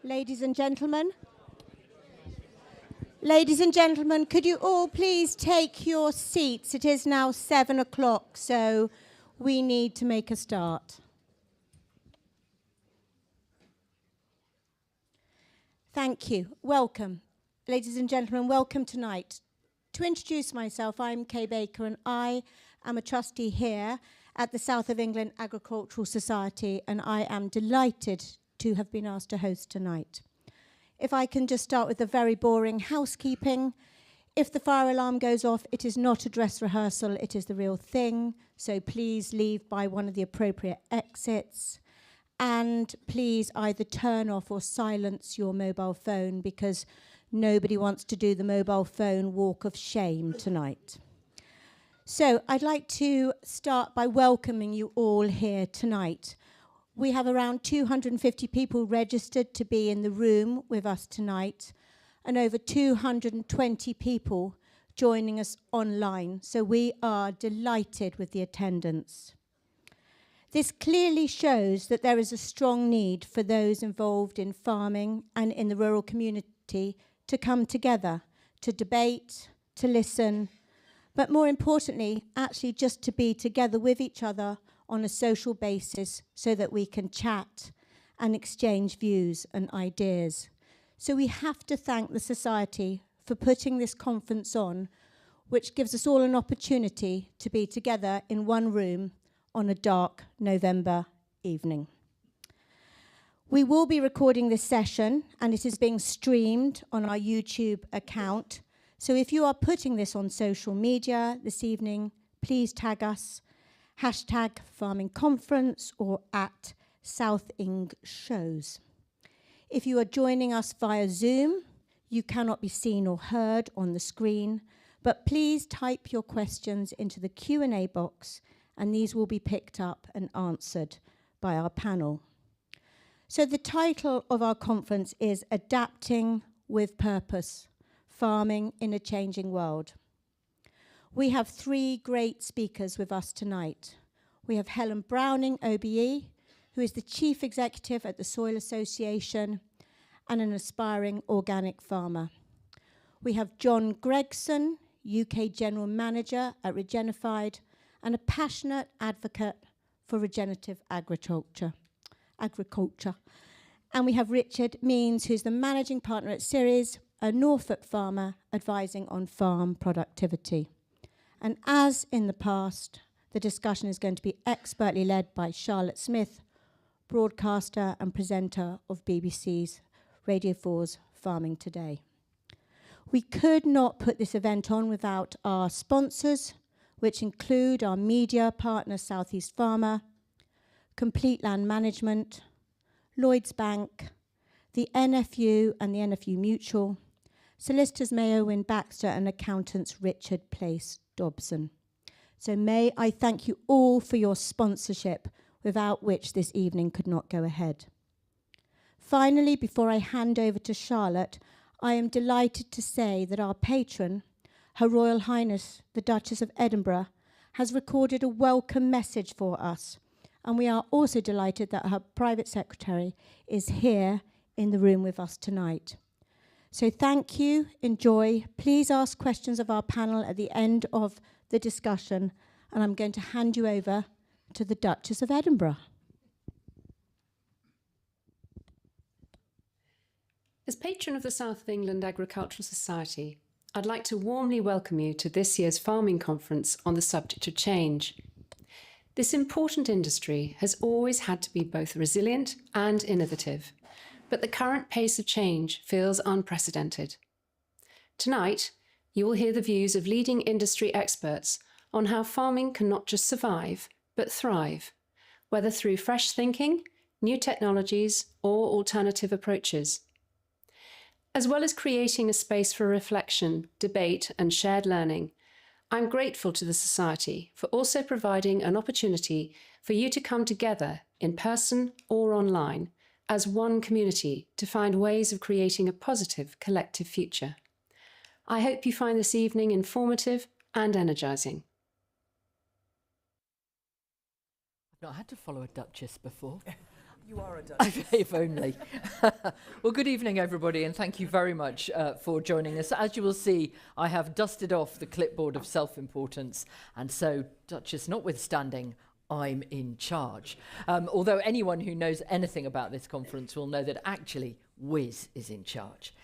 Ladies and gentlemen. Ladies and gentlemen, could you all please take your seats? It is now 7 o'clock, so we need to make a start. Thank you. Welcome. Ladies and gentlemen, welcome tonight. To introduce myself, I'm Kay Baker, and I am a trustee here at the South of England Agricultural Society, and I am delighted to have been asked to host tonight. If I can just start with the very boring housekeeping. If the fire alarm goes off, it is not a dress rehearsal, it is the real thing. So please leave by one of the appropriate exits. And please either turn off or silence your mobile phone, because nobody wants to do the mobile phone walk of shame tonight. So I'd like to start by welcoming you all here tonight. We have around 250 people registered to be in the room with us tonight, and over 220 people joining us online. So we are delighted with the attendance. This clearly shows that there is a strong need for those involved in farming and in the rural community to come together, to debate, to listen, but more importantly, actually just to be together with each other on a social basis so that we can chat and exchange views and ideas. So we have to thank the Society for putting this conference on, which gives us all an opportunity to be together in one room on a dark November evening. We will be recording this session, and it is being streamed on our YouTube account. So if you are putting this on social media this evening, please tag us, #FarmingConference or @SouthIngShows. If you are joining us via Zoom, you cannot be seen or heard on the screen, but please type your questions into the Q&A box, and these will be picked up and answered by our panel. So the title of our conference is Adapting with Purpose, Farming in a Changing World. We have three great speakers with us tonight. We have Helen Browning, OBE, who is the Chief Executive at the Soil Association and an aspiring organic farmer. We have John Gregson, UK General Manager at Regenified, and a passionate advocate for regenerative agriculture. And we have Richard Means, who's the Managing Partner at Ceres, a Norfolk farmer advising on farm productivity. And as in the past, the discussion is going to be expertly led by Charlotte Smith, broadcaster and presenter of BBC's Radio 4's Farming Today. We could not put this event on without our sponsors, which include our media partner, South East Farmer, Complete Land Management, Lloyds Bank, the NFU and the NFU Mutual, solicitors Mayo Wynne Baxter, and accountants Richard Place Dobson. So may I thank you all for your sponsorship, without which this evening could not go ahead. Finally, before I hand over to Charlotte, I am delighted to say that our patron, Her Royal Highness the Duchess of Edinburgh, has recorded a welcome message for us, and we are also delighted that her private secretary is here in the room with us tonight. So thank you, enjoy. Please ask questions of our panel at the end of the discussion, and I'm going to hand you over to the Duchess of Edinburgh. As patron of the South of England Agricultural Society, I'd like to warmly welcome you to this year's Farming Conference on the subject of change. This important industry has always had to be both resilient and innovative, but the current pace of change feels unprecedented. Tonight, you will hear the views of leading industry experts on how farming can not just survive, but thrive, whether through fresh thinking, new technologies, or alternative approaches. As well as creating a space for reflection, debate, and shared learning, I'm grateful to the Society for also providing an opportunity for you to come together in person or online as one community to find ways of creating a positive collective future. I hope you find this evening informative and energising. I've not had to follow a duchess before. You are a Duchess. If only. Well, good evening, everybody, and thank you very much for joining us. As you will see, I have dusted off the clipboard of self-importance, and so, Duchess notwithstanding, I'm in charge. Although anyone who knows anything about this conference will know that actually Wiz is in charge.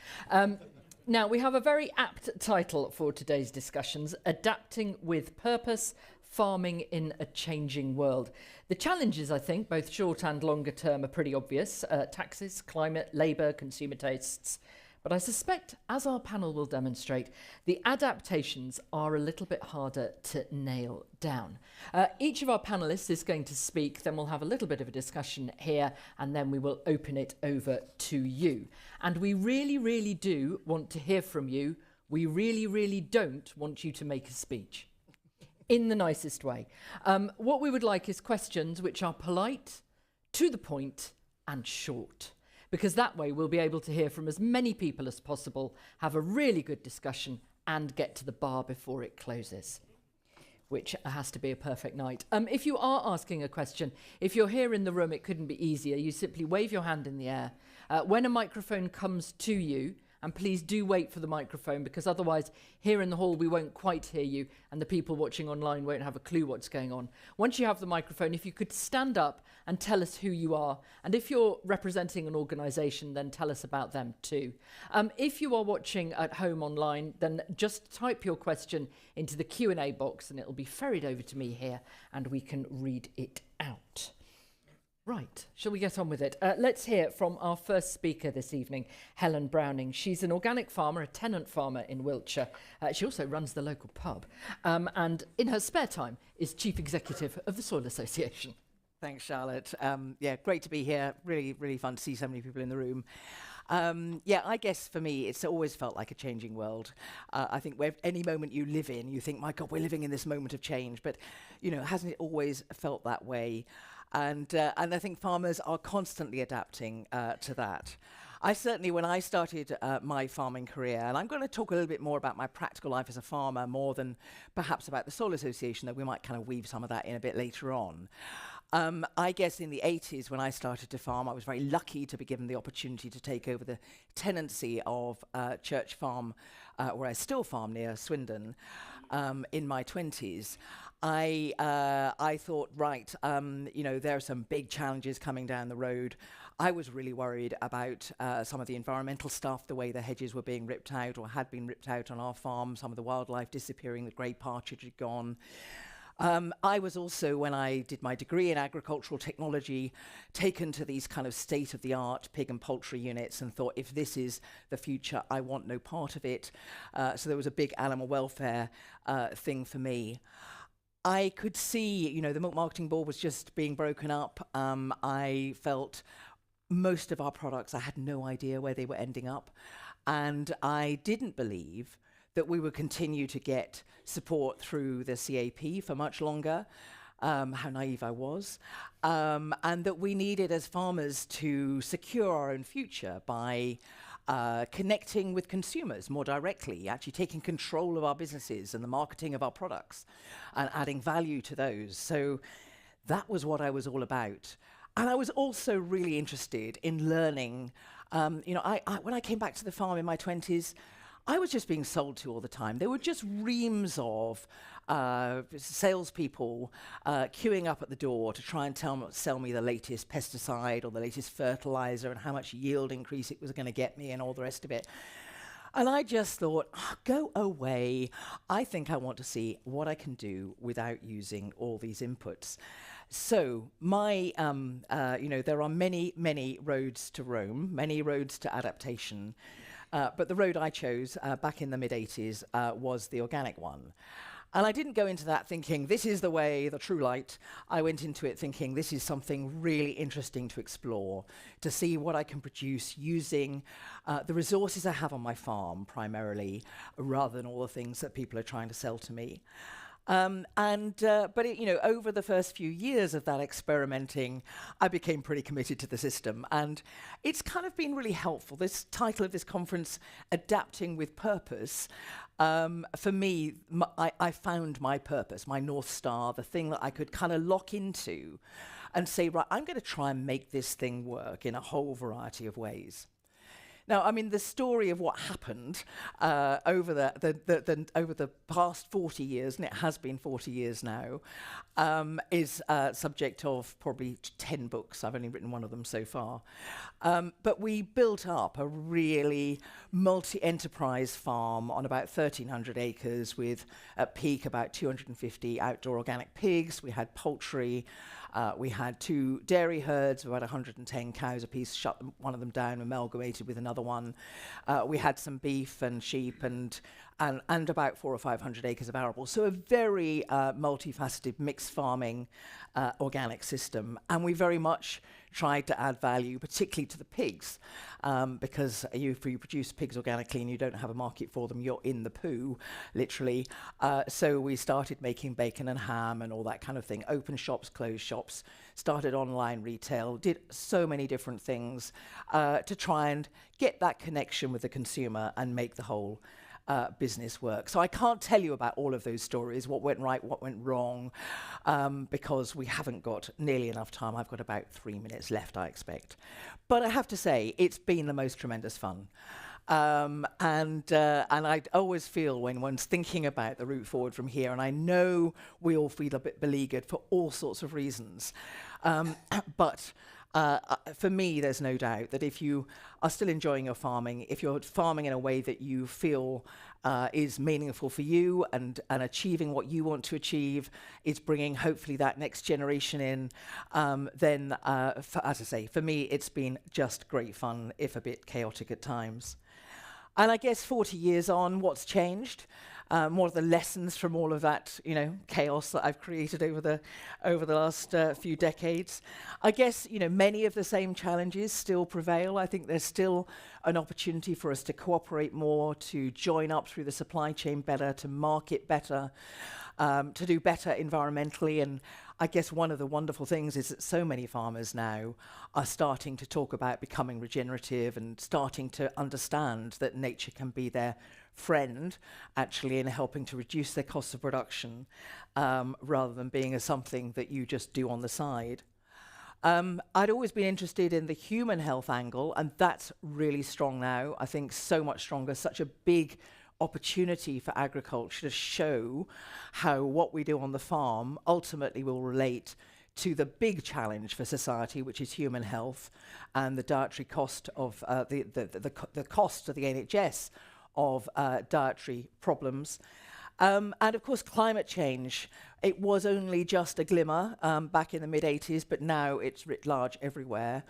Now, we have a very apt title for today's discussions, Adapting with Purpose, Farming in a Changing World. The challenges, I think, both short and longer term, are pretty obvious. Taxes, climate, labour, consumer tastes. But I suspect, as our panel will demonstrate, the adaptations are a little bit harder to nail down. Each of our panellists is going to speak, then we'll have a little bit of a discussion here, and then we will open it over to you. And we really, really do want to hear from you. We really, really don't want you to make a speech. In the nicest way. What we would like is questions which are polite, to the point, and short. Because that way we'll be able to hear from as many people as possible, have a really good discussion, and get to the bar before it closes. Which has to be a perfect night. If you are asking a question, if you're here in the room, it couldn't be easier. You simply wave your hand in the air. When a microphone comes to you, and please do wait for the microphone, because otherwise here in the hall we won't quite hear you and the people watching online won't have a clue what's going on. Once you have the microphone, if you could stand up and tell us who you are, and if you're representing an organisation, then tell us about them too. If you are watching at home online, then just type your question into the Q&A box and it'll be ferried over to me here and we can read it out. Right, shall we get on with it? Let's hear from our first speaker this evening, Helen Browning. She's an organic farmer, a tenant farmer in Wiltshire. She also runs the local pub, and in her spare time is Chief Executive of the Soil Association. Thanks, Charlotte. Yeah, great to be here. Really, really fun to see so many people in the room. Yeah, I guess for me, it's always felt like a changing world. I think where any moment you live in, you think, my God, we're living in this moment of change. But, you know, hasn't it always felt that way? And I think farmers are constantly adapting to that. I certainly, when I started my farming career, and I'm going to talk a little bit more about my practical life as a farmer more than perhaps about the Soil Association, though we might kind of weave some of that in a bit later on. I guess in the 80s when I started to farm, I was very lucky to be given the opportunity to take over the tenancy of Church Farm, where I still farm near Swindon, in my 20s. I thought, right, you know, there are some big challenges coming down the road. I was really worried about some of the environmental stuff, the way the hedges were being ripped out or had been ripped out on our farm, some of the wildlife disappearing, the grey partridge had gone. I was also, when I did my degree in agricultural technology, taken to these kind of state-of-the-art pig and poultry units and thought, if this is the future, I want no part of it. So there was a big animal welfare thing for me. I could see, you know, the Milk Marketing Board was just being broken up. I felt most of our products, I had no idea where they were ending up. And I didn't believe that we would continue to get support through the CAP for much longer, how naive I was, and that we needed as farmers to secure our own future by connecting with consumers more directly, actually taking control of our businesses and the marketing of our products and adding value to those. So that was what I was all about. And I was also really interested in learning. You know, when I came back to the farm in my 20s, I was just being sold to all the time. There were just reams of salespeople queuing up at the door to try and sell me the latest pesticide or the latest fertilizer and how much yield increase it was going to get me and all the rest of it. And I just thought, oh, go away. I think I want to see what I can do without using all these inputs. So my, you know, there are many, many roads to Rome, many roads to adaptation. But the road I chose back in the mid-80s was the organic one. And I didn't go into that thinking, this is the way, the true light. I went into it thinking, this is something really interesting to explore, to see what I can produce using the resources I have on my farm primarily, rather than all the things that people are trying to sell to me. But over the first few years of that experimenting, I became pretty committed to the system, and it's kind of been really helpful. This title of this conference, Adapting with Purpose, for me, I found my purpose, my North Star, the thing that I could kind of lock into and say, right, I'm going to try and make this thing work in a whole variety of ways. Now, I mean, the story of what happened over the past 40 years, and it has been 40 years now, is subject of probably 10 books. I've only written one of them so far. But we built up a really multi-enterprise farm on about 1,300 acres with, at peak, about 250 outdoor organic pigs. We had poultry. We had 2 dairy herds of about 110 cows apiece, shut one of them down, amalgamated with another one. We had some beef and sheep and about 400 or 500 acres of arable. So a very multifaceted mixed farming organic system. And we very much tried to add value, particularly to the pigs, because if you produce pigs organically and you don't have a market for them, you're in the poo, literally. So we started making bacon and ham and all that kind of thing. Open shops, closed shops, started online retail, did so many different things to try and get that connection with the consumer and make the whole business work. So I can't tell you about all of those stories, what went right, what went wrong, because we haven't got nearly enough time. I've got about 3 minutes left, I expect. But I have to say, it's been the most tremendous fun. And I always feel when one's thinking about the route forward from here, and I know we all feel a bit beleaguered for all sorts of reasons, but for me, there's no doubt that if you are still enjoying your farming, if you're farming in a way that you feel is meaningful for you and achieving what you want to achieve, is bringing hopefully that next generation in, then as I say, for me, it's been just great fun, if a bit chaotic at times. And I guess 40 years on, what's changed? What are the lessons from all of that, chaos that I've created over the last few decades? I guess, many of the same challenges still prevail. I think there's still an opportunity for us to cooperate more, to join up through the supply chain better, to market better, to do better environmentally. And I guess one of the wonderful things is that so many farmers now are starting to talk about becoming regenerative and starting to understand that nature can be their friend, actually, in helping to reduce their costs of production, rather than being something that you just do on the side. I'd always been interested in the human health angle, and that's really strong now. I think so much stronger, such a big opportunity for agriculture to show how what we do on the farm ultimately will relate to the big challenge for society, which is human health and the dietary cost of the cost of the NHS of dietary problems. And of course, climate change. It was only just a glimmer back in the mid-80s, but now it's writ large everywhere.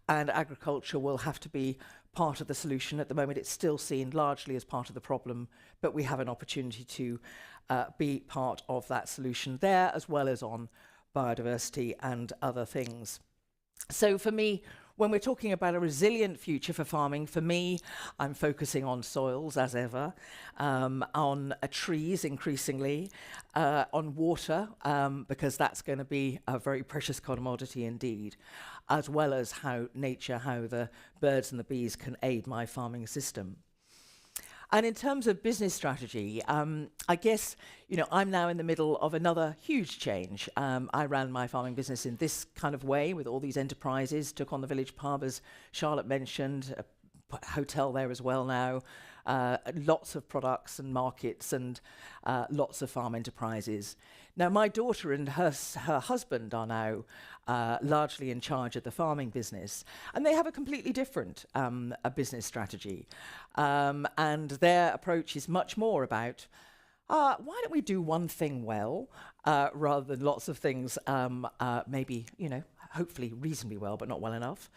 And agriculture will have to be part of the solution. At the moment, it's still seen largely as part of the problem, but we have an opportunity to be part of that solution there, as well as on biodiversity and other things. So for me, when we're talking about a resilient future for farming, for me, I'm focusing on soils as ever, on trees increasingly, on water, because that's going to be a very precious commodity indeed, as well as how nature, how the birds and the bees can aid my farming system. And in terms of business strategy, I guess, I'm now in the middle of another huge change. I ran my farming business in this kind of way with all these enterprises, took on the village pub, as Charlotte mentioned, a hotel there as well now, lots of products and markets and lots of farm enterprises. Now, my daughter and her husband are now largely in charge of the farming business, and they have a completely different a business strategy. And their approach is much more about, why don't we do one thing well, rather than lots of things maybe, hopefully reasonably well, but not well enough.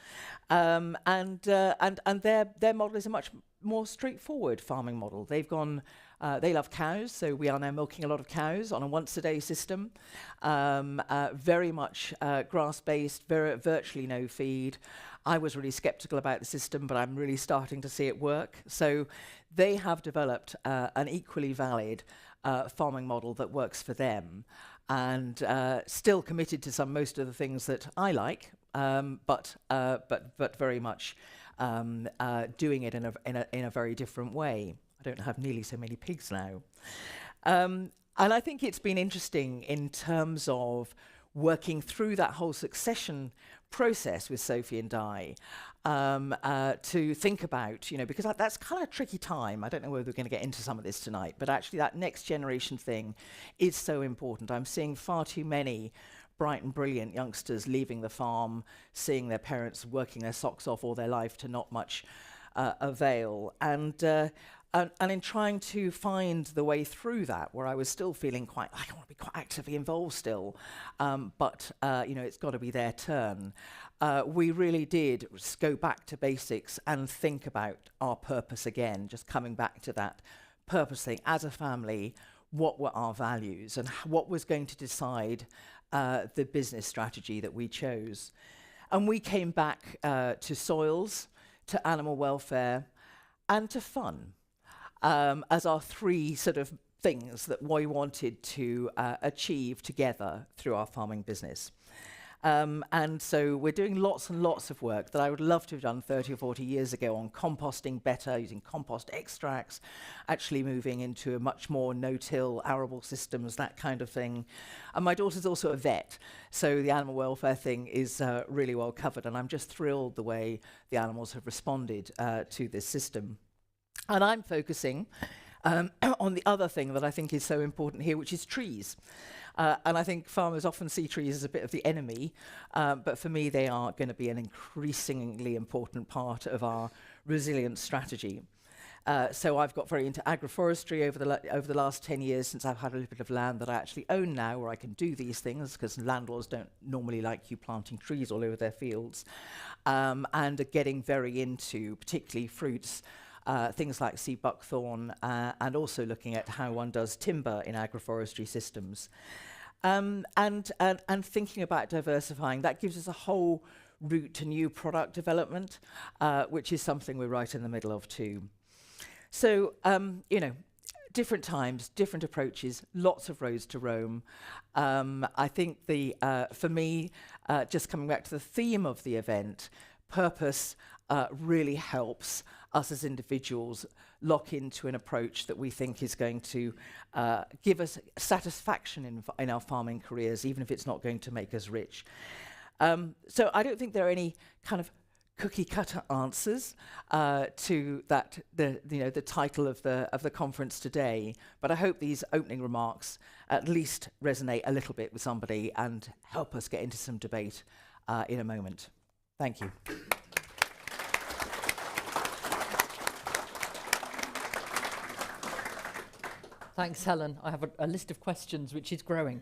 And their model is a much more straightforward farming model. They've gone, they love cows, so we are now milking a lot of cows on a once-a-day system. Very much grass-based, virtually no feed. I was really skeptical about the system, but I'm really starting to see it work. So they have developed an equally valid farming model that works for them, and still committed to most of the things that I like, but very much doing it in a very different way. I don't have nearly so many pigs now. And I think it's been interesting in terms of working through that whole succession process with Sophie and Di, to think about, because that's kind of a tricky time. I don't know whether we're going to get into some of this tonight, but actually that next generation thing is so important. I'm seeing far too many bright and brilliant youngsters leaving the farm, seeing their parents working their socks off all their life to not much avail. And in trying to find the way through that, where I was still feeling I want to be quite actively involved still, but it's got to be their turn. We really did go back to basics and think about our purpose again, just coming back to that purpose thing. As a family, what were our values and what was going to decide the business strategy that we chose? And we came back to soils, to animal welfare, and to fun. As our three sort of things that we wanted to achieve together through our farming business. And so we're doing lots and lots of work that I would love to have done 30 or 40 years ago on composting better, using compost extracts, actually moving into a much more no-till arable systems, that kind of thing. And my daughter's also a vet, so the animal welfare thing is really well covered, and I'm just thrilled the way the animals have responded to this system. And I'm focusing on the other thing that I think is so important here, which is trees. And I think farmers often see trees as a bit of the enemy, but for me they are going to be an increasingly important part of our resilience strategy. So I've got very into agroforestry over the last 10 years, since I've had a little bit of land that I actually own now, where I can do these things, because landlords don't normally like you planting trees all over their fields, and are getting very into particularly fruits, things like sea buckthorn, and also looking at how one does timber in agroforestry systems. And thinking about diversifying, that gives us a whole route to new product development, which is something we're right in the middle of too. So, different times, different approaches, lots of roads to roam. I think for me, just coming back to the theme of the event, purpose really helps us as individuals lock into an approach that we think is going to give us satisfaction in our farming careers, even if it's not going to make us rich. So I don't think there are any kind of cookie-cutter answers to that, the title of the conference today. But I hope these opening remarks at least resonate a little bit with somebody and help us get into some debate in a moment. Thank you. Thanks, Helen. I have a list of questions which is growing.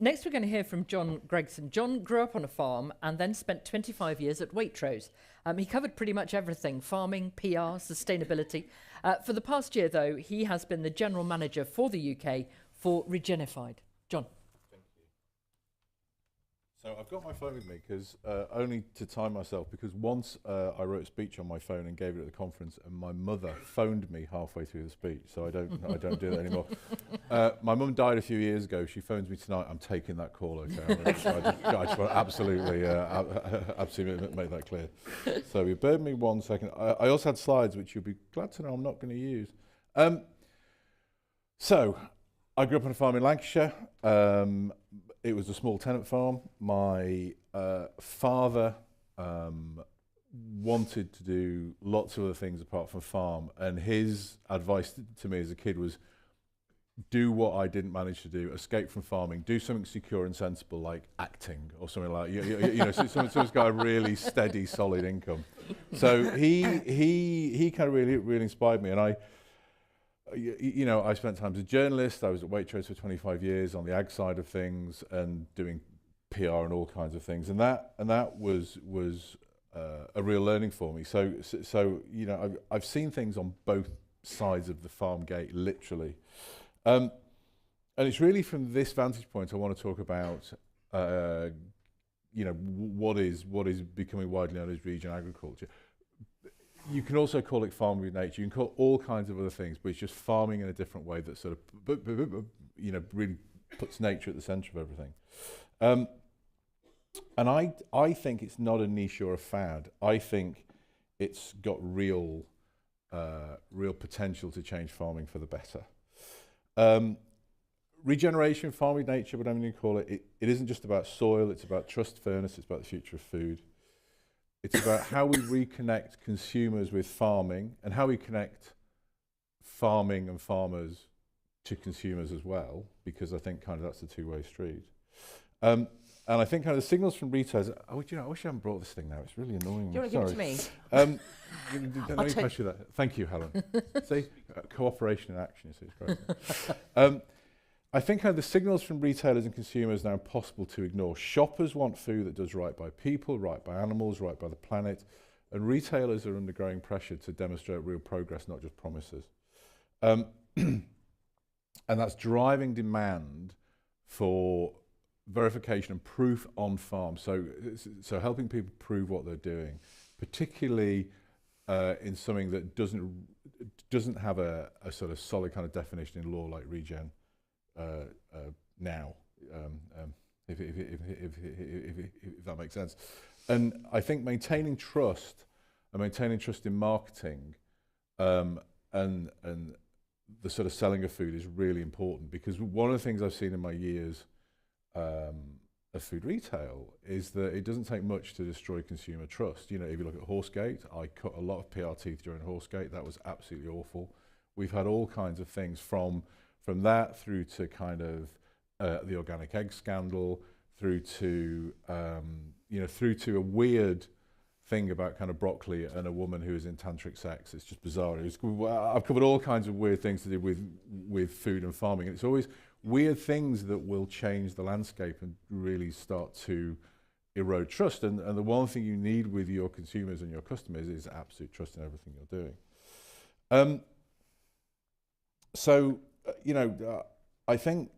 Next, we're going to hear from John Gregson. John grew up on a farm and then spent 25 years at Waitrose. He covered pretty much everything: farming, PR, sustainability. For the past year, though, he has been the general manager for the UK for Regenified. John. So I've got my phone with me because only to time myself, because once I wrote a speech on my phone and gave it at the conference, and my mother phoned me halfway through the speech, so I don't do that anymore. My mum died a few years ago. She phones me tonight. I'm taking that call. Okay, I just want to absolutely make that clear. So you bear with me 1 second. I also had slides which you'll be glad to know I'm not going to use. So I grew up on a farm in Lancashire. It was a small tenant farm. My father wanted to do lots of other things apart from farm, and his advice to me as a kid was, do what I didn't manage to do, escape from farming, do something secure and sensible like acting or something like that. Someone's got a really steady, solid income. So he kind of really inspired me, and I spent time as a journalist. I was at Waitrose for 25 years on the ag side of things and doing PR and all kinds of things, and that was a real learning for me. So I've seen things on both sides of the farm gate, literally, and it's really from this vantage point I want to talk about what is becoming widely known as regional agriculture. you can also call it farming with nature. You can call all kinds of other things, but it's just farming in a different way that sort of, really puts nature at the centre of everything. And I think it's not a niche or a fad. I think it's got real potential to change farming for the better. Regeneration, farming with nature, whatever you call it, it isn't just about soil, it's about trust, fairness, it's about the future of food. It's about how we reconnect consumers with farming and how we connect farming and farmers to consumers as well, because I think kind of that's a two-way street. And I think kind of the signals from retailers, I wish I hadn't brought this thing now, it's really annoying. Do you want to give it to me? Let me pass you that. Thank you, Helen. See, cooperation in action, you see, it's great. I think kind of the signals from retailers and consumers are now impossible to ignore. Shoppers want food that does right by people, right by animals, right by the planet, and retailers are under growing pressure to demonstrate real progress, not just promises. And that's driving demand for verification and proof on farm. So helping people prove what they're doing, particularly in something that doesn't have a sort of solid kind of definition in law like regen. Now, if that makes sense. And I think maintaining trust in marketing and the sort of selling of food is really important, because one of the things I've seen in my years of food retail is that it doesn't take much to destroy consumer trust. You know, if you look at Horsegate, I cut a lot of PR teeth during Horsegate. That was absolutely awful. We've had all kinds of things from that through to kind of the organic egg scandal, through to a weird thing about kind of broccoli and a woman who is in tantric sex. It's just bizarre. I've covered all kinds of weird things to do with food and farming. And it's always weird things that will change the landscape and really start to erode trust. And the one thing you need with your consumers and your customers is absolute trust in everything you're doing. I think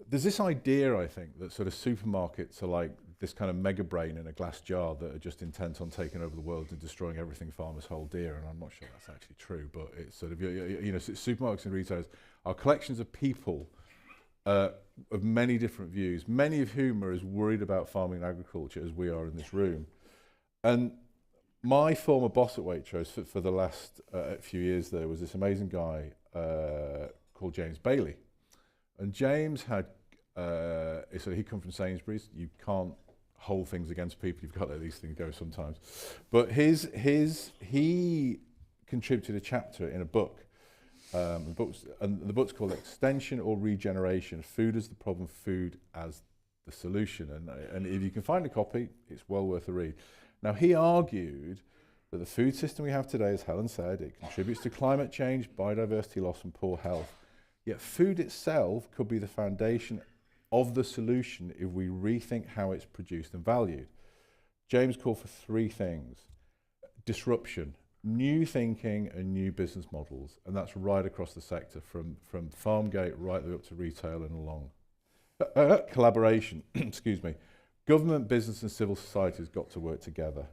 there's this idea, I think, that sort of supermarkets are like this kind of mega brain in a glass jar that are just intent on taking over the world and destroying everything farmers hold dear. And I'm not sure that's actually true, but it's sort of, supermarkets and retailers are collections of people of many different views, many of whom are as worried about farming and agriculture as we are in this room. And my former boss at Waitrose for the last few years there was this amazing guy called James Bailey. And James had, so he'd come from Sainsbury's. You can't hold things against people. You've got to let these things go sometimes. But he contributed a chapter in a book. And the book's called Extension or Regeneration, Food as the Problem, Food as the Solution. And if you can find a copy, it's well worth a read. Now, he argued that the food system we have today, as Helen said, it contributes to climate change, biodiversity loss and poor health. Yet food itself could be the foundation of the solution if we rethink how it's produced and valued. James called for three things: disruption, new thinking and new business models, and that's right across the sector, from farm gate right the way up to retail and along. Collaboration, excuse me. Government, business and civil society has got to work together.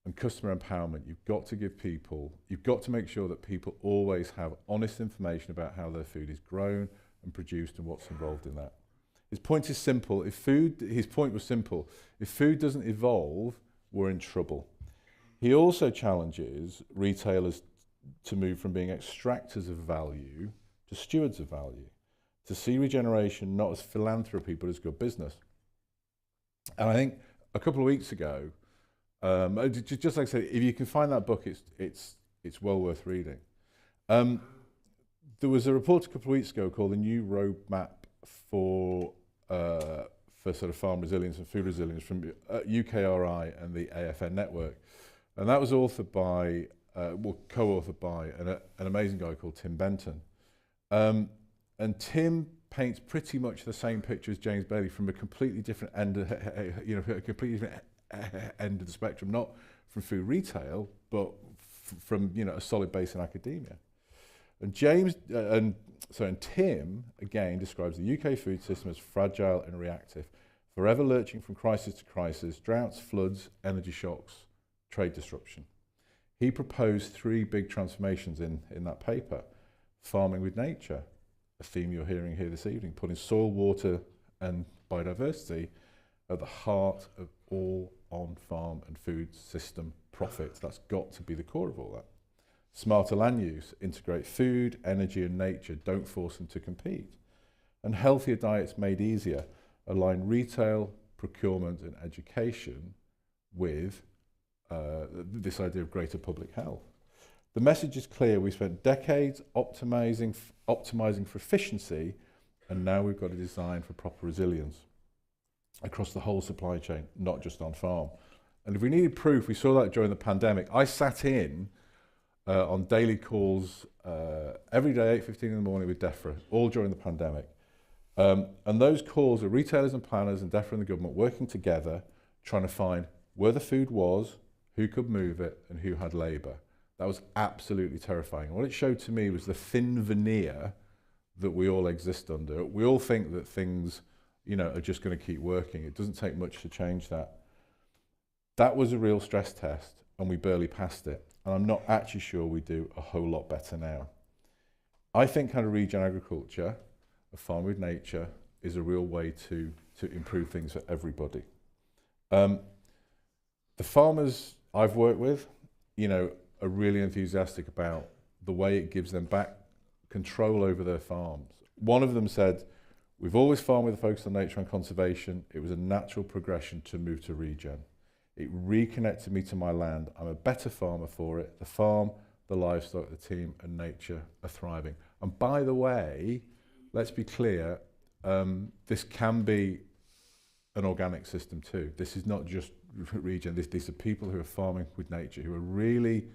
And customer empowerment, you've got to make sure that people always have honest information about how their food is grown and produced and what's involved in that. His point is simple. His point was simple. If food doesn't evolve, we're in trouble. He also challenges retailers to move from being extractors of value to stewards of value, to see regeneration not as philanthropy but as good business. And I think a couple of weeks ago, just like I said, if you can find that book, it's well worth reading. There was a report a couple of weeks ago called The New Roadmap for sort of farm resilience and food resilience from UKRI and the AFN network. And that was authored by, co-authored by an amazing guy called Tim Benton. And Tim paints pretty much the same picture as James Bailey from a completely different end of, end of the spectrum, not from food retail, but from a solid base in academia. And Tim again describes the UK food system as fragile and reactive, forever lurching from crisis to crisis, droughts, floods, energy shocks, trade disruption. He proposed 3 big transformations in that paper. Farming with nature, a theme you're hearing here this evening, putting soil, water and biodiversity at the heart of all on-farm and food system profits. That's got to be the core of all that. Smarter land use, integrate food, energy and nature, don't force them to compete. And healthier diets made easier, align retail, procurement and education with this idea of greater public health. The message is clear. We spent decades optimizing for efficiency, and now we've got to design for proper resilience across the whole supply chain, not just on farm. And if we needed proof, we saw that during the pandemic. I sat in on daily calls every day, 8:15 in the morning with DEFRA, all during the pandemic. And those calls are retailers and planners and DEFRA and the government working together, trying to find where the food was, who could move it, and who had labour. That was absolutely terrifying. And what it showed to me was the thin veneer that we all exist under. We all think that things, you know, are just going to keep working. It doesn't take much to change that. That was a real stress test, and we barely passed it. And I'm not actually sure we do a whole lot better now. I think kind of regen agriculture, a farm with nature, is a real way to improve things for everybody. The farmers I've worked with, you know, are really enthusiastic about the way it gives them back control over their farms. One of them said, we've always farmed with a focus on nature and conservation. It was a natural progression to move to regen. It reconnected me to my land. I'm a better farmer for it. The farm, the livestock, the team and nature are thriving. And by the way, let's be clear, this can be an organic system too. This is not just regen. These are people who are farming with nature, who are really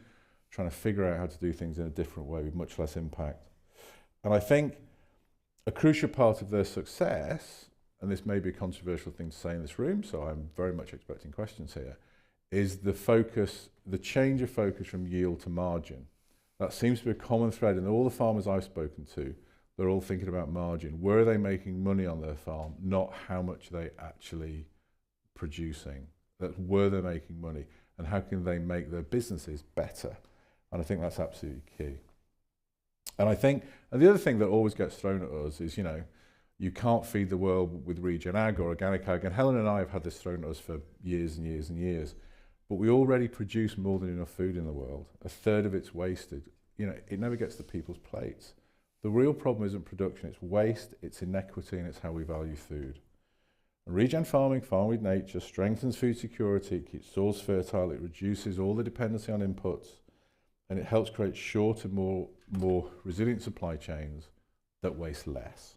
trying to figure out how to do things in a different way with much less impact. And I think a crucial part of their success, and this may be a controversial thing to say in this room, so I'm very much expecting questions here, is the focus, the change of focus from yield to margin. That seems to be a common thread in all the farmers I've spoken to. They're all thinking about margin. Where are they making money on their farm, not how much they actually producing. That's where they're making money and how can they make their businesses better. And I think that's absolutely key. And I think, and the other thing that always gets thrown at us is, you know, you can't feed the world with regen ag or organic ag. And Helen and I have had this thrown at us for years and years and years. But we already produce more than enough food in the world. A third of it's wasted. You know, it never gets to people's plates. The real problem isn't production, it's waste, it's inequity, and it's how we value food. And regen farming, farm with nature, strengthens food security, it keeps soils fertile, it reduces all the dependency on inputs, and it helps create shorter, more resilient supply chains that waste less.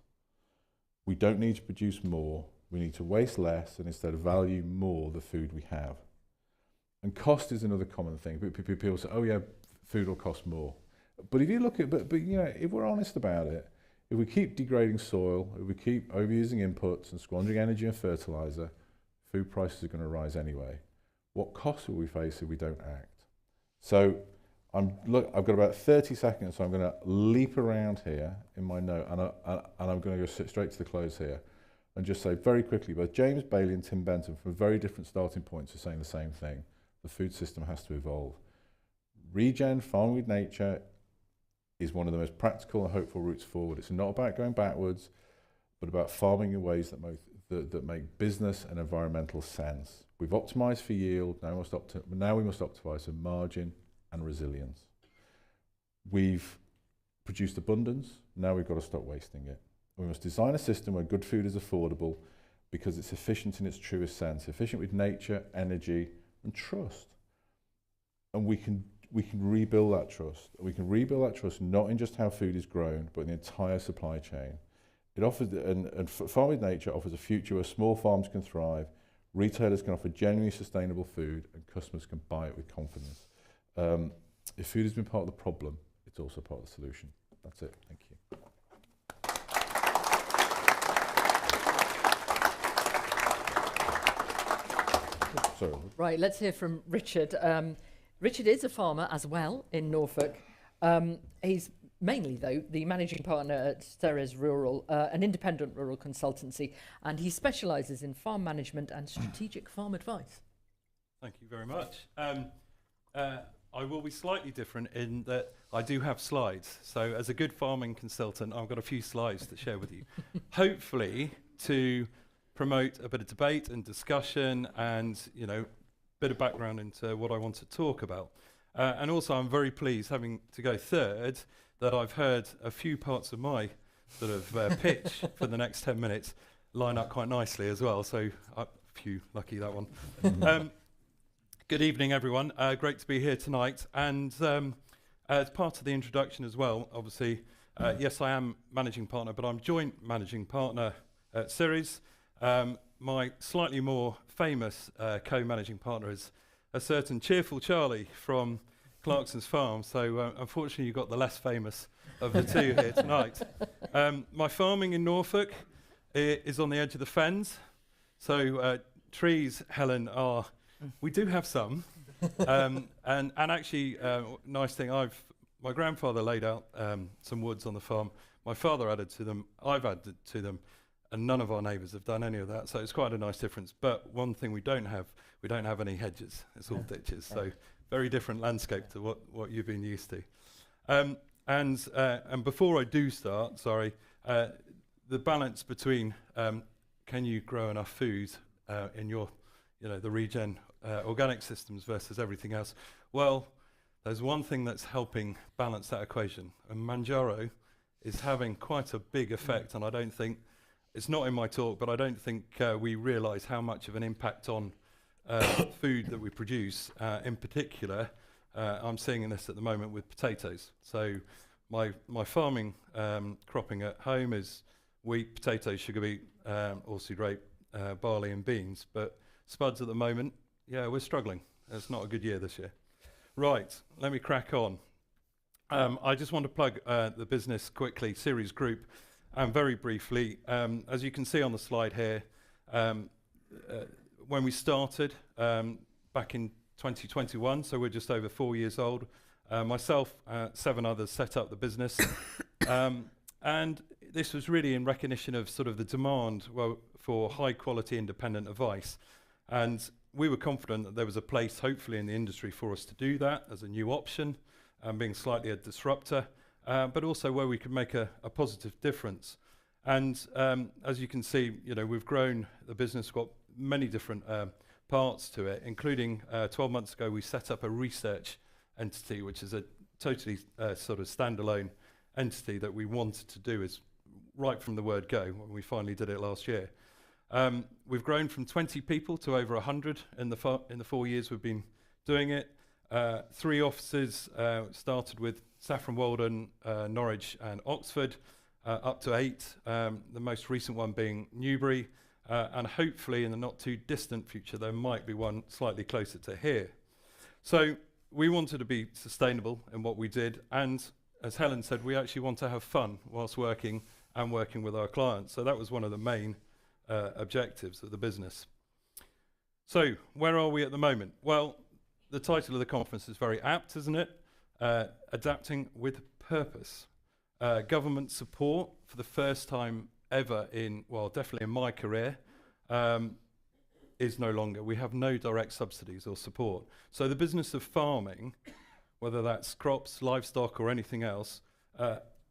We don't need to produce more, we need to waste less and instead value more the food we have. And cost is another common thing. People say, oh yeah, food will cost more. But if you look at, but you know, if we're honest about it, if we keep degrading soil, if we keep overusing inputs and squandering energy and fertilizer, food prices are going to rise anyway. What costs will we face if we don't act? So I've got about 30 seconds, so I'm going to leap around here in my note, and I'm going to go straight to the close here and just say very quickly, both James Bailey and Tim Benton, from very different starting points, are saying the same thing. The food system has to evolve. Regen, farming with nature, is one of the most practical and hopeful routes forward. It's not about going backwards, but about farming in ways that make business and environmental sense. We've optimized for yield, now we must optimize for margin and resilience. We've produced abundance, now we've got to stop wasting it. We must design a system where good food is affordable because it's efficient in its truest sense, efficient with nature, energy, and trust. And we can rebuild that trust. We can rebuild that trust not in just how food is grown, but in the entire supply chain. It offers, and Farm with Nature offers a future where small farms can thrive, retailers can offer genuinely sustainable food, and customers can buy it with confidence. If food has been part of the problem, it's also part of the solution. That's it. Thank you. Sorry. Right, let's hear from Richard. Richard is a farmer as well in Norfolk. He's mainly, though, the managing partner at Ceres Rural, an independent rural consultancy, and he specialises in farm management and strategic farm advice. Thank you very much. I will be slightly different in that I do have slides. So as a good farming consultant, I've got a few slides to share with you. Hopefully to promote a bit of debate and discussion and, bit of background into what I want to talk about. And also I'm very pleased, having to go third, that I've heard a few parts of my sort of pitch for the next 10 minutes line up quite nicely as well. So phew, lucky that one. Good evening, everyone. Great to be here tonight. And as part of the introduction as well, obviously, yes, I am managing partner, but I'm joint managing partner at Ceres. My slightly more famous co-managing partner is a certain cheerful Charlie from Clarkson's Farm. So unfortunately, you've got the less famous of the two here tonight. My farming in Norfolk is on the edge of the fens. So trees, Helen, are... We do have some, and actually, nice thing. My grandfather laid out some woods on the farm. My father added to them. I've added to them, and none of our neighbours have done any of that. So it's quite a nice difference. But one thing we don't have any hedges. It's all ditches. So very different landscape to what you've been used to. And before I do start, the balance between can you grow enough food in your the regen organic systems versus everything else. Well, there's one thing that's helping balance that equation, and Manjaro is having quite a big effect, and I don't think, it's not in my talk, but I don't think we realise how much of an impact on food that we produce. In particular, I'm seeing this at the moment with potatoes. So my farming cropping at home is wheat, potatoes, sugar beet, oilseed rape, barley and beans, but spuds at the moment, we're struggling. It's not a good year this year. Right, let me crack on. I just want to plug the business quickly, Ceres Group, and very briefly. As you can see on the slide here, when we started back in 2021, so we're just over 4 years old, myself, 7 others set up the business. And this was really in recognition of sort of the demand for high quality independent advice. And we were confident that there was a place, hopefully, in the industry for us to do that as a new option, being slightly a disruptor, but also where we could make a positive difference. And as you can see, we've grown the business, got many different parts to it, including 12 months ago, we set up a research entity, which is a totally sort of standalone entity that we wanted to do is right from the word go when we finally did it last year. We've grown from 20 people to over 100 in the 4 years we've been doing it. 3 offices, started with Saffron Walden, Norwich and Oxford, up to 8, the most recent one being Newbury, and hopefully in the not too distant future there might be one slightly closer to here. So we wanted to be sustainable in what we did, and as Helen said, we actually want to have fun whilst working with our clients. So that was one of the main objectives of the business. So where are we at the moment? Well, the title of the conference is very apt, isn't it? Adapting with Purpose. Government support for the first time ever definitely in my career, is no longer. We have no direct subsidies or support. So the business of farming, whether that's crops, livestock or anything else,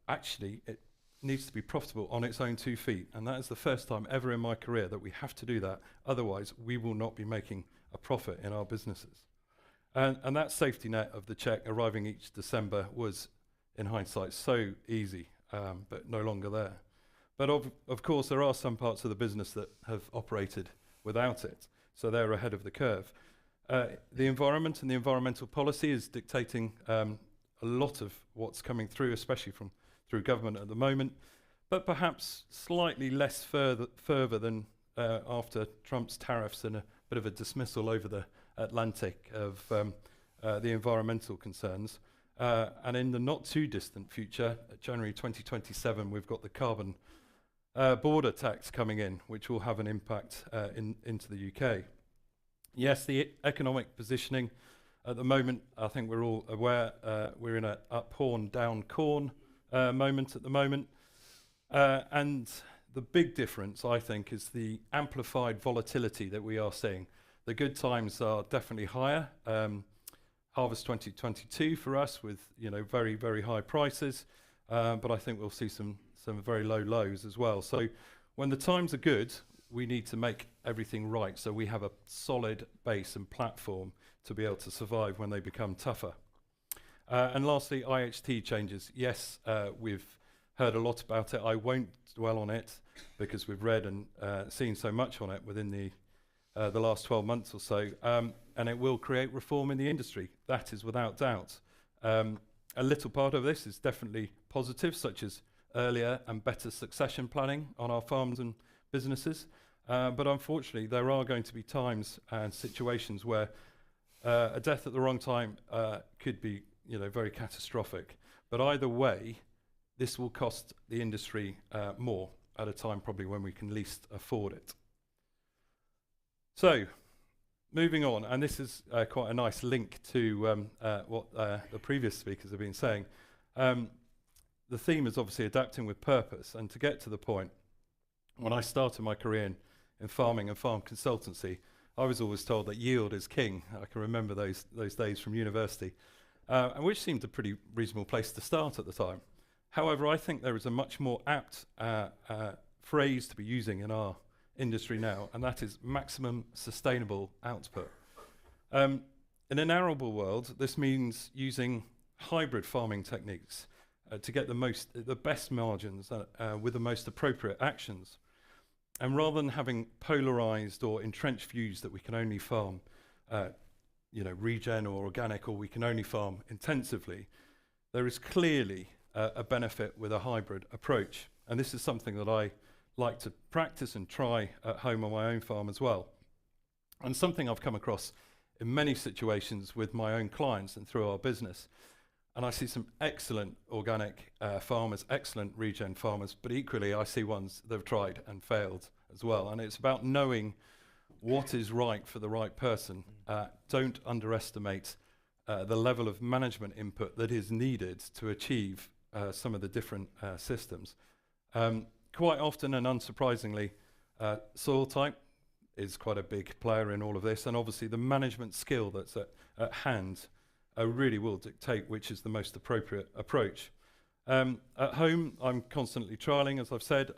actually it needs to be profitable on its own 2 feet. And that is the first time ever in my career that we have to do that. Otherwise, we will not be making a profit in our businesses. And that safety net of the cheque arriving each December was, in hindsight, so easy, but no longer there. But of course, there are some parts of the business that have operated without it. So they're ahead of the curve. The environment and the environmental policy is dictating a lot of what's coming through, especially through government at the moment, but perhaps slightly less further than after Trump's tariffs and a bit of a dismissal over the Atlantic of the environmental concerns. And in the not too distant future, January 2027, we've got the carbon border tax coming in, which will have an impact into the UK. Yes, the economic positioning at the moment, I think we're all aware, we're in an up horn, down corn moment at the moment. And the big difference, I think, is the amplified volatility that we are seeing. The good times are definitely higher harvest 2022 for us with, you know, very, very high prices, but I think we'll see some very low lows as well. So when the times are good, we need to make everything right so we have a solid base and platform to be able to survive when they become tougher. And lastly, IHT changes. Yes, we've heard a lot about it. I won't dwell on it because we've read and seen so much on it within the last 12 months or so, and it will create reform in the industry. That is without doubt. A little part of this is definitely positive, such as earlier and better succession planning on our farms and businesses. But unfortunately, there are going to be times and situations where a death at the wrong time could be, you know, very catastrophic. But either way, this will cost the industry more at a time probably when we can least afford it. So, moving on, and this is quite a nice link to what the previous speakers have been saying. The theme is obviously adapting with purpose, and to get to the point, when I started my career in farming and farm consultancy, I was always told that yield is king. I can remember those days from university, and which seemed a pretty reasonable place to start at the time. However, I think there is a much more apt phrase to be using in our industry now, and that is maximum sustainable output. In an arable world, this means using hybrid farming techniques to get the best margins with the most appropriate actions. And rather than having polarized or entrenched views that we can only farm, regen or organic, or we can only farm intensively, there is clearly a benefit with a hybrid approach. And this is something that I like to practice and try at home on my own farm as well. And something I've come across in many situations with my own clients and through our business. And I see some excellent organic farmers, excellent regen farmers, but equally I see ones that have tried and failed as well. And it's about knowing what is right for the right person. Don't underestimate the level of management input that is needed to achieve some of the different systems. Quite often and unsurprisingly, soil type is quite a big player in all of this, and obviously the management skill that's at hand really will dictate which is the most appropriate approach. At home, I'm constantly trialling, as I've said.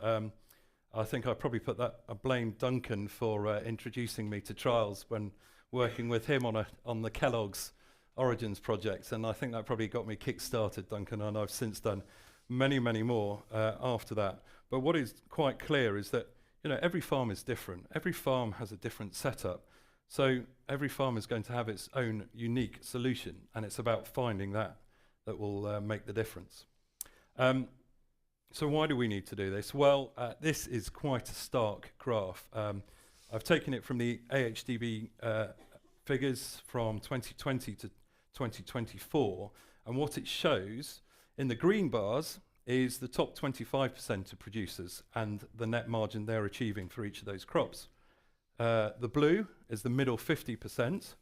I think I probably I blame Duncan for introducing me to trials when working with him on the Kellogg's Origins project, and I think that probably got me kick-started, Duncan, and I've since done many, many more after that. But what is quite clear is that, you know, every farm is different. Every farm has a different setup. So every farm is going to have its own unique solution, and it's about finding that will make the difference. So why do we need to do this? Well, this is quite a stark graph. I've taken it from the AHDB figures from 2020 to 2024, and what it shows in the green bars is the top 25% of producers and the net margin they're achieving for each of those crops. The blue is the middle 50%,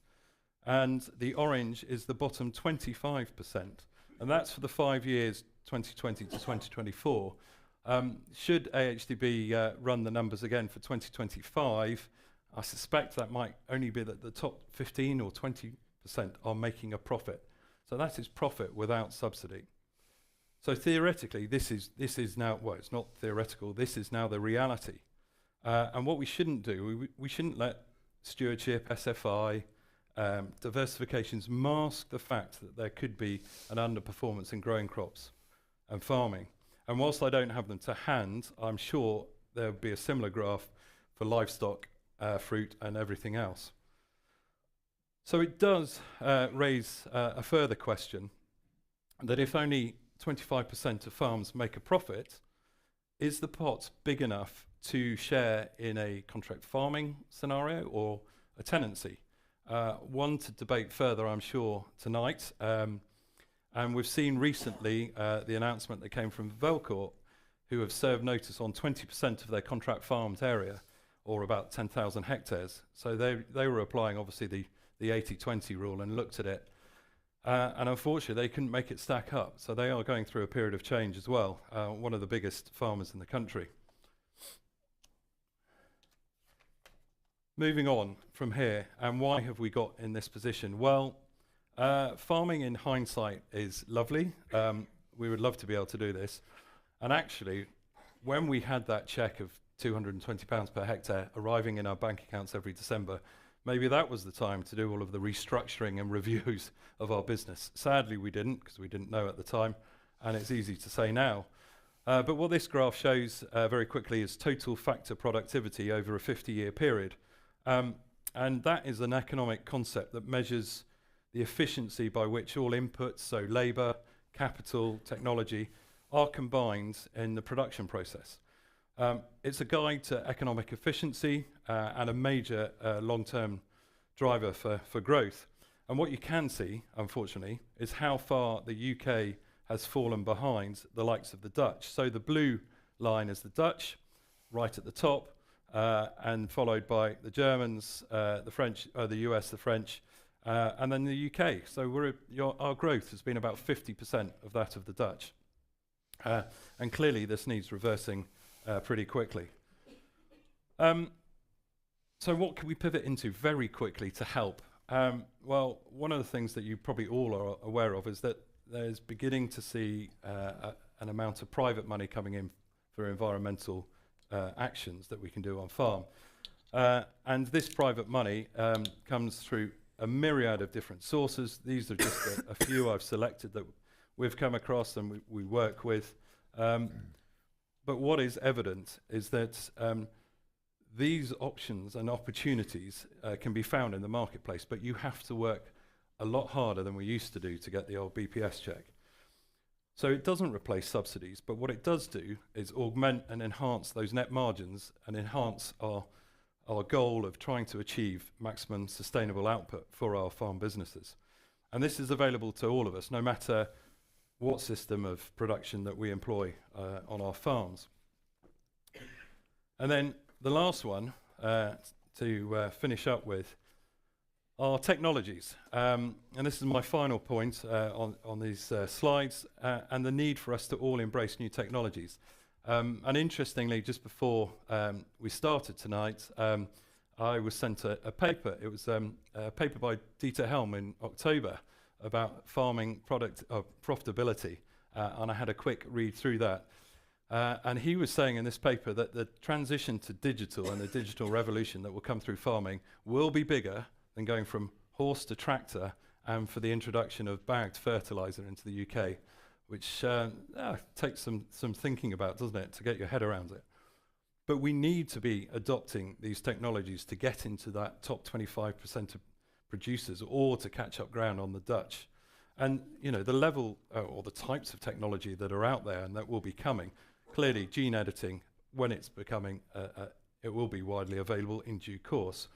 and the orange is the bottom 25%. And that's for the 5 years, 2020 to 2024. Should AHDB run the numbers again for 2025, I suspect that might only be that the top 15 or 20% are making a profit. So that is profit without subsidy. So theoretically, this is now, well, it's not theoretical, this is now the reality. And what we shouldn't do, we shouldn't let stewardship, SFI, diversifications mask the fact that there could be an underperformance in growing crops and farming. And whilst I don't have them to hand, I'm sure there'll be a similar graph for livestock, fruit and everything else. So it does raise a further question that if only 25% of farms make a profit, is the pot big enough to share in a contract farming scenario or a tenancy? One to debate further, I'm sure, tonight. And we've seen recently the announcement that came from Velcourt, who have served notice on 20% of their contract farmed area, or about 10,000 hectares. So they were applying, obviously, the 80-20 rule and looked at it. And unfortunately, they couldn't make it stack up. So they are going through a period of change as well, one of the biggest farmers in the country. Moving on from here, and why have we got in this position? Well, Farming in hindsight is lovely. We would love to be able to do this. And actually, when we had that cheque of £220 per hectare arriving in our bank accounts every December, maybe that was the time to do all of the restructuring and reviews of our business. Sadly, we didn't, because we didn't know at the time, and it's easy to say now. But what this graph shows very quickly is total factor productivity over a 50-year period. And that is an economic concept that measures the efficiency by which all inputs, so labour, capital, technology, are combined in the production process. It's a guide to economic efficiency and a major long-term driver for growth. And what you can see, unfortunately, is how far the UK has fallen behind the likes of the Dutch. So the blue line is the Dutch, right at the top, and followed by the Germans, the French, the US, the French, and then the UK. So our growth has been about 50% of that of the Dutch. And clearly this needs reversing pretty quickly. So what can we pivot into very quickly to help? Well, one of the things that you probably all are aware of is that there's beginning to see an amount of private money coming in for environmental actions that we can do on farm. And this private money comes through a myriad of different sources. These are just a few I've selected that we've come across and we work with. But what is evident is that these options and opportunities can be found in the marketplace, but you have to work a lot harder than we used to do to get the old BPS check. So it doesn't replace subsidies, but what it does do is augment and enhance those net margins and enhance our goal of trying to achieve maximum sustainable output for our farm businesses. And this is available to all of us, no matter what system of production that we employ on our farms. And then the last one to finish up with are technologies. And this is my final point on these slides, and the need for us to all embrace new technologies. And interestingly, just before we started tonight, I was sent a paper. It was a paper by Dieter Helm in October about farming profitability, and I had a quick read through that. And he was saying in this paper that the transition to digital and the digital revolution that will come through farming will be bigger than going from horse to tractor and for the introduction of bagged fertiliser into the UK, which takes some thinking about, doesn't it, to get your head around it. But we need to be adopting these technologies to get into that top 25% of producers or to catch up ground on the Dutch. And you know, the level or the types of technology that are out there and that will be coming, clearly gene editing, when it's becoming, it will be widely available in due course.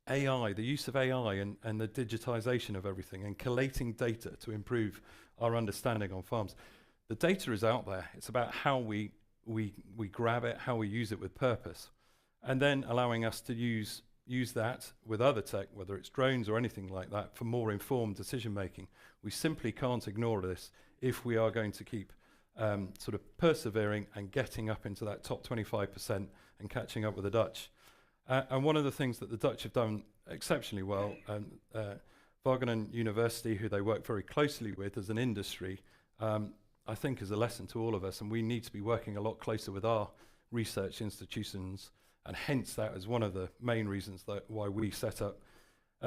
AI, the use of AI and the digitization of everything and collating data to improve our understanding on farms. The data is out there. It's about how we grab it, how we use it with purpose, and then allowing us to use that with other tech, whether it's drones or anything like that, for more informed decision making. We simply can't ignore this if we are going to keep sort of persevering and getting up into that top 25% and catching up with the Dutch. And one of the things that the Dutch have done exceptionally well, Wageningen University, who they work very closely with as an industry, I think is a lesson to all of us, and we need to be working a lot closer with our research institutions, and hence that is one of the main reasons that why we set up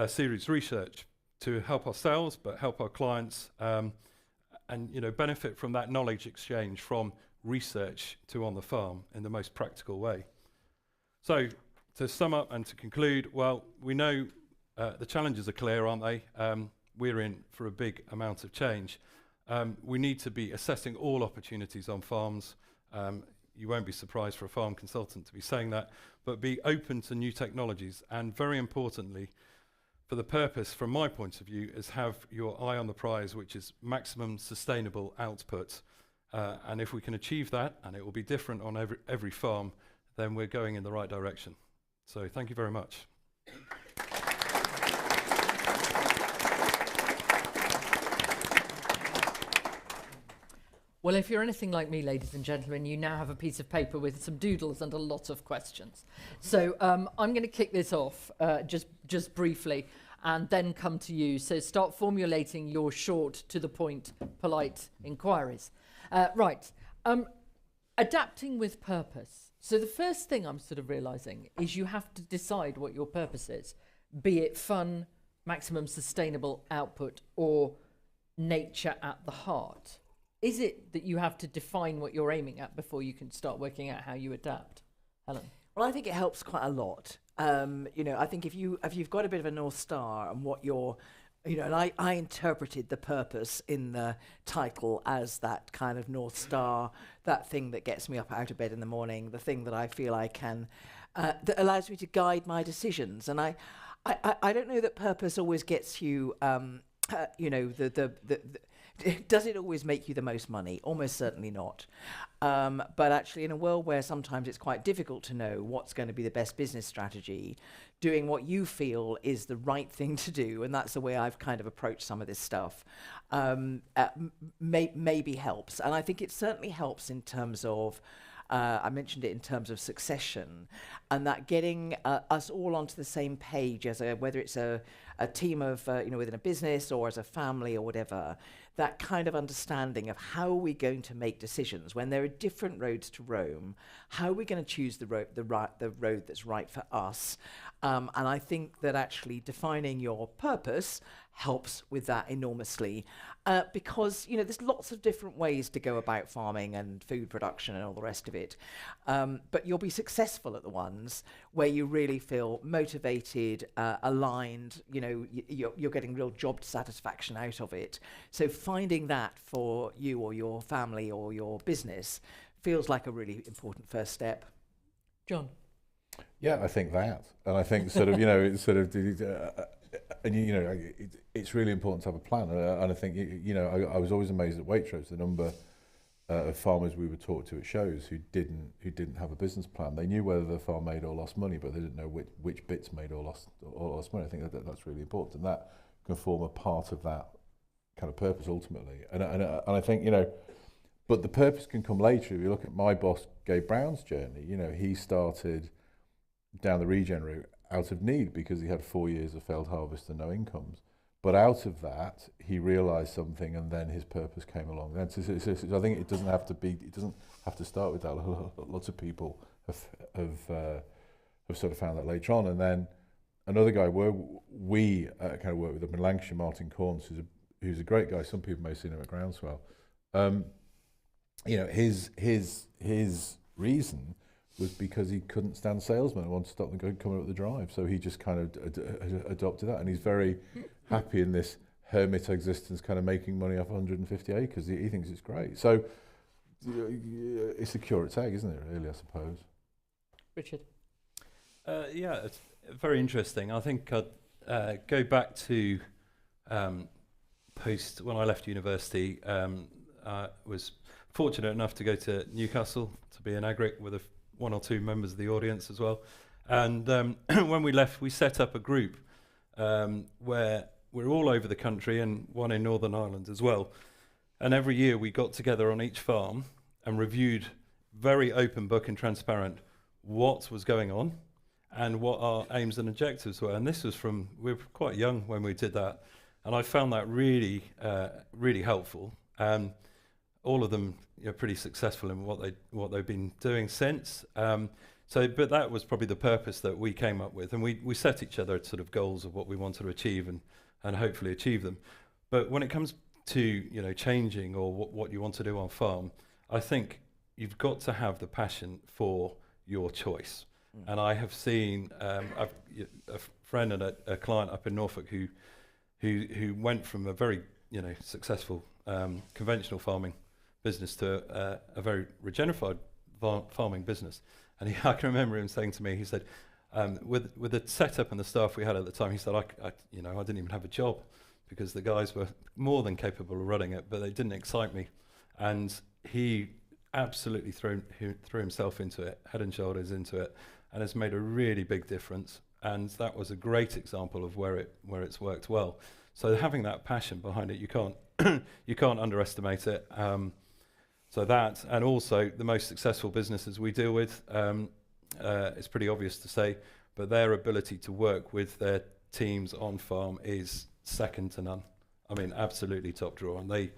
Series Research, to help ourselves but help our clients and you know, benefit from that knowledge exchange from research to on the farm in the most practical way. So to sum up and to conclude, well, we know the challenges are clear, aren't they? We're in for a big amount of change. We need to be assessing all opportunities on farms. You won't be surprised for a farm consultant to be saying that, but be open to new technologies. And very importantly, for the purpose, from my point of view, is have your eye on the prize, which is maximum sustainable output. And if we can achieve that, and it will be different on every farm, then we're going in the right direction. So thank you very much. Well, if you're anything like me, ladies and gentlemen, you now have a piece of paper with some doodles and a lot of questions. So I'm going to kick this off just briefly. and then come to you. So start formulating your short, to the point, polite inquiries. Right. Adapting with purpose. So the first thing I'm sort of realising is you have to decide what your purpose is, be it fun, maximum sustainable output, or nature at the heart. Is it that you have to define what you're aiming at before you can start working out how you adapt? Helen? Well, I think it helps quite a lot. I think if you've got a bit of a North Star and what you're, and I interpreted the purpose in the title as that kind of North Star, that thing that gets me up out of bed in the morning, the thing that I feel I can, that allows me to guide my decisions. And I don't know that purpose always gets you, does it always make you the most money? Almost certainly not. But actually, in a world where sometimes it's quite difficult to know what's going to be the best business strategy, doing what you feel is the right thing to do, and that's the way I've kind of approached some of this stuff, maybe helps. And I think it certainly helps in terms of, I mentioned it in terms of succession, and that getting us all onto the same page, as whether it's a team of, within a business or as a family or whatever, that kind of understanding of how are we going to make decisions when there are different roads to Rome, how are we going to choose the road that's right for us. And I think that actually defining your purpose helps with that enormously, because there's lots of different ways to go about farming and food production and all the rest of it, but you'll be successful at the ones where you really feel motivated, aligned, you're getting real job satisfaction out of it. So finding that for you or your family or your business feels like a really important first step. John? Yeah, I think that. And I think sort of, it's sort of, it's really important to have a plan. And I think, I was always amazed at Waitrose, the number of farmers we would talk to at shows who didn't have a business plan. They knew whether the farm made or lost money, but they didn't know which bits made or lost money. I think that's really important, and that can form a part of that kind of purpose ultimately. And I think, but the purpose can come later. If you look at my boss, Gabe Brown's journey, he started down the regen route out of need because he had 4 years of failed harvest and no incomes. But out of that, he realised something, and then his purpose came along. And so I think it doesn't have to start with that. Lots of people have sort of found that later on. And then another guy we kind of work with up in Lancashire, Martin Corns, who's a great guy. Some people may have seen him at Groundswell. His reason was because he couldn't stand salesmen and wanted to stop them coming up the drive. So he just kind of adopted that, and he's very happy in this hermit existence, kind of making money off 150 acres. He thinks it's great. So it's a curate's egg, isn't it, really, I suppose? Richard? Yeah, it's very interesting. I think I'd go back to post when I left university. I was fortunate enough to go to Newcastle to be an agric with one or two members of the audience as well. And when we left, we set up a group where we're all over the country, and one in Northern Ireland as well. And every year we got together on each farm and reviewed, very open book and transparent, what was going on and what our aims and objectives were. And this was we were quite young when we did that. And I found that really, really helpful. All of them are pretty successful in what they've been doing since. But that was probably the purpose that we came up with, and we set each other sort of goals of what we wanted to achieve and hopefully achieve them. But when it comes to changing or what you want to do on farm, I think you've got to have the passion for your choice. And I have seen a friend and a client up in Norfolk who went from a very successful conventional farming business to a very regenerative farming business. And I can remember him saying to me, he said, with the setup and the staff we had at the time, he said, I didn't even have a job because the guys were more than capable of running it, but they didn't excite me. And he absolutely threw himself into it, head and shoulders into it, and has made a really big difference. And that was a great example of where it's worked well. So having that passion behind it, you can't underestimate it. So that, and also the most successful businesses we deal with, it's pretty obvious to say, but their ability to work with their teams on farm is second to none. I mean, absolutely top drawer, and they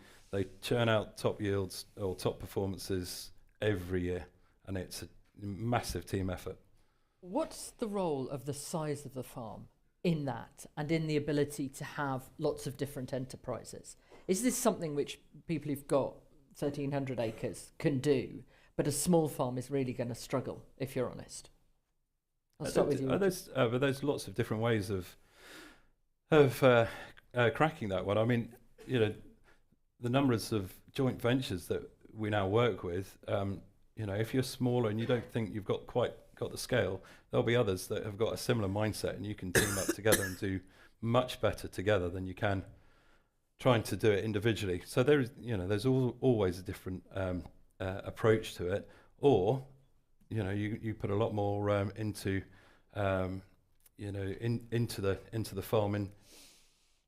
churn out top yields or top performances every year, and it's a massive team effort. What's the role of the size of the farm in that, and in the ability to have lots of different enterprises? Is this something which people who've got 1,300 acres can do, but a small farm is really going to struggle, if you're honest? I'll start with you. But there's lots of different ways of cracking that one. I mean, you know, the numbers of joint ventures that we now work with, you know, if you're smaller and you don't think you've got the scale, there'll be others that have got a similar mindset, and you can team up together and do much better together than you can trying to do it individually. So there's always a different approach to it, or you know, you put a lot more into into the farming,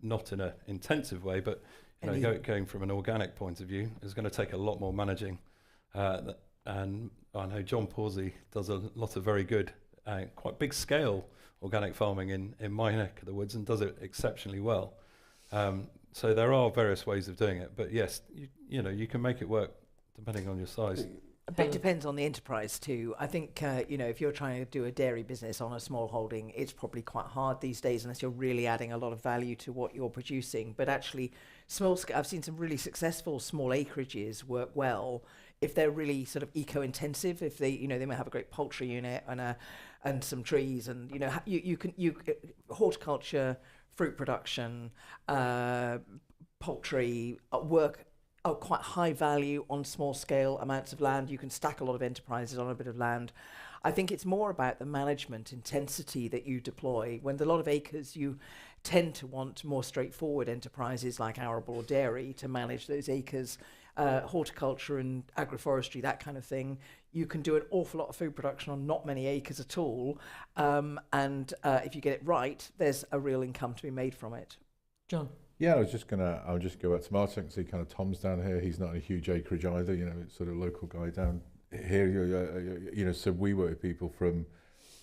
not in an intensive way, but you know, going from an organic point of view is going to take a lot more managing. And I know John Pawsey does a lot of very good, quite big scale organic farming in my neck of the woods, and does it exceptionally well. So there are various ways of doing it, but yes, you know, you can make it work depending on your size. A bit depends on the enterprise too. I think, you know, if you're trying to do a dairy business on a small holding, it's probably quite hard these days unless you're really adding a lot of value to what you're producing. But actually, small scale, I've seen some really successful small acreages work well if they're really sort of eco-intensive. If they, you know, they might have a great poultry unit and some trees, and you know, you can horticulture, fruit production, poultry work are quite high value on small scale amounts of land. You can stack a lot of enterprises on a bit of land. I think it's more about the management intensity that you deploy. When there are a lot of acres, you tend to want more straightforward enterprises like arable or dairy to manage those acres. Horticulture and agroforestry, that kind of thing. You can do an awful lot of food production on not many acres at all. And if you get it right, there's a real income to be made from it. John? Yeah, I'll just go back to Martin. I can see kind of Tom's down here. He's not a huge acreage either, you know, it's sort of local guy down here. You know, so we work with people from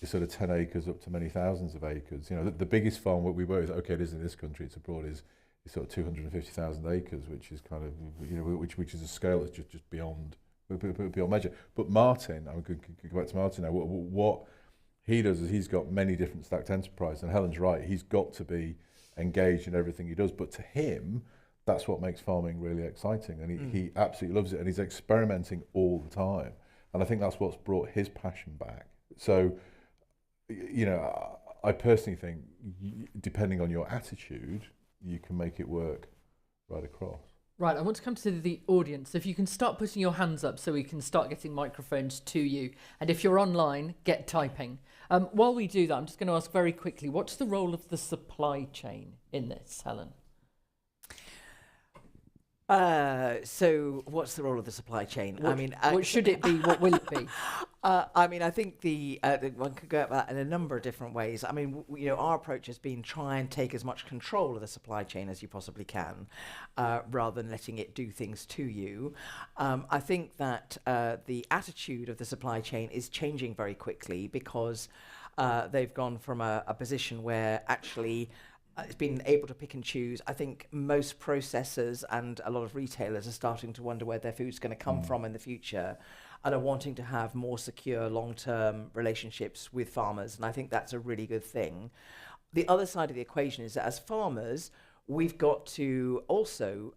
sort of 10 acres up to many thousands of acres. You know, the biggest farm what we work with, okay, it is in this country, it's abroad, is sort of 250,000 acres, which is kind of, you know, which is a scale that's just beyond measure. But Martin, I'm going to go back to Martin now. What he does is he's got many different stacked enterprises, and Helen's right, he's got to be engaged in everything he does, but to him that's what makes farming really exciting, and he absolutely loves it, and he's experimenting all the time, and I think that's what's brought his passion back. So, you know, I personally think depending on your attitude, you can make it work right across. Right, I want to come to the audience. If you can start putting your hands up so we can start getting microphones to you. And if you're online, get typing. While we do that, I'm just going to ask very quickly, what's the role of the supply chain in this, Helen? So what's the role of the supply chain? What should it be? What will it be? I mean, I think the one could go at that in a number of different ways. I mean, you know, our approach has been try and take as much control of the supply chain as you possibly can, rather than letting it do things to you. I think that the attitude of the supply chain is changing very quickly because they've gone from a position where actually it's been able to pick and choose. I think most processors and a lot of retailers are starting to wonder where their food's going to come from in the future, and are wanting to have more secure long-term relationships with farmers, and I think that's a really good thing. The other side of the equation is that as farmers, we've got to also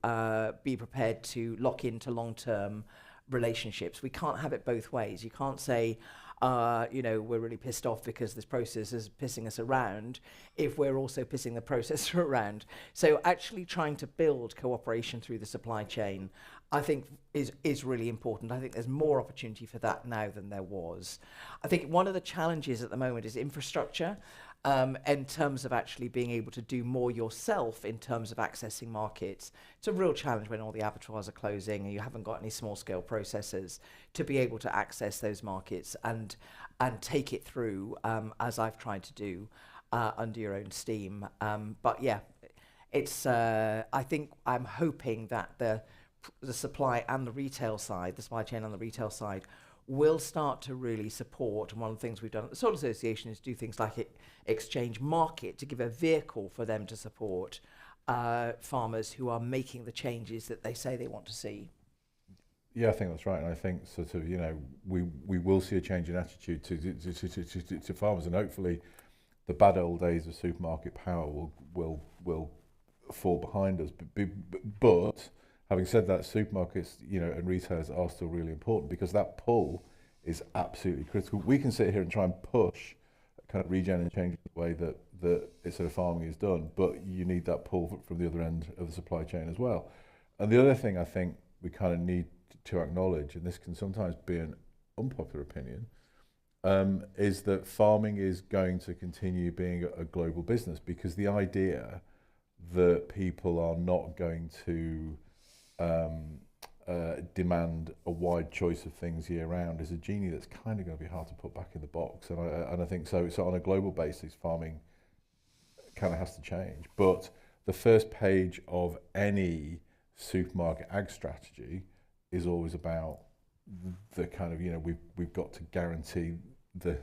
be prepared to lock into long-term relationships. We can't have it both ways. You can't say, you know, we're really pissed off because this process is pissing us around if we're also pissing the processor around. So actually trying to build cooperation through the supply chain, I think is really important. I think there's more opportunity for that now than there was. I think one of the challenges at the moment is infrastructure, in terms of actually being able to do more yourself in terms of accessing markets. It's a real challenge when all the abattoirs are closing and you haven't got any small scale processors to be able to access those markets and take it through, as I've tried to do, under your own steam. But yeah, it's I think I'm hoping that the supply and the retail side, the supply chain and the retail side, will start to really support. And one of the things we've done at the Soil Association is do things like exchange market to give a vehicle for them to support farmers who are making the changes that they say they want to see. Yeah, I think that's right, and I think sort of, you know, we will see a change in attitude to farmers, and hopefully the bad old days of supermarket power will fall behind us. But having said that, supermarkets, you know, and retailers are still really important, because that pull is absolutely critical. We can sit here and try and push kind of regen and change the way that sort of farming is done, but you need that pull from the other end of the supply chain as well. And the other thing I think we kind of need to acknowledge, and this can sometimes be an unpopular opinion, is that farming is going to continue being a global business, because the idea that people are not going to demand a wide choice of things year round is a genie that's kind of going to be hard to put back in the box. And I think so on a global basis, farming kind of has to change. But the first page of any supermarket ag strategy is always about the kind of, you know, we've got to guarantee the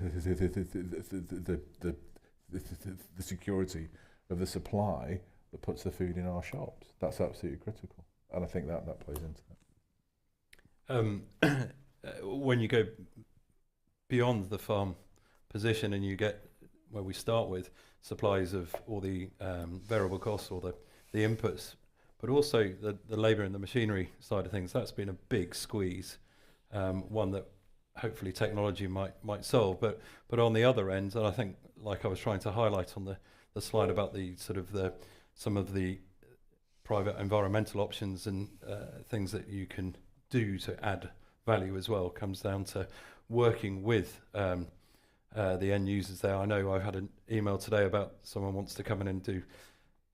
security of the supply that puts the food in our shops. That's absolutely critical, and I think that plays into that. When you go beyond the farm position and you get where we start with supplies of all the variable costs or the inputs, but also the labour and the machinery side of things, that's been a big squeeze, one that hopefully technology might solve. But on the other end, and I think, like I was trying to highlight on the slide about the sort of some of the private environmental options and things that you can do to add value as well, comes down to working with the end users there. I know I had an email today about someone wants to come in and do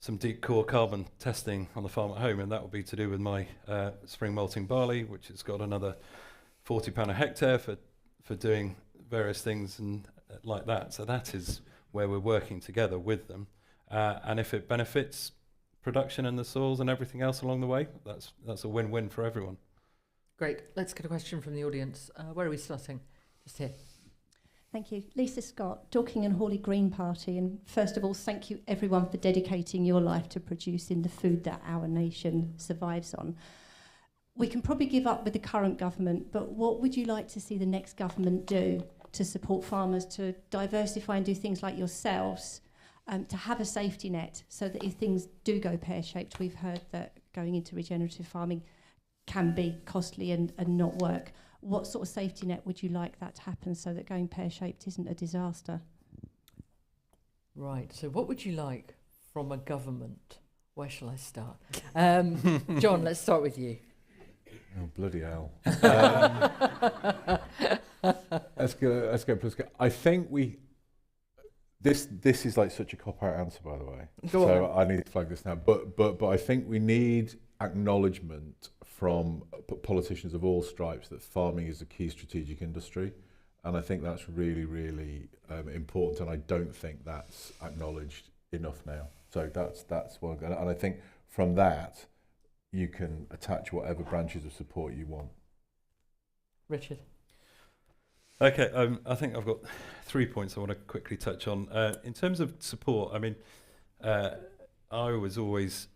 some deep core carbon testing on the farm at home, and that will be to do with my spring malting barley, which has got another £40 a hectare for doing various things and like that. So that is where we're working together with them, and if it benefits production and the soils and everything else along the way, that's a win-win for everyone. Great. Let's get a question from the audience. Where are we starting? Just here. Thank you. Lisa Scott, Dorking and Hawley Green Party. And first of all, thank you everyone for dedicating your life to producing the food that our nation survives on. We can probably give up with the current government, but what would you like to see the next government do to support farmers to diversify and do things like yourselves, to have a safety net so that if things do go pear-shaped, we've heard that going into regenerative farming can be costly and not work. What sort of safety net would you like that to happen so that going pear-shaped isn't a disaster? Right, so what would you like from a government? Where shall I start? John, let's start with you. Oh, bloody hell. Let's go. I think this is like such a cop-out answer, by the way. Go so on. I need to flag this now. But I think we need acknowledgement from politicians of all stripes that farming is a key strategic industry, and I think that's really, really important, and I don't think that's acknowledged enough now. So that's what, and I think from that you can attach whatever branches of support you want. Richard. Okay, I think I've got 3 points I want to quickly touch on. In terms of support, I mean, I was always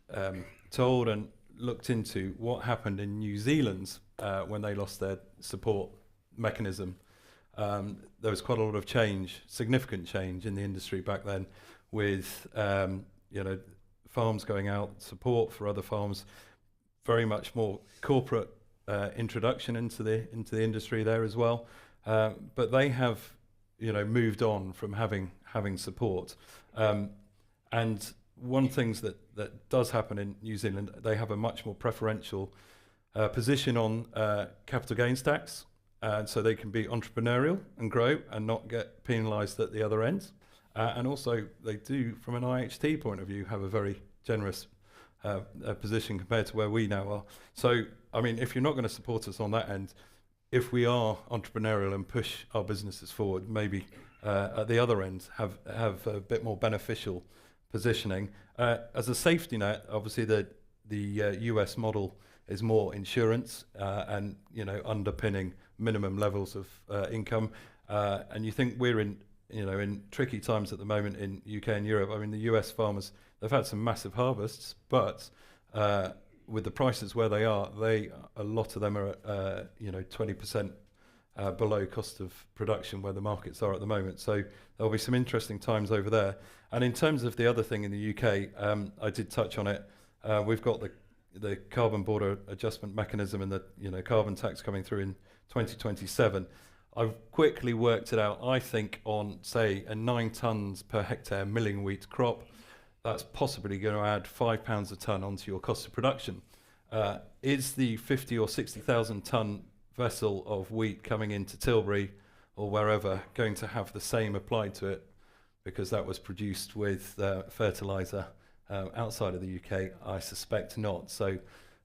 told and looked into what happened in New Zealand when they lost their support mechanism. There was quite a lot of change, significant change in the industry back then, with farms going out, support for other farms, very much more corporate introduction into the industry there as well. But they have, moved on from having support. And one thing that does happen in New Zealand, they have a much more preferential position on capital gains tax, and so they can be entrepreneurial and grow and not get penalised at the other end. And also they do, from an IHT point of view, have a very generous position compared to where we now are. So, I mean, if you're not going to support us on that end, if we are entrepreneurial and push our businesses forward, maybe at the other end have a bit more beneficial positioning. As a safety net, obviously the US model is more insurance and underpinning minimum levels of income. And you think we're in tricky times at the moment in UK and Europe. I mean, the US farmers, they've had some massive harvests, but with the prices where they are, a lot of them are at 20% below cost of production where the markets are at the moment. So there'll be some interesting times over there. And in terms of the other thing in the UK, I did touch on it. We've got the carbon border adjustment mechanism and the carbon tax coming through in 2027. I've quickly worked it out. I think on, say, a 9 tonnes per hectare milling wheat crop, that's possibly going to add £5 a tonne onto your cost of production. Is the 50 or 60,000 tonne vessel of wheat coming into Tilbury or wherever going to have the same applied to it because that was produced with fertiliser outside of the UK? I suspect not. So,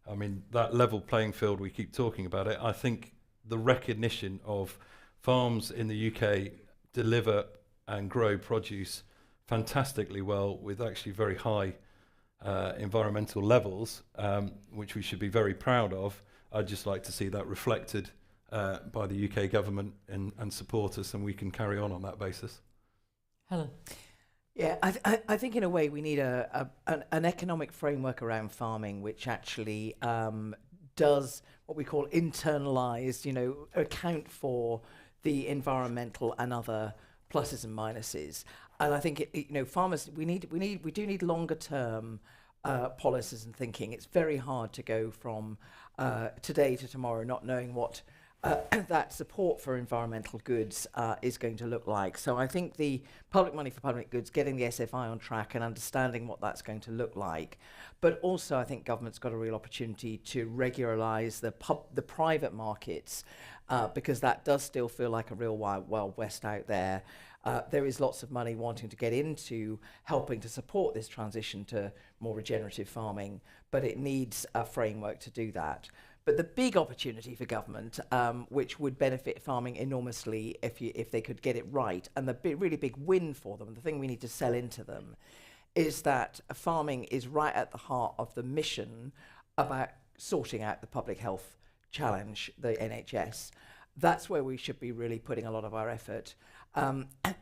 I mean, that level playing field, we keep talking about it. I think the recognition of farms in the UK deliver and grow produce fantastically well with actually very high environmental levels, which we should be very proud of. I'd just like to see that reflected by the UK government and support us, and we can carry on that basis. Helen? Yeah, I think in a way we need an economic framework around farming which actually does what we call internalise, account for the environmental and other pluses and minuses. And I think farmers, we do need longer term policies and thinking. It's very hard to go from today to tomorrow not knowing what that support for environmental goods is going to look like. So I think the public money for public goods, getting the SFI on track and understanding what that's going to look like. But also I think government's got a real opportunity to regularise the private markets because that does still feel like a real wild west out there. There is lots of money wanting to get into helping to support this transition to more regenerative farming, but it needs a framework to do that. But the big opportunity for government, which would benefit farming enormously if they could get it right, and the really big win for them, the thing we need to sell into them, is that farming is right at the heart of the mission about sorting out the public health challenge, the NHS. That's where we should be really putting a lot of our effort.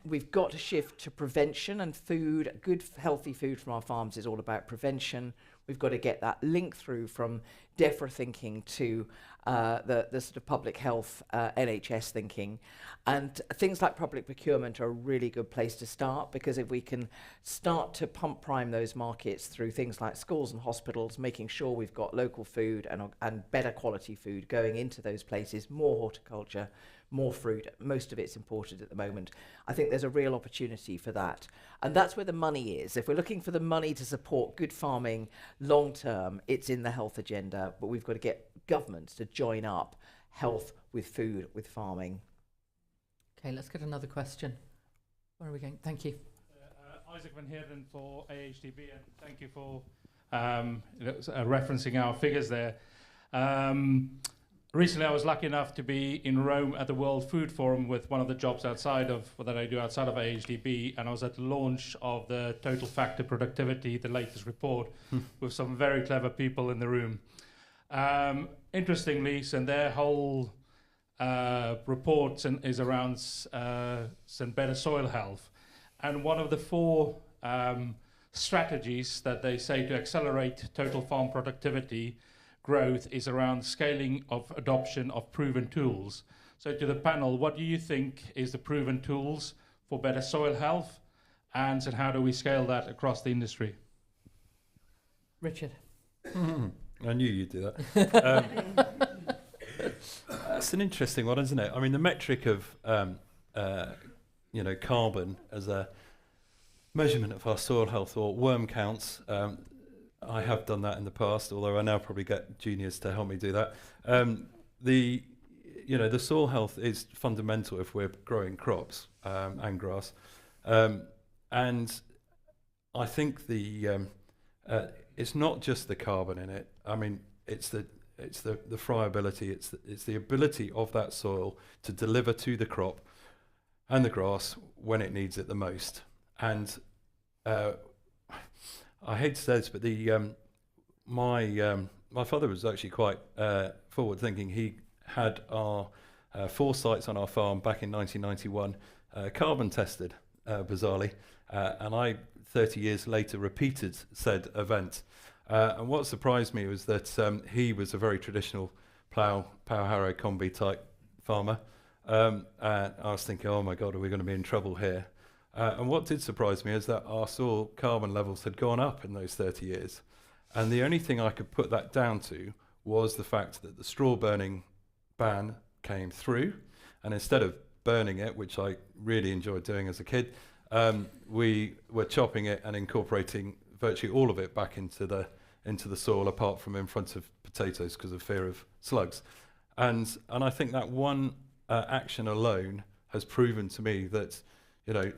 We've got to shift to prevention and food. Good, healthy food from our farms is all about prevention. We've got to get that link through from DEFRA thinking to the sort of public health NHS thinking. And things like public procurement are a really good place to start, because if we can start to pump prime those markets through things like schools and hospitals, making sure we've got local food and better quality food going into those places, more horticulture, more fruit, most of it's imported at the moment. I think there's a real opportunity for that. And that's where the money is. If we're looking for the money to support good farming long term, it's in the health agenda, but we've got to get governments to join up health with food, with farming. Okay, let's get another question. Where are we going? Thank you. Isaac Van Heerden for AHDB, and thank you for referencing our figures there. Recently, I was lucky enough to be in Rome at the World Food Forum with one of the jobs that I do outside of AHDB, and I was at the launch of the Total Factor Productivity, the latest report, with some very clever people in the room. Interestingly, so their whole report is around some better soil health, and one of the 4 strategies that they say to accelerate total farm productivity growth is around scaling of adoption of proven tools. So to the panel, what do you think is the proven tools for better soil health, and how do we scale that across the industry? Richard. I knew you'd do that. That's an interesting one, isn't it? I mean, the metric of carbon as a measurement of our soil health, or worm counts. I have done that in the past, although I now probably get juniors to help me do that. The soil health is fundamental if we're growing crops and grass, and I think it's not just the carbon in it. I mean, it's the friability. It's the ability of that soil to deliver to the crop and the grass when it needs it the most. And I hate to say this, but my father was actually quite forward thinking. He had our 4 sites on our farm back in 1991, carbon tested, bizarrely, and I, 30 years later, repeated said event. And what surprised me was that he was a very traditional plough, power harrow, combi type farmer. And I was thinking, oh my God, are we going to be in trouble here? And what did surprise me is that our soil carbon levels had gone up in those 30 years. And the only thing I could put that down to was the fact that the straw burning ban came through. And instead of burning it, which I really enjoyed doing as a kid, we were chopping it and incorporating virtually all of it back into the soil, apart from in front of potatoes because of fear of slugs. And I think that one action alone has proven to me that, you know,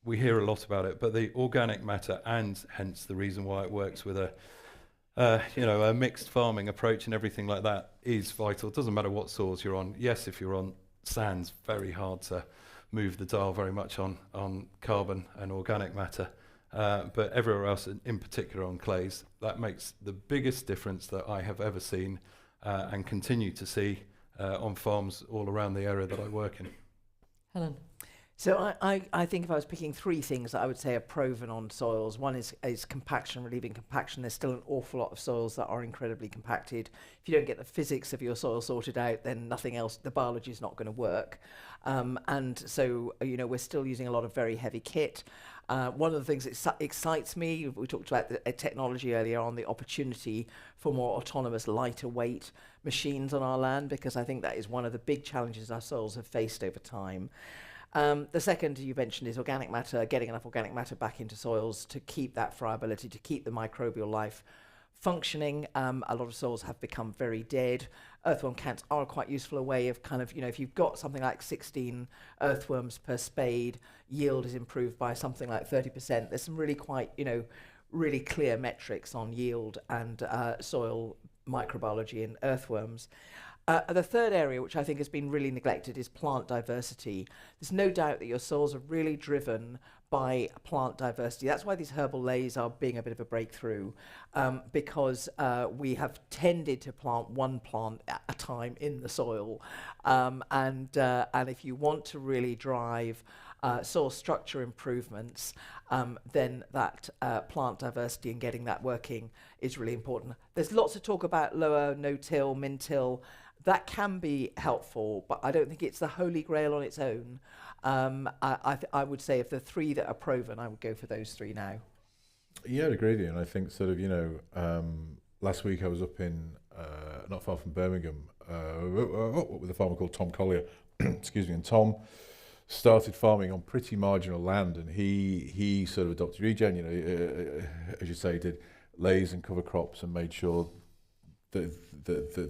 we hear a lot about it, but the organic matter, and hence the reason why it works with a mixed farming approach and everything like that, is vital. It doesn't matter what soils you're on. Yes, if you're on sands, very hard to move the dial very much on carbon and organic matter. But everywhere else, in particular on clays, that makes the biggest difference that I have ever seen and continue to see on farms all around the area that I work in. Helen? So I think if I was picking 3 things that I would say are proven on soils, one is compaction, relieving compaction. There's still an awful lot of soils that are incredibly compacted. If you don't get the physics of your soil sorted out, then nothing else, the biology is not going to work. And so, you know, we're still using a lot of very heavy kit. One of the things that excites me, we talked about the technology earlier on, the opportunity for more autonomous, lighter weight machines on our land, because I think that is one of the big challenges our soils have faced over time. The second you mentioned is organic matter, getting enough organic matter back into soils to keep that friability, to keep the microbial life functioning. A lot of soils have become very dead. Earthworm counts are quite useful, a way of kind of, you know, if you've got something like 16 earthworms per spade, yield is improved by something like 30%. There's some really quite, you know, really clear metrics on yield and soil microbiology in earthworms. The third area, which I think has been really neglected, is plant diversity. There's no doubt that your soils are really driven by plant diversity. That's why these herbal lays are being a bit of a breakthrough, because we have tended to plant one plant at a time in the soil. And if you want to really drive soil structure improvements, then that plant diversity and getting that working is really important. There's lots of talk about lower no-till, min-till. That can be helpful, but I don't think it's the holy grail on its own. I would say of the 3 that are proven, I would go for those 3 now. Yeah, I'd agree with you. And I think sort of, you know, last week I was up in, not far from Birmingham, with a farmer called Tom Collier, excuse me, and Tom started farming on pretty marginal land, and he sort of adopted regen, you know, as you say, did lays and cover crops and made sure that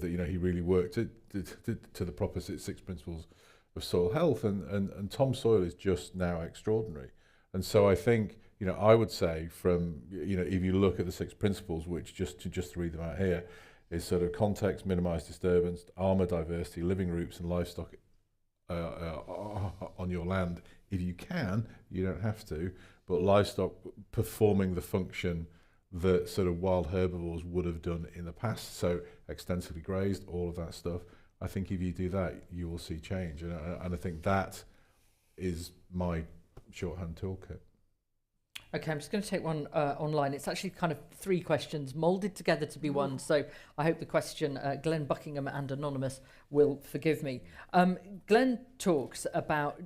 you know, he really worked to the proper 6 principles of soil health, and Tom's soil is just now extraordinary. And so I think, you know, I would say from, you know, if you look at the 6 principles, which just to read them out here, is sort of context, minimise disturbance, armour diversity, living roots and livestock on your land. If you can, you don't have to, but livestock performing the function that sort of wild herbivores would have done in the past, so extensively grazed, all of that stuff. I think if you do that, you will see change, and I think that is my shorthand toolkit. Okay, I'm just going to take one online. It's actually kind of 3 questions moulded together to be one, so I hope the question, Glenn Buckingham and Anonymous, will forgive me. Glenn talks about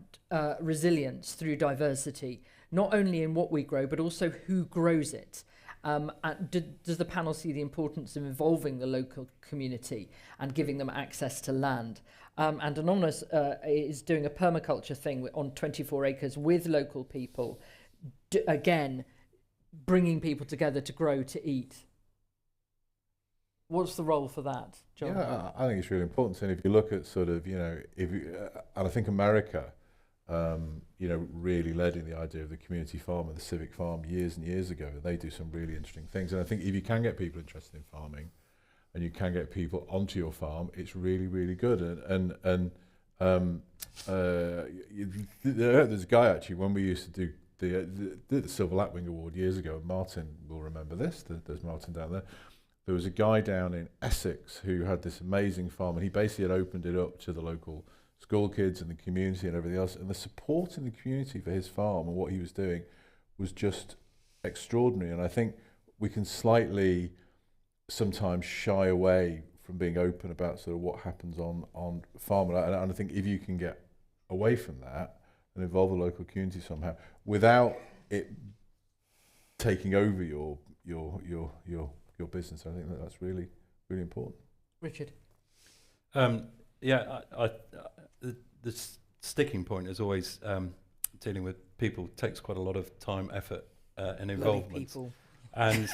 resilience through diversity, not only in what we grow, but also who grows it. Does the panel see the importance of involving the local community and giving them access to land? And Anonymous is doing a permaculture thing on 24 acres with local people, again, bringing people together to grow, to eat. What's the role for that, John? Yeah, I think it's really important. And if you look at sort of, you know, and I think America, you know, really led in the idea of the community farm and the civic farm years and years ago. They do some really interesting things. And I think if you can get people interested in farming and you can get people onto your farm, it's really, really good. There's a guy actually, when we used to do the Silver Lapwing Award years ago, Martin will remember this, there's Martin down there. There was a guy down in Essex who had this amazing farm, and he basically had opened it up to the local school kids and the community and everything else. And the support in the community for his farm and what he was doing was just extraordinary. And I think we can slightly sometimes shy away from being open about sort of what happens on farm. And I think if you can get away from that and involve the local community somehow without it taking over your business, I think that's really, really important. Richard? The sticking point is always dealing with people takes quite a lot of time, effort and involvement. People. And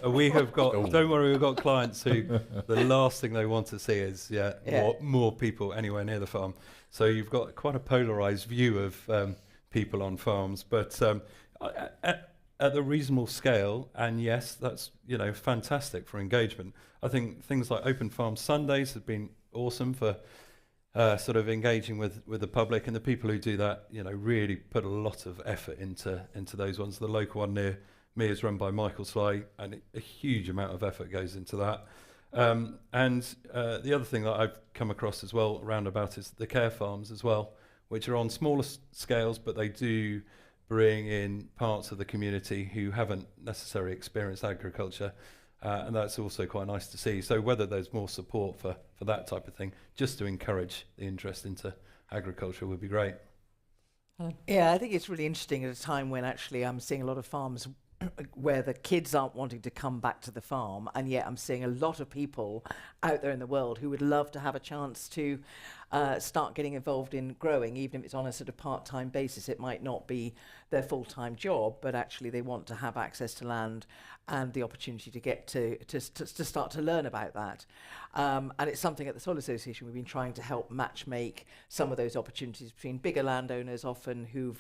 we have got, don't worry, we've got clients who the last thing they want to see is more people anywhere near the farm. So you've got quite a polarised view of people on farms, but at the reasonable scale, and yes, that's fantastic for engagement. I think things like Open Farm Sundays have been awesome for sort of engaging with the public, and the people who do that, really put a lot of effort into those ones. The local one near me is run by Michael Sly, and a huge amount of effort goes into that. And the other thing that I've come across as well roundabout is the care farms as well, which are on smaller scales, but they do bring in parts of the community who haven't necessarily experienced agriculture, and that's also quite nice to see. So whether there's more support for that type of thing, just to encourage the interest into agriculture would be great. Yeah, I think it's really interesting at a time when actually I'm seeing a lot of farms where the kids aren't wanting to come back to the farm, and yet I'm seeing a lot of people out there in the world who would love to have a chance to start getting involved in growing, even if it's on a sort of part-time basis. It might not be their full-time job, but actually they want to have access to land and the opportunity to get to start to learn about that. And it's something at the Soil Association we've been trying to help match make some of those opportunities between bigger landowners often who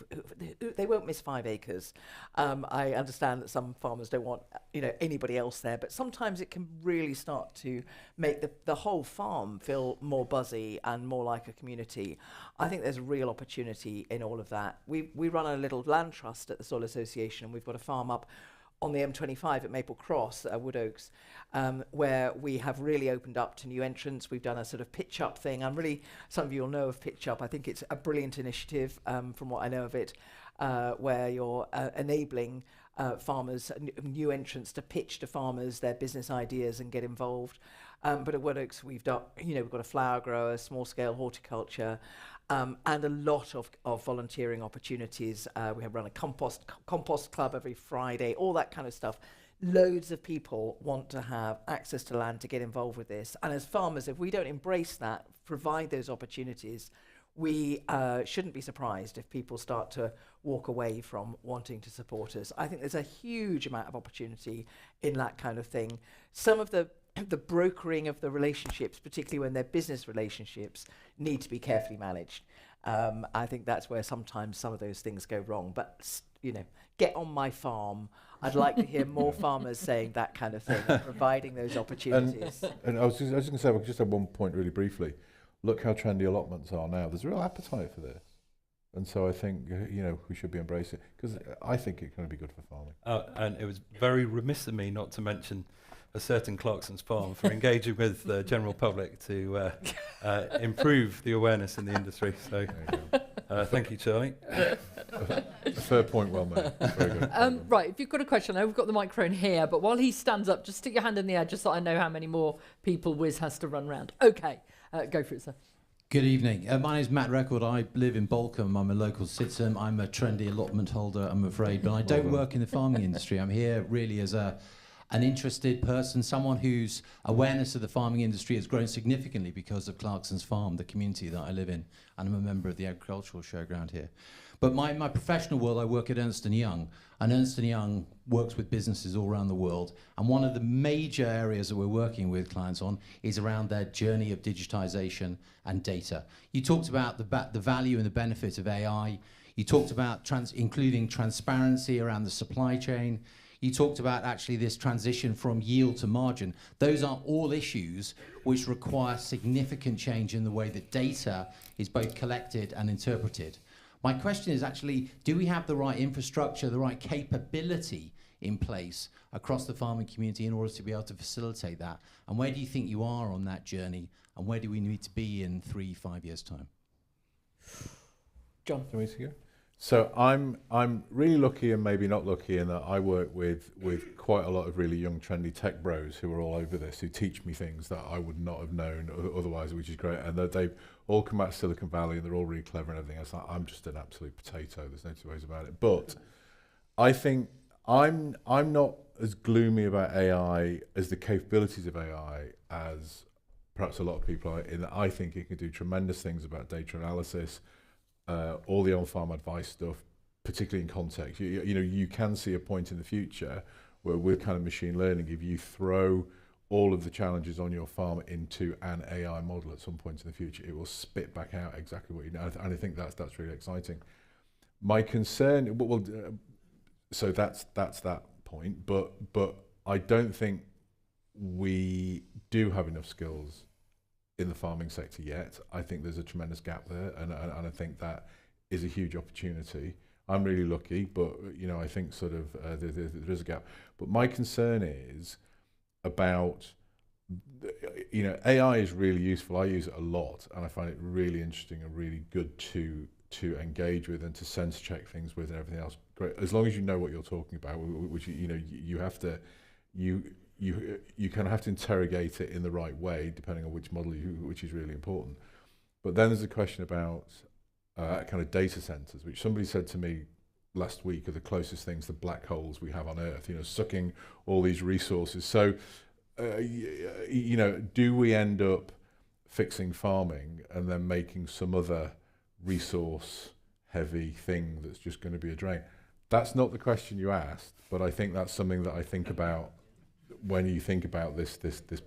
they won't miss 5 acres. I understand that some farmers don't want anybody else there, but sometimes it can really start to make the whole farm feel more buzzy and more like a community. I think there's a real opportunity in all of that. We run a little land trust at the Soil Association, and we've got a farm up on the M25 at Maple Cross, Wood Oaks, where we have really opened up to new entrants. We've done a sort of pitch up thing. And really, some of you will know of pitch up. I think it's a brilliant initiative from what I know of it, where you're enabling farmers, new entrants, to pitch to farmers their business ideas and get involved. But at Wood Oaks, we've got a flower grower, small scale horticulture, and a lot of volunteering opportunities. We have run a compost club every Friday, all that kind of stuff. Loads of people want to have access to land to get involved with this. And as farmers, if we don't embrace that, provide those opportunities, we shouldn't be surprised if people start to walk away from wanting to support us. I think there's a huge amount of opportunity in that kind of thing. Some of the brokering of the relationships, particularly when they're business relationships, need to be carefully managed. I think that's where sometimes some of those things go wrong. But, get on my farm. I'd like to hear more farmers saying that kind of thing, and providing those opportunities. And I was just going to say, I just have one point really briefly. Look how trendy allotments are now. There's a real appetite for this. And so I think, we should be embracing it, because I think it's going to be good for farming. And it was very remiss of me not to mention a certain Clarkson's Farm for engaging with the general public to improve the awareness in the industry. So thank you, Charlie. A fair point, well made. Very good. Right, if you've got a question, I know we've got the microphone here, but while he stands up, just stick your hand in the air just so I know how many more people Wiz has to run round. Okay, go for it, sir. Good evening. My name is Matt Record. I live in Bolcombe. I'm a local citizen. I'm a trendy allotment holder, I'm afraid, but I don't work in the farming industry. I'm here really as an interested person, someone whose awareness of the farming industry has grown significantly because of Clarkson's Farm, the community that I live in, and I'm a member of the agricultural showground here. But my professional world, I work at Ernst & Young, and Ernst & Young works with businesses all around the world, and one of the major areas that we're working with clients on is around their journey of digitization and data. You talked about the value and the benefit of AI. You talked about including transparency around the supply chain. You talked about actually this transition from yield to margin. Those are all issues which require significant change in the way that data is both collected and interpreted. My question is actually, do we have the right infrastructure, the right capability in place across the farming community in order to be able to facilitate that? And where do you think you are on that journey? And where do we need to be in 3-5 years' time? John. Do you want me to go? So I'm really lucky and maybe not lucky in that I work with quite a lot of really young trendy tech bros who are all over this, who teach me things that I would not have known otherwise, which is great. And they've all come out of Silicon Valley and they're all really clever and everything else. I'm just an absolute potato. There's no two ways about it. But I think I'm not as gloomy about AI as the capabilities of AI as perhaps a lot of people are, in that I think it can do tremendous things about data analysis, all the on-farm advice stuff, particularly in context. You know, you can see a point in the future where with kind of machine learning, if you throw all of the challenges on your farm into an AI model at some point in the future, it will spit back out exactly what you know. And I think that's really exciting. My concern, so that's that point, but I don't think we do have enough skills in the farming sector yet. I think there's a tremendous gap there, and I think that is a huge opportunity. I'm really lucky, but you know, I think sort of there is a gap. But my concern is about, you know, AI is really useful. I use it a lot, and I find it really interesting and really good to engage with and to sense check things with and everything else. Great, as long as you know what you're talking about, which you know you have to you kind of have to interrogate it in the right way, depending on which model which is really important. But then there's a question about kind of data centers, which somebody said to me last week are the closest things to black holes we have on Earth, you know, sucking all these resources. So, you know, do we end up fixing farming and then making some other resource heavy thing that's just going to be a drain? That's not the question you asked, but I think that's something that I think about when you think about this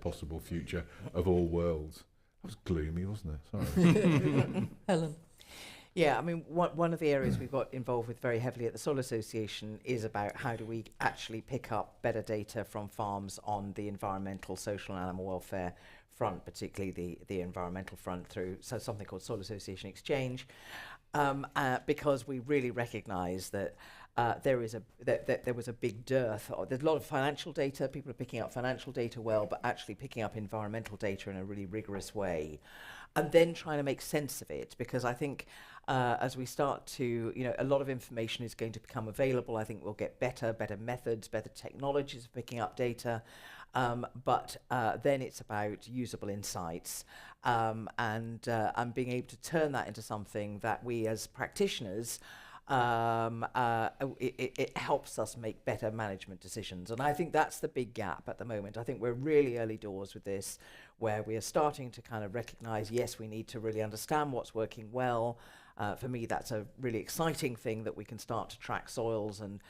possible future of all worlds. That was gloomy, wasn't it? Sorry. Helen. Yeah, I mean, one of the areas we've got involved with very heavily at the Soil Association is about how do we actually pick up better data from farms on the environmental, social and animal welfare front, particularly the environmental front, through something called Soil Association Exchange, because we really recognise that there was a big dearth. There's a lot of financial data. People are picking up financial data well, but actually picking up environmental data in a really rigorous way, and then trying to make sense of it. Because I think as we start to, you know, a lot of information is going to become available. I think we'll get better methods, better technologies of picking up data. But then it's about usable insights and being able to turn that into something that we as practitioners, it helps us make better management decisions. And I think that's the big gap at the moment. I think we're really early doors with this, where we are starting to kind of recognise, yes, we need to really understand what's working well. For me, that's a really exciting thing, that we can start to track soils and,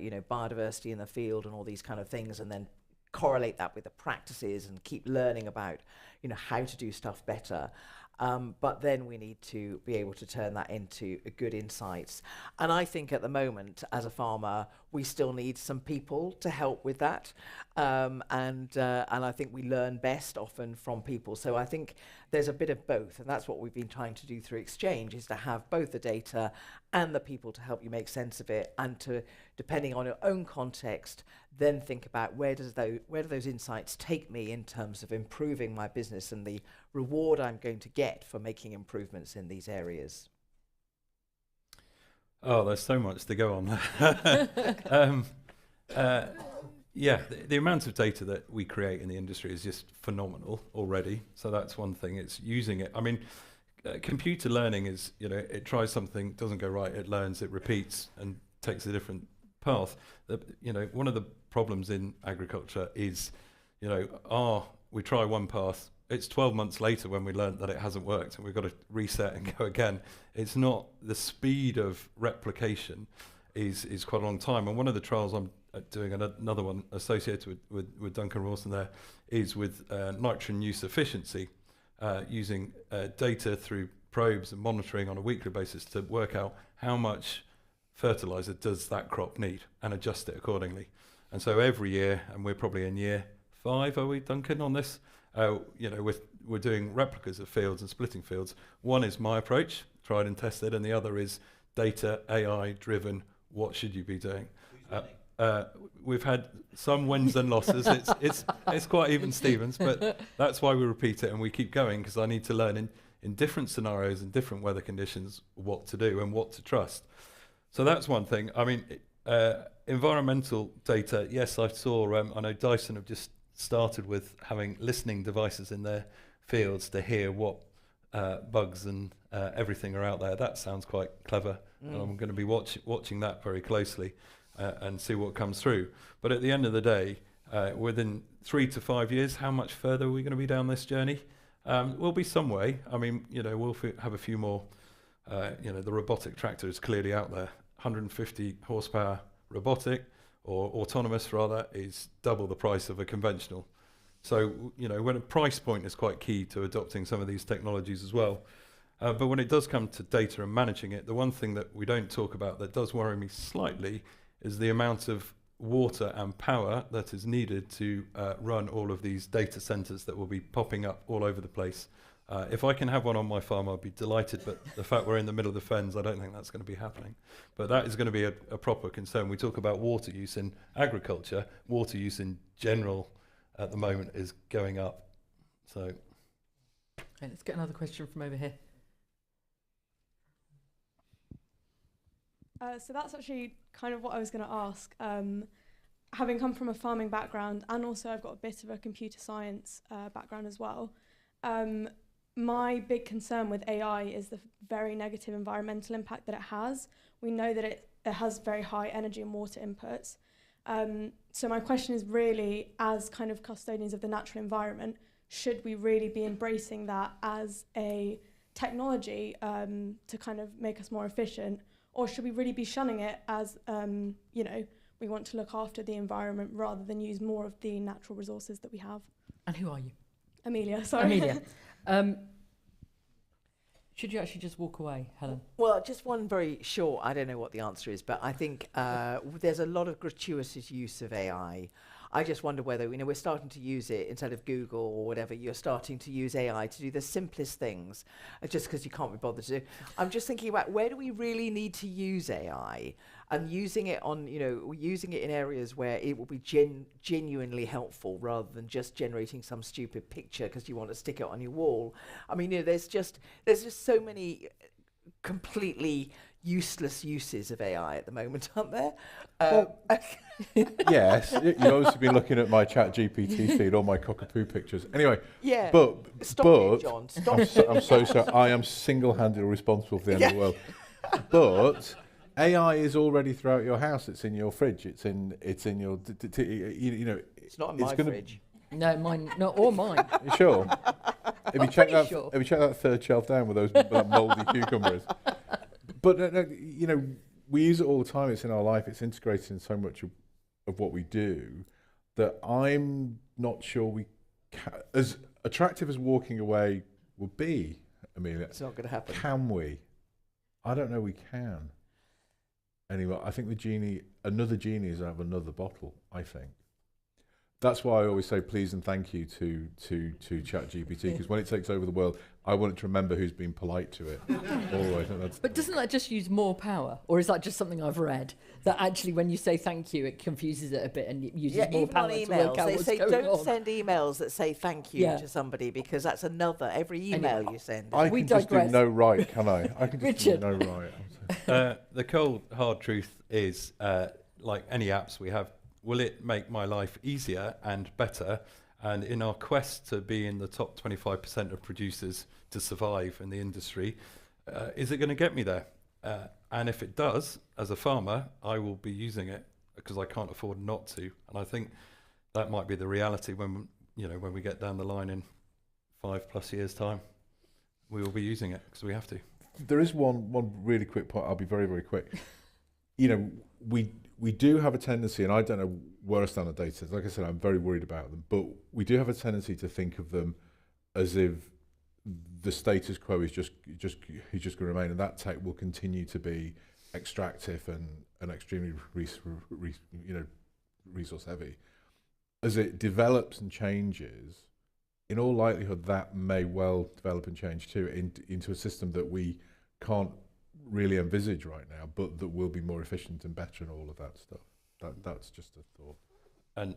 you know, biodiversity in the field and all these kind of things, and then correlate that with the practices and keep learning about, you know, how to do stuff better. But then we need to be able to turn that into good insights. And I think at the moment, as a farmer, we still need some people to help with that. And I think we learn best often from people. So I think there's a bit of both. And that's what we've been trying to do through Exchange, is to have both the data and the people to help you make sense of it, and to, depending on your own context, then think about where do those insights take me in terms of improving my business and the reward I'm going to get for making improvements in these areas. Oh, there's so much to go on. Yeah, the amount of data that we create in the industry is just phenomenal already. So that's one thing. It's using it. I mean, computer learning is, you know, it tries something, doesn't go right, it learns, it repeats and takes a different path. You know, one of the problems in agriculture is, you know, we try one path, it's 12 months later when we learn that it hasn't worked and we've got to reset and go again. It's not, the speed of replication is quite a long time. And one of the trials I'm doing, another one associated with Duncan Rawson there, is with nitrogen use efficiency, using data through probes and monitoring on a weekly basis to work out how much fertilizer does that crop need and adjust it accordingly. And so every year, and we're probably in year 5, are we, Duncan, on this? You know, we're doing replicas of fields and splitting fields. One is my approach, tried and tested, and the other is data, AI driven. What should you be doing? we've had some wins and losses. It's quite even Stevens, but that's why we repeat it and we keep going, because I need to learn in different scenarios and different weather conditions what to do and what to trust. So that's one thing. I mean, environmental data, yes, I saw, I know Dyson have just started with having listening devices in their fields to hear what bugs and everything are out there. That sounds quite clever. And I'm going to be watching that very closely and see what comes through. But at the end of the day, within 3 to 5 years, how much further are we going to be down this journey? We'll be some way. I mean, we'll have a few more. The robotic tractor is clearly out there. 150 horsepower robotic, or autonomous rather, is double the price of a conventional. So, when a price point is quite key to adopting some of these technologies as well. But when it does come to data and managing it, the one thing that we don't talk about that does worry me slightly is the amount of water and power that is needed to run all of these data centers that will be popping up all over the place. If I can have one on my farm, I'll be delighted, but the fact we're in the middle of the fens, I don't think that's going to be happening. But that is going to be a proper concern. We talk about water use in agriculture. Water use in general at the moment is going up. So, okay, let's get another question from over here. So that's actually kind of what I was going to ask. Having come from a farming background, and also I've got a bit of a computer science background as well, my big concern with AI is the very negative environmental impact that it has. We know that it has very high energy and water inputs. So my question is really, as kind of custodians of the natural environment, should we really be embracing that as a technology to kind of make us more efficient? Or should we really be shunning it as, we want to look after the environment rather than use more of the natural resources that we have? And who are you? Amelia, sorry. Amelia. Should you actually just walk away, Helen? Well, just one very short, I don't know what the answer is, but I think there's a lot of gratuitous use of AI. I just wonder whether, we're starting to use it instead of Google or whatever, you're starting to use AI to do the simplest things, just because you can't be bothered to do. I'm just thinking about, where do we really need to use AI? And using it on, using it in areas where it will be genuinely helpful, rather than just generating some stupid picture because you want to stick it on your wall. I mean, there's just so many completely useless uses of AI at the moment, aren't there? Yes, you've obviously been looking at my chat GPT feed, all my cockapoo pictures. Anyway, yeah. but Stop it, John. Stop. I'm so sorry. I am single-handedly responsible for the end of the world. But AI is already throughout your house. It's in your fridge. It's in your. It's not in my fridge. No, mine, not or mine. Are you sure? Have you checked that? Sure. Have you checked that third shelf down with those mouldy cucumbers? But we use it all the time. It's in our life. It's integrated in so much of what we do that I'm not sure we can. As attractive as walking away would be, Amelia, it's not going to happen. Can we? I don't know. We can. Anyway, I think another genie is out of another bottle. I think. That's why I always say please and thank you to ChatGPT, because when it takes over the world, I want it to remember who's been polite to it. Always. But doesn't that just use more power? Or is that just something I've read? That actually when you say thank you, it confuses it a bit and it uses more power to work out what's going on. They say don't send emails that say thank you to somebody, because that's every email you send. I can just do no right, can I? I can just do no right. The cold, hard truth is, like any apps we have, will it make my life easier and better? And in our quest to be in the top 25% of producers to survive in the industry, is it going to get me there? And if it does, as a farmer, I will be using it because I can't afford not to. And I think that might be the reality when we get down the line in 5+ years' time. We will be using it because we have to. There is one really quick point. I'll be very, very quick. We do have a tendency, and I don't know where I stand on data. Like I said, I'm very worried about them, but we do have a tendency to think of them as if the status quo is just going to remain, and that tech will continue to be extractive and extremely resource heavy. As it develops and changes, in all likelihood, that may well develop and change too into a system that we can't really envisage right now, but that will be more efficient and better and all of that stuff. That's just a thought. And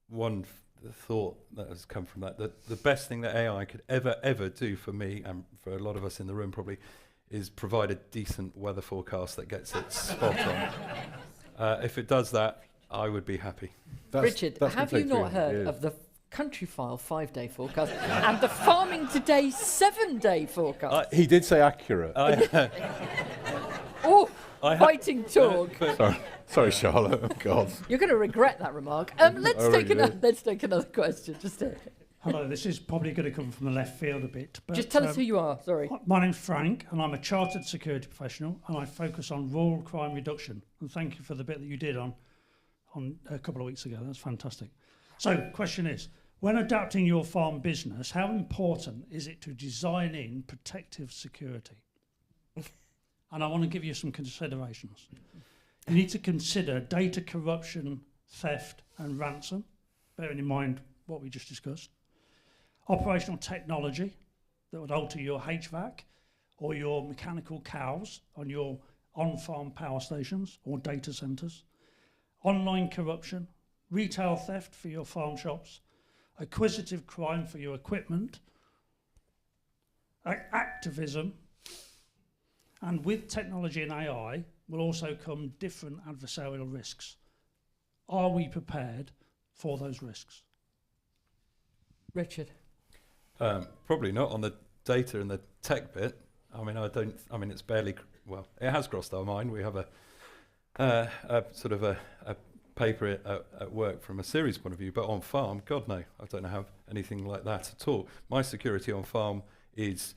one thought that has come from that the best thing that AI could ever do for me, and for a lot of us in the room probably, is provide a decent weather forecast that gets it spot on. If it does that, I would be happy. Richard, have you not heard of the Country File 5-day forecast and the Farming Today 7-day forecast? He did say accurate. Fighting talk. Sorry, Charlotte. Oh, God. You're going to regret that remark. Let's take another question. Just Hello, this is probably going to come from the left field a bit. But just tell us who you are. Sorry. My name's Frank, and I'm a chartered security professional, and I focus on rural crime reduction. And thank you for the bit that you did on a couple of weeks ago. That's fantastic. So, question is, when adapting your farm business, how important is it to design in protective security? And I want to give you some considerations. You need to consider data corruption, theft, and ransom, bearing in mind what we just discussed. Operational technology that would alter your HVAC or your mechanical cows on your on-farm power stations or data centres. Online corruption, retail theft for your farm shops, acquisitive crime for your equipment, activism, and with technology and AI will also come different adversarial risks. Are we prepared for those risks? Richard? Probably not on the data and the tech bit. It's barely, it has crossed our mind. We have a sort of a paper at work from a series point of view, but on farm, God no, I don't have anything like that at all. My security on farm is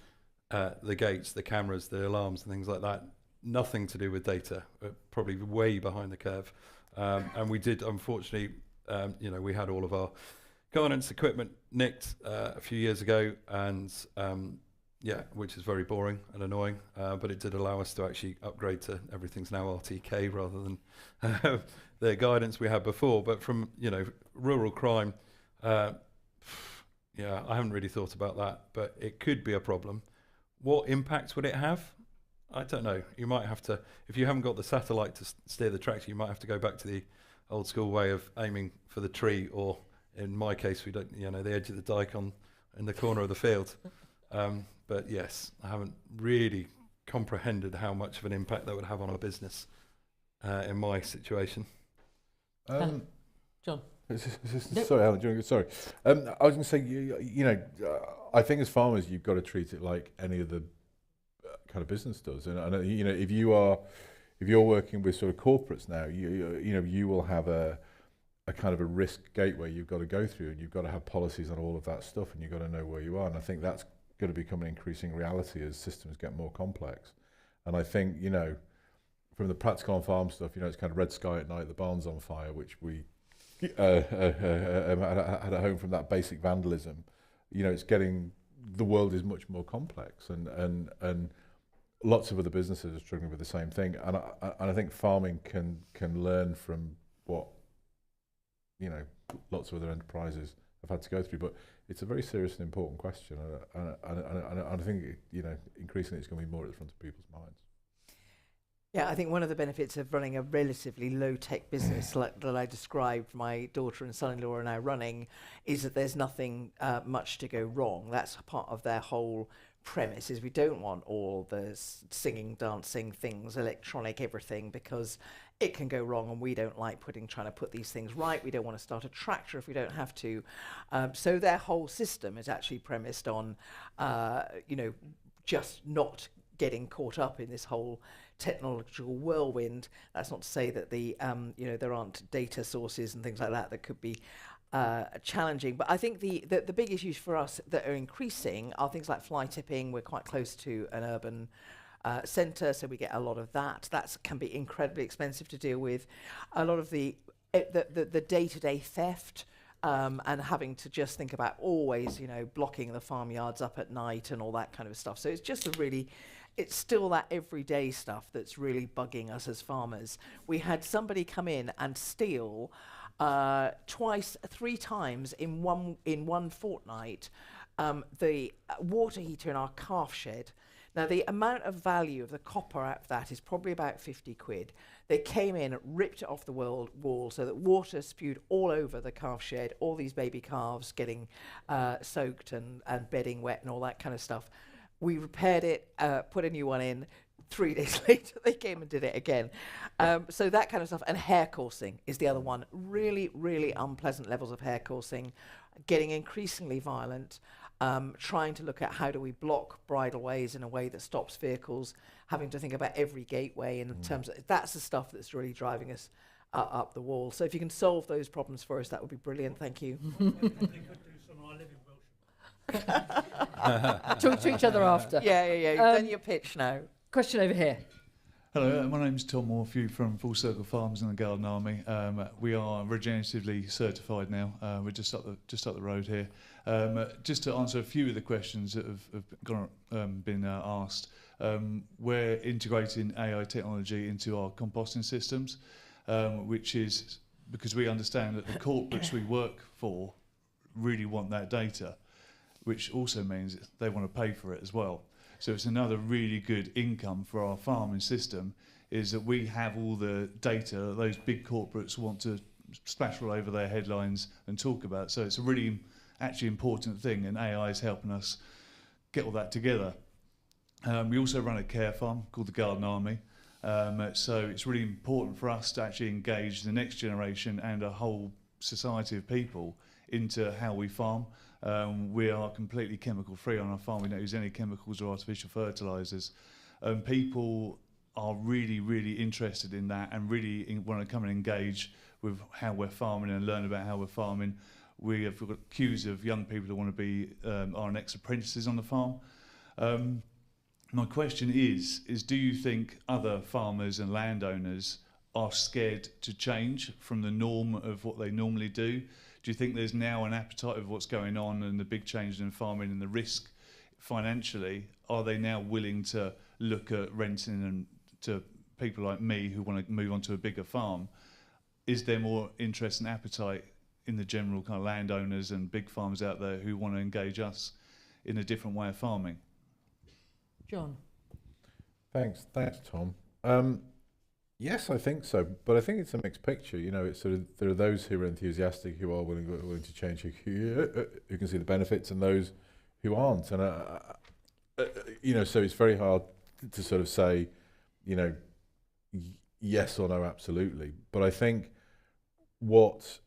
the gates, the cameras, the alarms and things like that. Nothing to do with data. We're probably way behind the curve. And we did, unfortunately, we had all of our governance equipment nicked a few years ago, and which is very boring and annoying, but it did allow us to actually upgrade to everything's now RTK rather than the guidance we had before. But from, rural crime, I haven't really thought about that, but it could be a problem. What impact would it have? I don't know. You might have to, if you haven't got the satellite to steer the tractor, you might have to go back to the old school way of aiming for the tree, or in my case, we don't, the edge of the dike in the corner of the field. But yes, I haven't really comprehended how much of an impact that would have on our business in my situation. John? Sorry, Alan. Sorry. I was going to say, I think as farmers, you've got to treat it like any other kind of business does. And if you're working with sort of corporates now, you will have a kind of a risk gateway you've got to go through, and you've got to have policies on all of that stuff, and you've got to know where you are. And I think that's going to become an increasing reality as systems get more complex. And I think, from the practical on farm stuff, it's kind of red sky at night, the barn's on fire, which we had at home from that basic vandalism. It's getting, the world is much more complex, and lots of other businesses are struggling with the same thing. And I think farming can learn from what lots of other enterprises have had to go through. But it's a very serious and important question, and I think increasingly it's going to be more at the front of people's minds. Yeah, I think one of the benefits of running a relatively low-tech business that I described my daughter and son-in-law are now running is that there's nothing much to go wrong. That's part of their whole premise, is we don't want all the singing, dancing things, electronic everything, because it can go wrong, and we don't like trying to put these things right. We don't want to start a tractor if we don't have to. So their whole system is actually premised on, just not getting caught up in this whole technological whirlwind. That's not to say that there aren't data sources and things like that could be challenging. But I think the big issues for us that are increasing are things like fly tipping. We're quite close to an urban centre, so we get a lot of that. That can be incredibly expensive to deal with. A lot of the day-to-day theft, and having to just think about always, blocking the farmyards up at night and all that kind of stuff. So it's just it's still that everyday stuff that's really bugging us as farmers. We had somebody come in and steal 3 times in one fortnight the water heater in our calf shed. Now, the amount of value of the copper out of that is probably about 50 quid. They came in, ripped it off the wall so that water spewed all over the calf shed, all these baby calves getting soaked and bedding wet and all that kind of stuff. We repaired it, put a new one in. 3 days later, they came and did it again. So that kind of stuff. And hair coursing is the other one. Really, really unpleasant levels of hair coursing, getting increasingly violent, trying to look at how do we block bridleways in a way that stops vehicles, having to think about every gateway in terms of, that's the stuff that's really driving us up the wall. So if you can solve those problems for us, that would be brilliant. Thank you. Talk to each other after. Yeah. You've done your pitch now. Question over here. Hello, my name's Tom Morphew from Full Circle Farms in the Garden Army. We are regeneratively certified now. We're just up the road here. Just to answer a few of the questions that have been asked, we're integrating AI technology into our composting systems, which is because we understand that the corporates we work for really want that data, which also means they want to pay for it as well. So it's another really good income for our farming system, is that we have all the data that those big corporates want to splash all over their headlines and talk about. So it's a really actually important thing, and AI is helping us get all that together. We also run a care farm called the Garden Army. So it's really important for us to actually engage the next generation and a whole society of people into how we farm. We are completely chemical free on our farm. We don't use any chemicals or artificial fertilisers. People are really, really interested in that and really want to come and engage with how we're farming and learn about how we're farming. We have got queues of young people who want to be our next apprentices on the farm. My question is do you think other farmers and landowners are scared to change from the norm of what they normally do? Do you think there's now an appetite of what's going on and the big changes in farming and the risk financially? Are they now willing to look at renting and to people like me who want to move on to a bigger farm? Is there more interest and appetite in the general kind of landowners and big farms out there who want to engage us in a different way of farming? John. Thanks, Tom. Yes, I think so, but I think it's a mixed picture. You know, it's sort of, there are those who are enthusiastic, who are willing to change, who can see the benefits, and those who aren't. And you know, so it's very hard to sort of say, you know, yes or no, absolutely. But I think what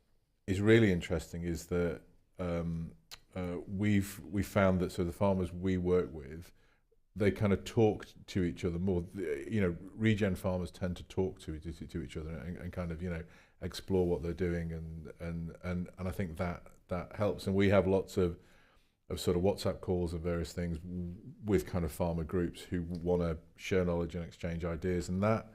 is really interesting is that we found that sort of the farmers we work with, they kind of talk to each other more. You know, regen farmers tend to talk to each other and kind of, you know, explore what they're doing, and I think that helps. And we have lots of sort of WhatsApp calls and various things with kind of farmer groups who want to share knowledge and exchange ideas, and that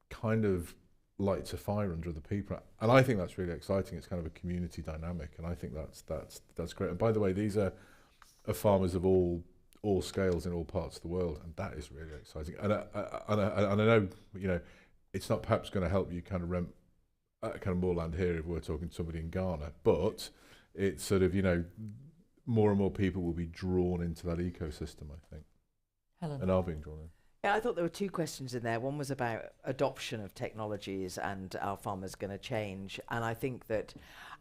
kind of lights a fire under the people. And I think that's really exciting. It's kind of a community dynamic, and I think that's great. And by the way, these are farmers of all scales in all parts of the world, and that is really exciting. And I know, you know, it's not perhaps going to help you kind of rent kind of more land here if we're talking to somebody in Ghana, but it's sort of, you know, more and more people will be drawn into that ecosystem, I think. Helen. And are being drawn in. Yeah, I thought there were two questions in there. One was about adoption of technologies and are farmers going to change? And I think that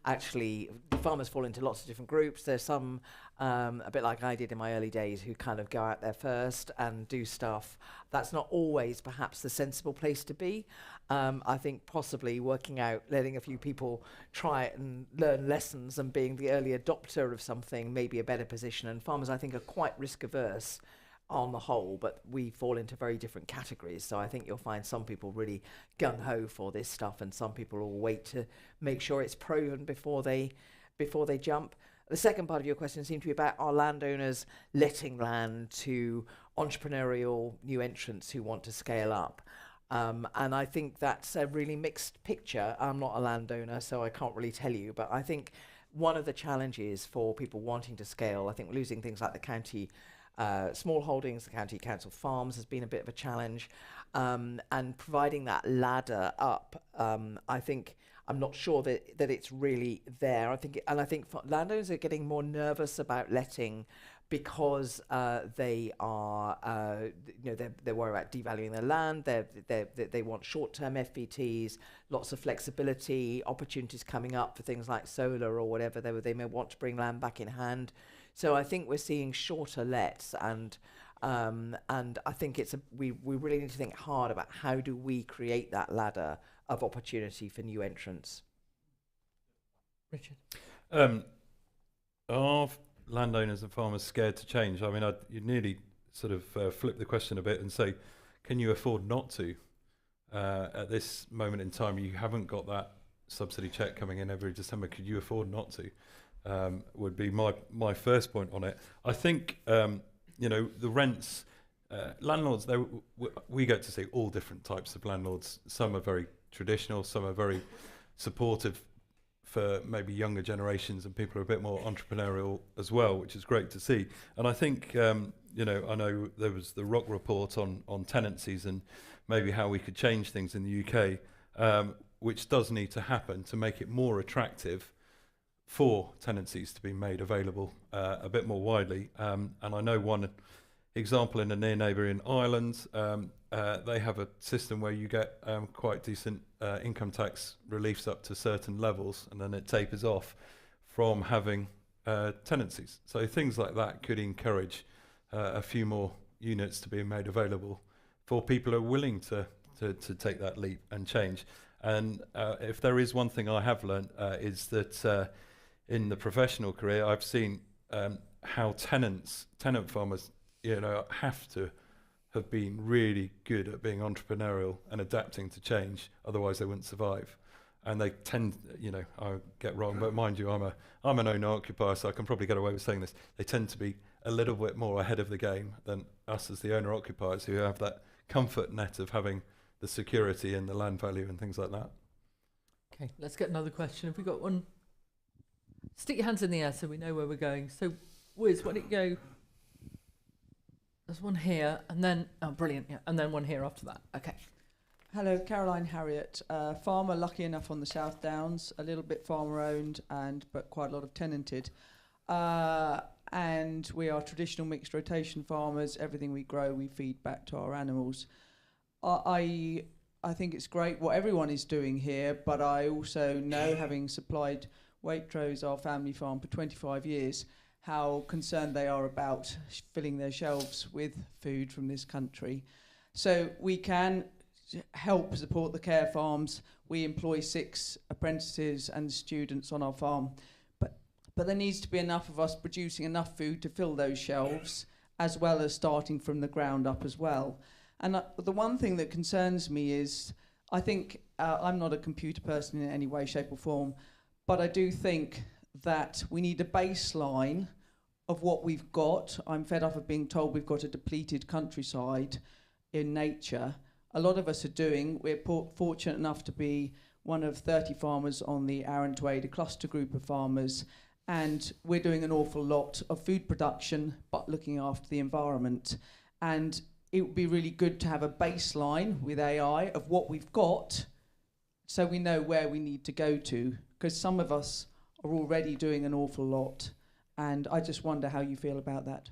actually farmers fall into lots of different groups. There's some, a bit like I did in my early days, who kind of go out there first and do stuff. That's not always perhaps the sensible place to be. I think possibly working out, letting a few people try it and learn lessons and being the early adopter of something may be a better position. And farmers, I think, are quite risk averse on the whole, but we fall into very different categories. So I think you'll find some people really gung-ho for this stuff, and some people will wait to make sure it's proven before they jump. The second part of your question seemed to be about our landowners letting land to entrepreneurial new entrants who want to scale up. And I think that's a really mixed picture. I'm not a landowner, so I can't really tell you, but I think one of the challenges for people wanting to scale, I think losing things like the county small holdings, the county council farms has been a bit of a challenge, and providing that ladder up. I think I'm not sure that it's really there. I think landowners are getting more nervous about letting because they are, they're worried about devaluing their land. They want short-term FBTs, lots of flexibility, opportunities coming up for things like solar or whatever. They may want to bring land back in hand. So I think we're seeing shorter lets, and I think we really need to think hard about how do we create that ladder of opportunity for new entrants. Richard? Are landowners and farmers scared to change? I mean, you'd nearly sort of flip the question a bit and say, can you afford not to? At this moment in time, you haven't got that subsidy check coming in every December. Could you afford not to? Would be my first point on it. I think, the rents, landlords, we get to see all different types of landlords. Some are very traditional, some are very supportive for maybe younger generations, and people are a bit more entrepreneurial as well, which is great to see. And I think, I know there was the Rock report on tenancies and maybe how we could change things in the UK, which does need to happen to make it more attractive for tenancies to be made available a bit more widely. And I know one example in a near neighbour in Ireland, they have a system where you get quite decent income tax reliefs up to certain levels, and then it tapers off from having tenancies. So things like that could encourage a few more units to be made available for people who are willing to take that leap and change. And if there is one thing I have learned is that in the professional career, I've seen how tenant farmers, have to have been really good at being entrepreneurial and adapting to change. Otherwise, they wouldn't survive. And they tend, I get wrong, but mind you, I'm an owner occupier, so I can probably get away with saying this. They tend to be a little bit more ahead of the game than us as the owner occupiers, who have that comfort net of having the security and the land value and things like that. Okay, let's get another question. Have we got one? Stick your hands in the air so we know where we're going. So, Wiz, why don't you go? There's one here, and then, oh, brilliant, yeah, and then one here after that. Okay. Hello, Caroline Harriott, farmer, lucky enough on the South Downs, a little bit farmer-owned, but quite a lot of tenanted. And we are traditional mixed rotation farmers. Everything we grow, we feed back to our animals. I think it's great what everyone is doing here, but I also know, having supplied Waitrose, our family farm, for 25 years, how concerned they are about filling their shelves with food from this country. So we can help support the care farms. We employ 6 apprentices and students on our farm. But there needs to be enough of us producing enough food to fill those shelves, as well as starting from the ground up as well. And the one thing that concerns me is, I think, I'm not a computer person in any way, shape or form, but I do think that we need a baseline of what we've got. I'm fed up of being told we've got a depleted countryside in nature. A lot of us are we're fortunate enough to be one of 30 farmers on the Arran to Ada cluster group of farmers, and we're doing an awful lot of food production, but looking after the environment. And it would be really good to have a baseline with AI of what we've got, so we know where we need to go to, because some of us are already doing an awful lot. And I just wonder how you feel about that.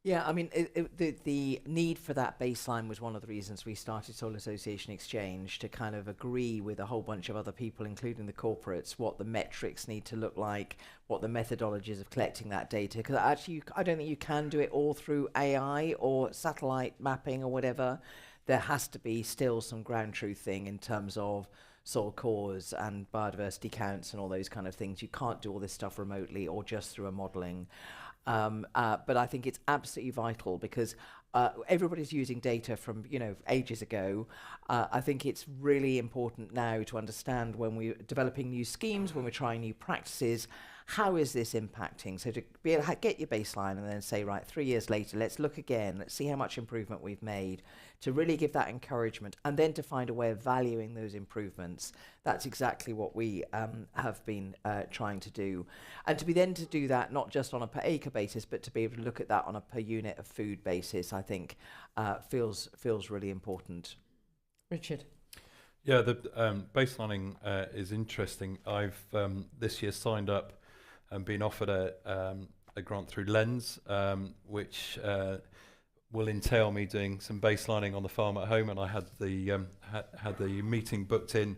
Yeah, I mean, the need for that baseline was one of the reasons we started Soil Association Exchange, to kind of agree with a whole bunch of other people, including the corporates, what the metrics need to look like, what the methodologies of collecting that data. Because actually, I don't think you can do it all through AI or satellite mapping or whatever. There has to be still some ground truthing in terms of soil cores and biodiversity counts and all those kind of things. You can't do all this stuff remotely or just through a modelling. But I think it's absolutely vital, because everybody's using data from ages ago. I think it's really important now to understand, when we're developing new schemes, when we're trying new practices, how is this impacting? So to be able to get your baseline and then say, right, 3 years later, let's look again, let's see how much improvement we've made, to really give that encouragement, and then to find a way of valuing those improvements. That's exactly what we have been trying to do. And to do that not just on a per acre basis, but to be able to look at that on a per unit of food basis, I think feels really important. Richard? Yeah, the baselining is interesting. I've this year signed up and been offered a a grant through Lens, which will entail me doing some baselining on the farm at home, and I had the meeting booked in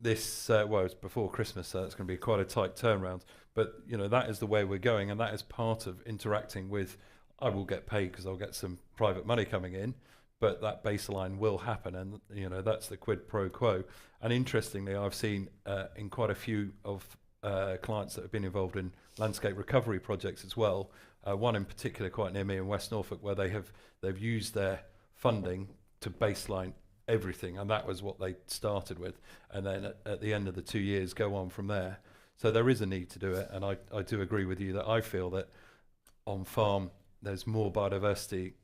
this it was before Christmas, so it's going to be quite a tight turnaround. But that is the way we're going, and that is part of interacting with. I will get paid because I'll get some private money coming in, but that baseline will happen, and that's the quid pro quo. And interestingly, I've seen in quite a few of clients that have been involved in landscape recovery projects as well. One in particular, quite near me in West Norfolk, where they've used their funding to baseline everything, and that was what they started with, and then at the end of the 2 years go on from there. So there is a need to do it, and I do agree with you that I feel that on farm there's more biodiversity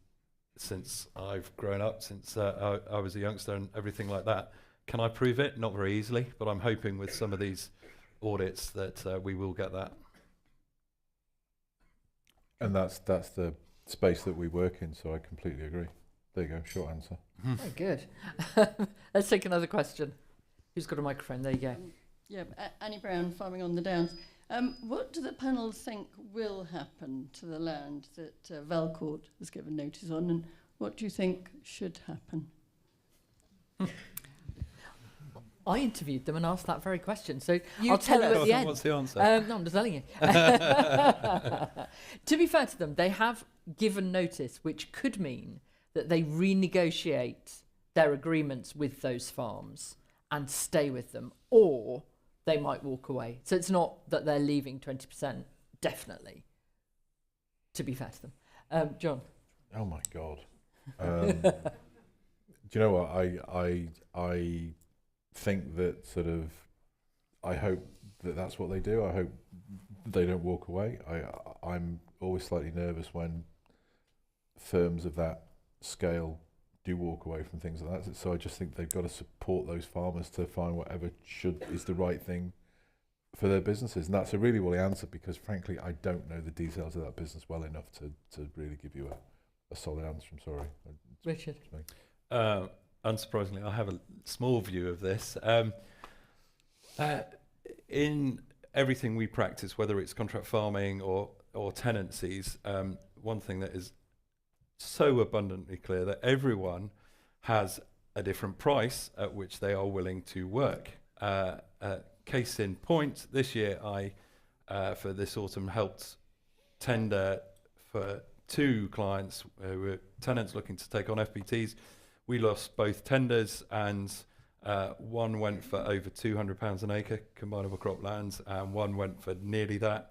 since I've grown up, since I was a youngster and everything like that. Can I prove it? Not very easily, but I'm hoping with some of these audits that we will get that. And that's the space that we work in, so I completely agree. There you go, short answer. Very good. Let's take another question. Who's got a microphone? There you go. Annie Brown, Farming on the Downs. What do the panel think will happen to the land that Valcourt has given notice on, and what do you think should happen? I interviewed them and asked that very question, so I'll tell you at the end. What's the answer? No, I'm just telling you. To be fair to them, they have given notice, which could mean that they renegotiate their agreements with those farms and stay with them, or they might walk away. So it's not that they're leaving 20%, definitely, to be fair to them. John? Oh my God. Do you know what? I think that I hope that that's what they do. I hope they don't walk away. I'm always slightly nervous when firms of that scale do walk away from things like that. So I just think they've got to support those farmers to find whatever is the right thing for their businesses. And that's a really woolly answer, because frankly, I don't know the details of that business well enough to really give you a solid answer. I'm sorry. Richard? Unsurprisingly, I have a small view of this. In everything we practice, whether it's contract farming or tenancies, one thing that is so abundantly clear that everyone has a different price at which they are willing to work. Case in point, this year I, for this autumn, helped tender for 2 clients who were tenants looking to take on FBTs. We lost both tenders, and one went for over £200 an acre combinable croplands, and one went for nearly that.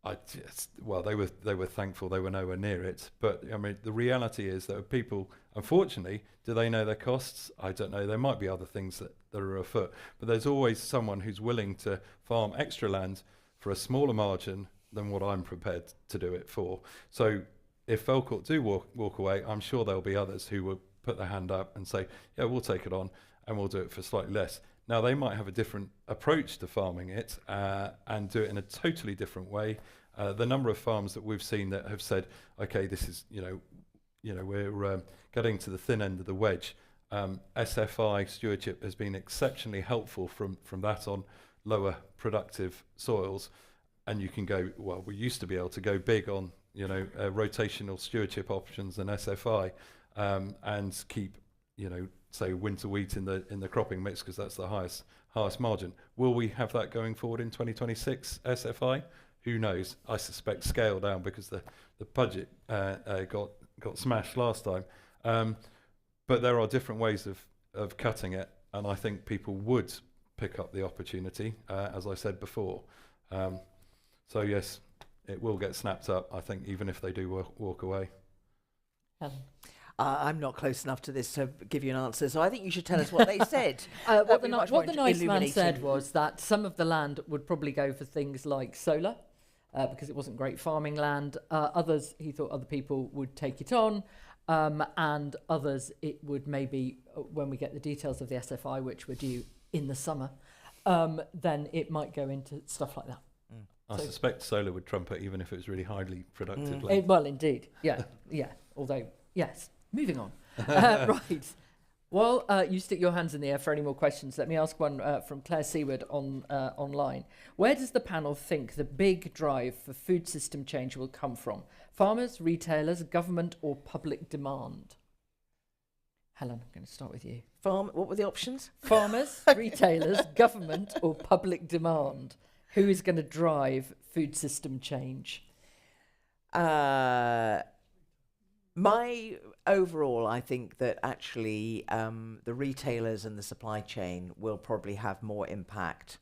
They were thankful they were nowhere near it. But I mean, the reality is that people, unfortunately, do they know their costs? I don't know. There might be other things that are afoot, but there's always someone who's willing to farm extra land for a smaller margin than what I'm prepared to do it for. So if Valcourt do walk away, I'm sure there'll be others who will put their hand up and say, yeah, we'll take it on and we'll do it for slightly less. Now, they might have a different approach to farming it and do it in a totally different way. The number of farms that we've seen that have said, okay, this is, we're getting to the thin end of the wedge. SFI stewardship has been exceptionally helpful from that on lower productive soils. And you can go, well, we used to be able to go big on, rotational stewardship options and SFI and keep, say winter wheat in the cropping mix, because that's the highest margin. Will we have that going forward in 2026 SFI? Who knows? I suspect scale down, because the budget got smashed last time. But there are different ways of cutting it, and I think people would pick up the opportunity, as I said before. So yes, it will get snapped up, I think, even if they do walk away. I'm not close enough to this to give you an answer, so I think you should tell us what they said. What the nice man said was that some of the land would probably go for things like solar, because it wasn't great farming land. Others, he thought other people would take it on, and others it would maybe, when we get the details of the SFI, which were due in the summer, then it might go into stuff like that. I suspect solar would trump it, even if it was really highly productive. Well, indeed, yeah. Although, yes. Moving on. Right. While you stick your hands in the air for any more questions, let me ask one from Claire Seward online. Where does the panel think the big drive for food system change will come from? Farmers, retailers, government, or public demand? Helen, I'm going to start with you. What were the options? Farmers, retailers, government, or public demand? Who is going to drive food system change? My overall, I think that actually the retailers and the supply chain will probably have more impact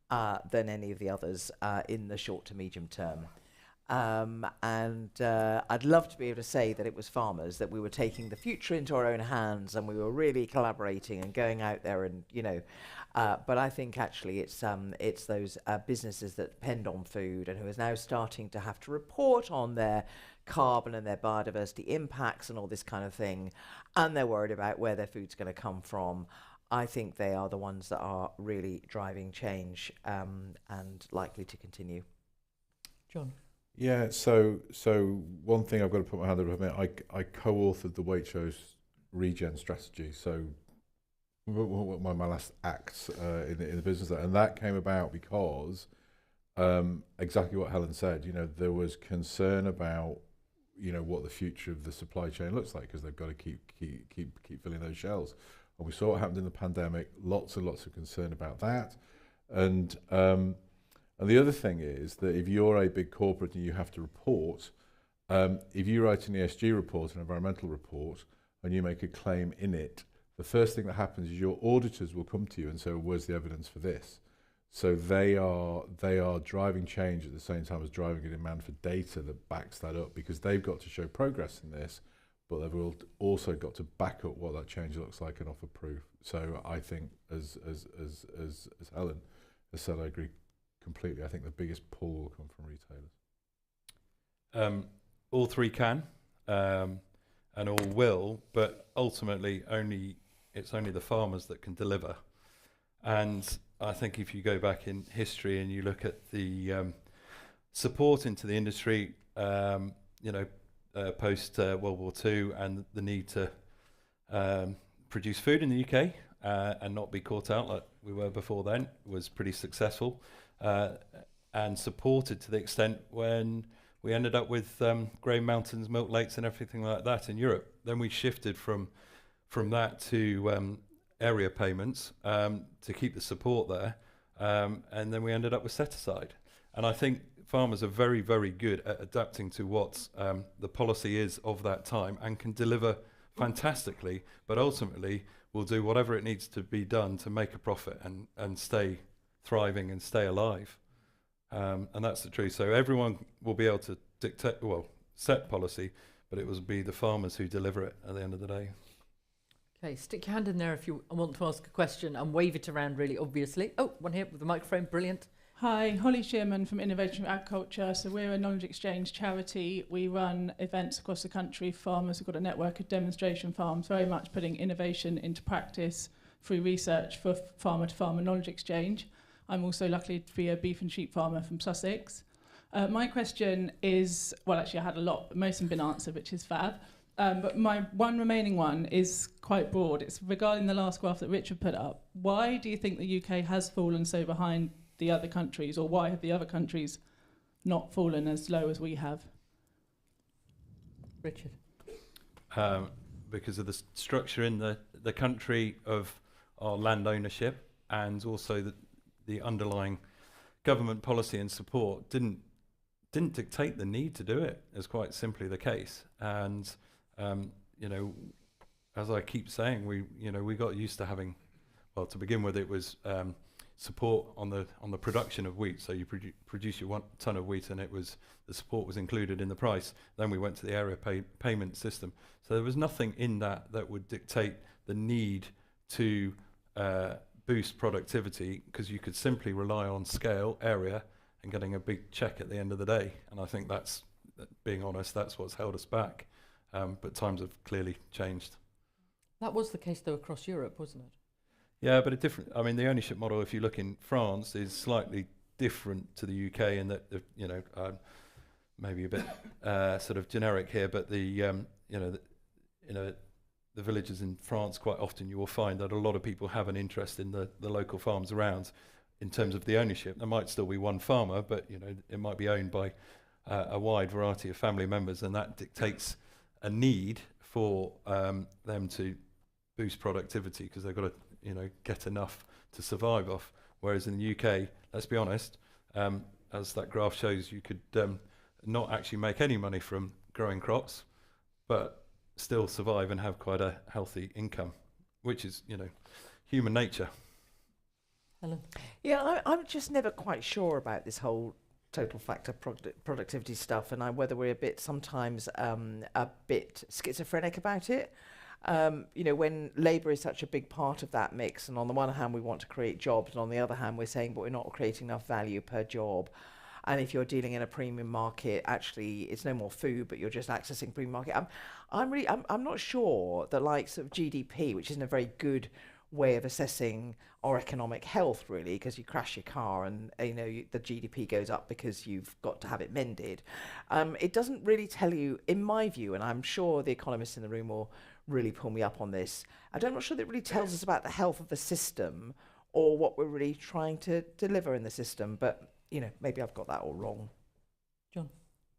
than any of the others in the short to medium term. And I'd love to be able to say that it was farmers, that we were taking the future into our own hands and we were really collaborating and going out there and, but I think actually it's those businesses that depend on food and who is now starting to have to report on their carbon and their biodiversity impacts and all this kind of thing, and they're worried about where their food's going to come from. I think they are the ones that are really driving change and likely to continue. John? Yeah, so one thing I've got to put my hand up on, I co-authored the Waitrose regen strategy, so one of my last acts in the business there, and that came about because exactly what Helen said, there was concern about what the future of the supply chain looks like, because they've got to keep filling those shelves. And we saw what happened in the pandemic, lots and lots of concern about that. And the other thing is that if you're a big corporate and you have to report, if you write an ESG report, an environmental report, and you make a claim in it, the first thing that happens is your auditors will come to you and say, well, where's the evidence for this? So they are driving change at the same time as driving a demand for data that backs that up, because they've got to show progress in this, but they've also got to back up what that change looks like and offer proof. So I think, as Helen has said, I agree completely. I think the biggest pull will come from retailers. All three can, and all will, but ultimately it's only the farmers that can deliver. And I think if you go back in history and you look at the support into the industry, post World War II, and the need to produce food in the UK and not be caught out like we were before then, was pretty successful and supported to the extent when we ended up with grain mountains, milk lakes and everything like that in Europe. Then we shifted from that to area payments to keep the support there, and then we ended up with set aside. And I think farmers are very, very good at adapting to what the policy is of that time and can deliver fantastically, but ultimately will do whatever it needs to be done to make a profit and stay thriving and stay alive. And that's the truth. So everyone will be able to set policy, but it will be the farmers who deliver it at the end of the day. Okay, stick your hand in there if you want to ask a question and wave it around really obviously. Oh, one here with the microphone, brilliant. Hi, Holly Shearman from Innovation for Agriculture. So we're a knowledge exchange charity. We run events across the country for farmers. We've got a network of demonstration farms, very much putting innovation into practice through research for farmer-to-farmer knowledge exchange. I'm also lucky to be a beef and sheep farmer from Sussex. My question is, well, actually I had a lot, but most of them been answered, which is fab. But my one remaining one is quite broad. It's regarding the last graph that Richard put up. Why do you think the UK has fallen so behind the other countries, or why have the other countries not fallen as low as we have? Richard? Because of the structure in the country of our land ownership, and also the underlying government policy and support didn't dictate the need to do it, is quite simply the case. And as I keep saying, we got used to having, well, to begin with, it was support on the production of wheat. So you produce your 1 ton of wheat, and the support was included in the price. Then we went to the area payment system. So there was nothing in that would dictate the need to boost productivity, because you could simply rely on scale, area, and getting a big check at the end of the day. And I think that's, being honest, that's what's held us back. But times have clearly changed. That was the case though across Europe, wasn't it? Yeah, but the ownership model, if you look in France, is slightly different to the UK in that, maybe a bit sort of generic here, but the the villages in France, quite often you will find that a lot of people have an interest in the local farms around. In terms of the ownership, there might still be one farmer, but it might be owned by a wide variety of family members, and that dictates a need for them to boost productivity because they've got to get enough to survive off. Whereas in the UK, let's be honest, as that graph shows, you could not actually make any money from growing crops, but still survive and have quite a healthy income, which is human nature. Helen? Yeah, I'm just never quite sure about this whole total factor productivity stuff, and whether we're sometimes a bit schizophrenic about it. When labour is such a big part of that mix, and on the one hand we want to create jobs, and on the other hand we're saying but we're not creating enough value per job. And if you're dealing in a premium market, actually it's no more food, but you're just accessing premium market. I'm not sure the likes of GDP, which isn't a very good way of assessing our economic health, really, because you crash your car and the GDP goes up because you've got to have it mended. It doesn't really tell you, in my view, and I'm sure the economists in the room will really pull me up on this, I'm not sure that it really tells us about the health of the system or what we're really trying to deliver in the system. But maybe I've got that all wrong. John?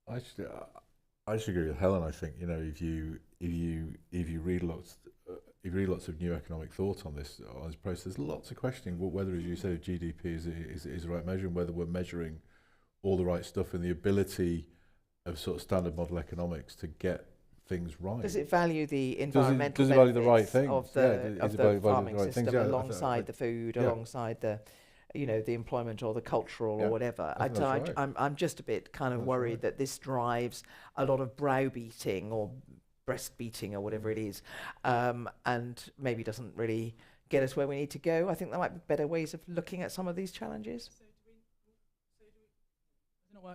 I just agree with Helen. I think if you read lots of new economic thought on this process, there's lots of questioning whether, as you say, GDP is the right measure, and whether we're measuring all the right stuff, and the ability of sort of standard model economics to get things right. Does it value the environmental does it value the right benefits things? of the farming system alongside the food, yeah. alongside the the employment or the cultural or whatever? I'm just a bit kind of worried that this drives a lot of browbeating or breastbeating or whatever it is, and maybe doesn't really get us where we need to go. I think there might be better ways of looking at some of these challenges.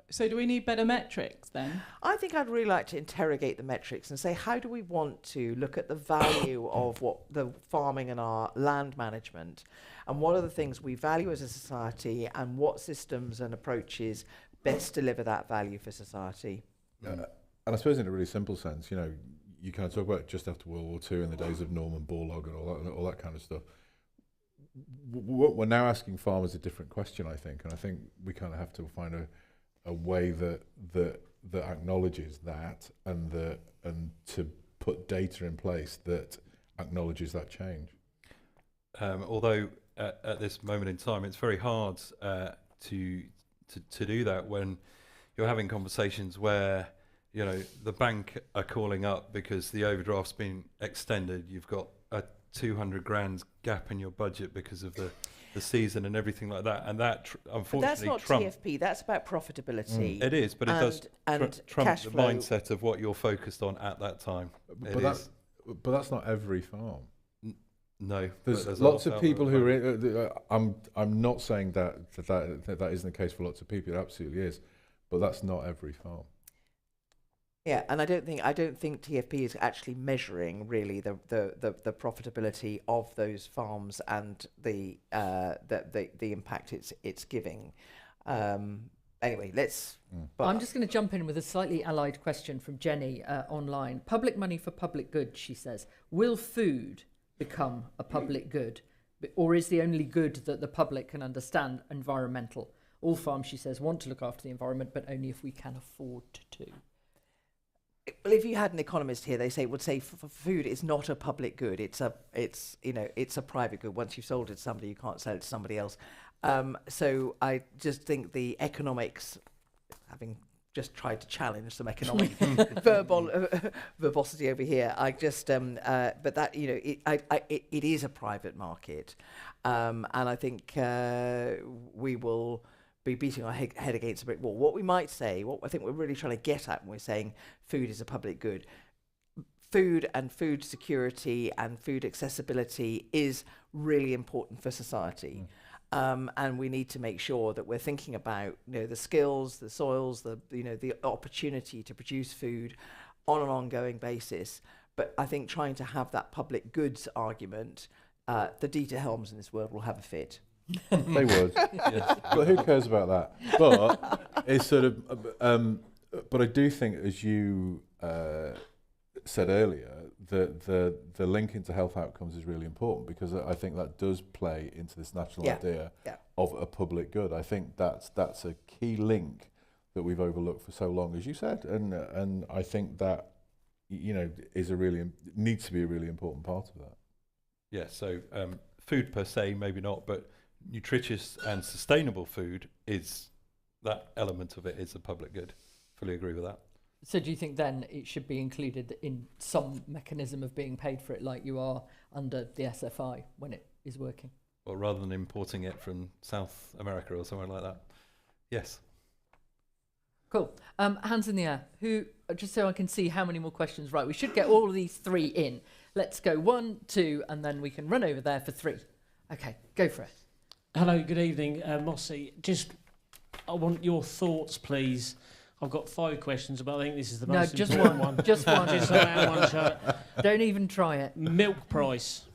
So do we need better metrics then? I think I'd really like to interrogate the metrics and say, how do we want to look at the value of what the farming and our land management, and what are the things we value as a society, and what systems and approaches best deliver that value for society? And I suppose in a really simple sense, you kind of talk about just after World War II in the days of Norman Borlaug and all that kind of stuff. We're now asking farmers a different question, I think, and I think we kind of have to find a way that acknowledges that, and to put data in place that acknowledges that change. Although at this moment in time, it's very hard to do that when you're having conversations where the bank are calling up because the overdraft's been extended. You've got a 200 grand gap in your budget because of the season and everything like that, and that unfortunately that's not TFP. That's about profitability. It is, but it does trump cash the flow. Mindset of what you're focused on at that time. But that's not every farm. No, there's lots of people who are. I'm not saying that isn't the case for lots of people. It absolutely is, but that's not every farm. Yeah, and I don't think TFP is actually measuring really the profitability of those farms and the impact it's giving. Anyway, let's. I'm just going to jump in with a slightly allied question from Jenny online. Public money for public good, she says. Will food become a public good, or is the only good that the public can understand environmental? All farms, she says, want to look after the environment, but only if we can afford to. Well, if you had an economist here, would say food is not a public good. It's a private good. Once you've sold it to somebody, you can't sell it to somebody else. So I just think the economics, having just tried to challenge some economic verbosity over here, I just but that it is a private market, and I think we will be beating our head against a brick wall. What we might say, what I think we're really trying to get at when we're saying food is a public good, food and food security and food accessibility is really important for society. And we need to make sure that we're thinking about the skills, the soils, the opportunity to produce food on an ongoing basis. But I think trying to have that public goods argument, the Dieter Helms in this world will have a fit. They would, yes. But who cares about that? But it's sort of. But I do think, as you said earlier, the link into health outcomes is really important, because I think that does play into this national idea of a public good. I think that's a key link that we've overlooked for so long, as you said, and I think that, you know, is needs to be a really important part of that. Yeah, so food per se, maybe not, but nutritious and sustainable food is, that element of it is a public good. Fully agree with that. So do you think then it should be included in some mechanism of being paid for it, like you are under the SFI when it is working? Well, rather than importing it from South America or somewhere like that. Yes. Cool. Hands in the air. Who, just so I can see how many more questions. Right, we should get all of these 3 in. Let's go 1, 2, and then we can run over there for 3. Okay, go for it. Hello, good evening, Mossy. Just, I want your thoughts, please. I've got 5 questions, but I think this is the most important one. Just one. Just one shot. Don't even try it. Milk price.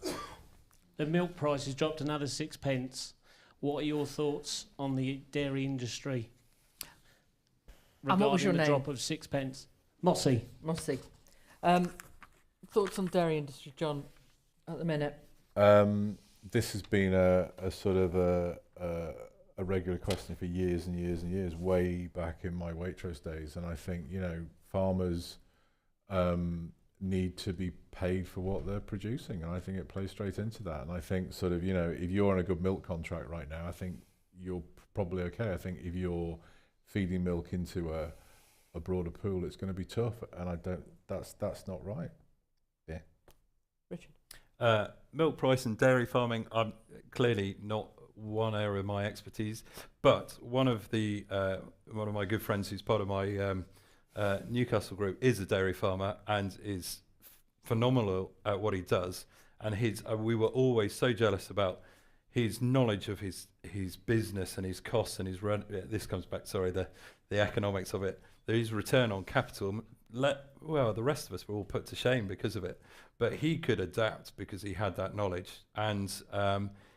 The milk price has dropped another 6 pence. What are your thoughts on the dairy industry? And what was your name? The drop of 6 pence. Mossy. Mossy. Thoughts on dairy industry, John, at the minute? This has been a sort of a regular question for years and years and years, way back in my Waitrose days. And I think, you know, farmers need to be paid for what they're producing. And I think it plays straight into that. And I think sort of, you know, if you're on a good milk contract right now, I think you're probably okay. I think if you're feeding milk into a broader pool, it's going to be tough. And that's not right. Yeah. Richard? Milk price and dairy farming, I'm clearly not one area of my expertise, but one of my good friends who's part of my Newcastle group is a dairy farmer and is phenomenal at what he does. And we were always so jealous about his knowledge of his business and his costs and his rent. This comes back, the economics of it. His return on capital. The rest of us were all put to shame because of it, but he could adapt because he had that knowledge, and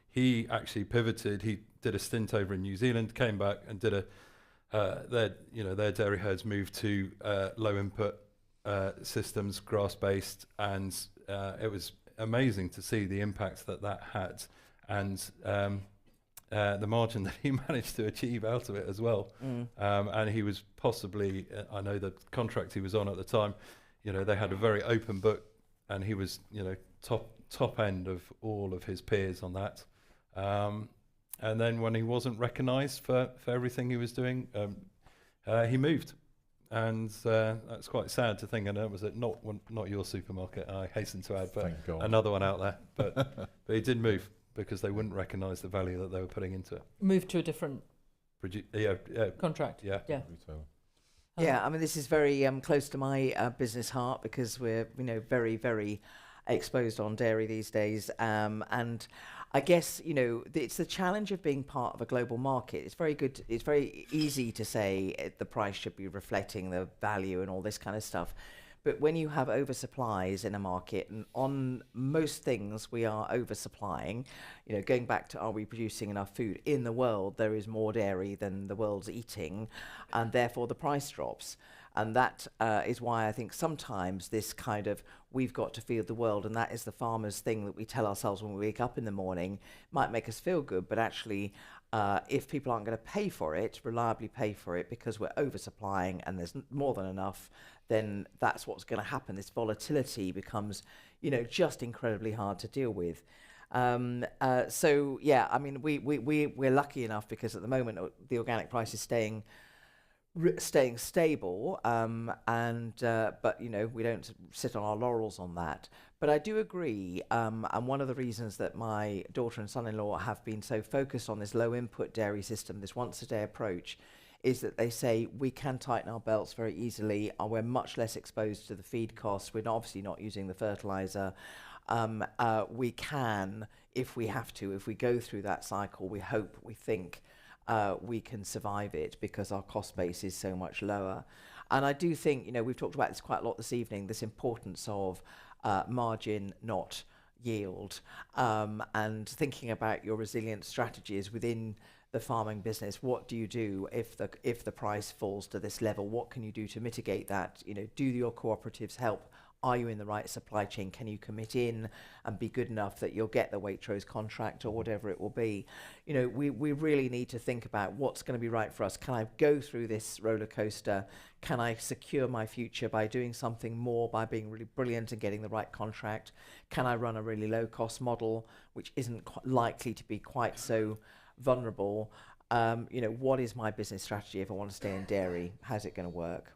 he actually pivoted. He did a stint over in New Zealand, came back and did their dairy herds moved to low input systems, grass based, and it was amazing to see the impact that had, and the margin that he managed to achieve out of it as well. And he was possibly, I know the contract he was on at the time, you know, they had a very open book, and he was, you know, top end of all of his peers on that. And then when he wasn't recognised for everything he was doing, he moved. And that's quite sad to think. And it was not your supermarket, I hasten to add, but another one out there. But he did move, because they wouldn't recognise the value that they were putting into it. Move to a different contract. Yeah. Yeah, I mean, this is very close to my business heart, because we're, you know, very, very exposed on dairy these days. And I guess, you know, it's the challenge of being part of a global market. It's very good. It's very easy to say the price should be reflecting the value and all this kind of stuff. But when you have oversupplies in a market, and on most things we are oversupplying, you know, going back to, are we producing enough food in the world? There is more dairy than the world's eating, and therefore the price drops. And that is why I think sometimes this kind of, we've got to feed the world, and that is the farmer's thing that we tell ourselves when we wake up in the morning, might make us feel good, but actually if people aren't going to pay for it, reliably pay for it, because we're oversupplying and there's more than enough, then that's what's going to happen. This volatility becomes, you know, just incredibly hard to deal with. So yeah, I mean, we're lucky enough, because at the moment the organic price is staying stable, but you know, we don't sit on our laurels on that. But I do agree, and one of the reasons that my daughter and son-in-law have been so focused on this low input dairy system, this once a day approach, is that they say we can tighten our belts very easily, and we're much less exposed to the feed costs. We're obviously not using the fertilizer. We can, if we have to, if we go through that cycle, we think we can survive it, because our cost base is so much lower. And I do think, you know, we've talked about this quite a lot this evening, this importance of margin, not yield, and thinking about your resilient strategies within the farming business. What do you do if the price falls to this level? What can you do to mitigate that? You know, do your cooperatives help are you in the right supply chain? Can you commit in and be good enough that you'll get the Waitrose contract or whatever it will be? You know, we really need to think about what's going to be right for us. Can I go through this roller coaster? Can I secure my future by doing something more, by being really brilliant and getting the right contract? Can I run a really low cost model, which isn't likely to be quite so vulnerable? You know, what is my business strategy if I want to stay in dairy? How's it going to work?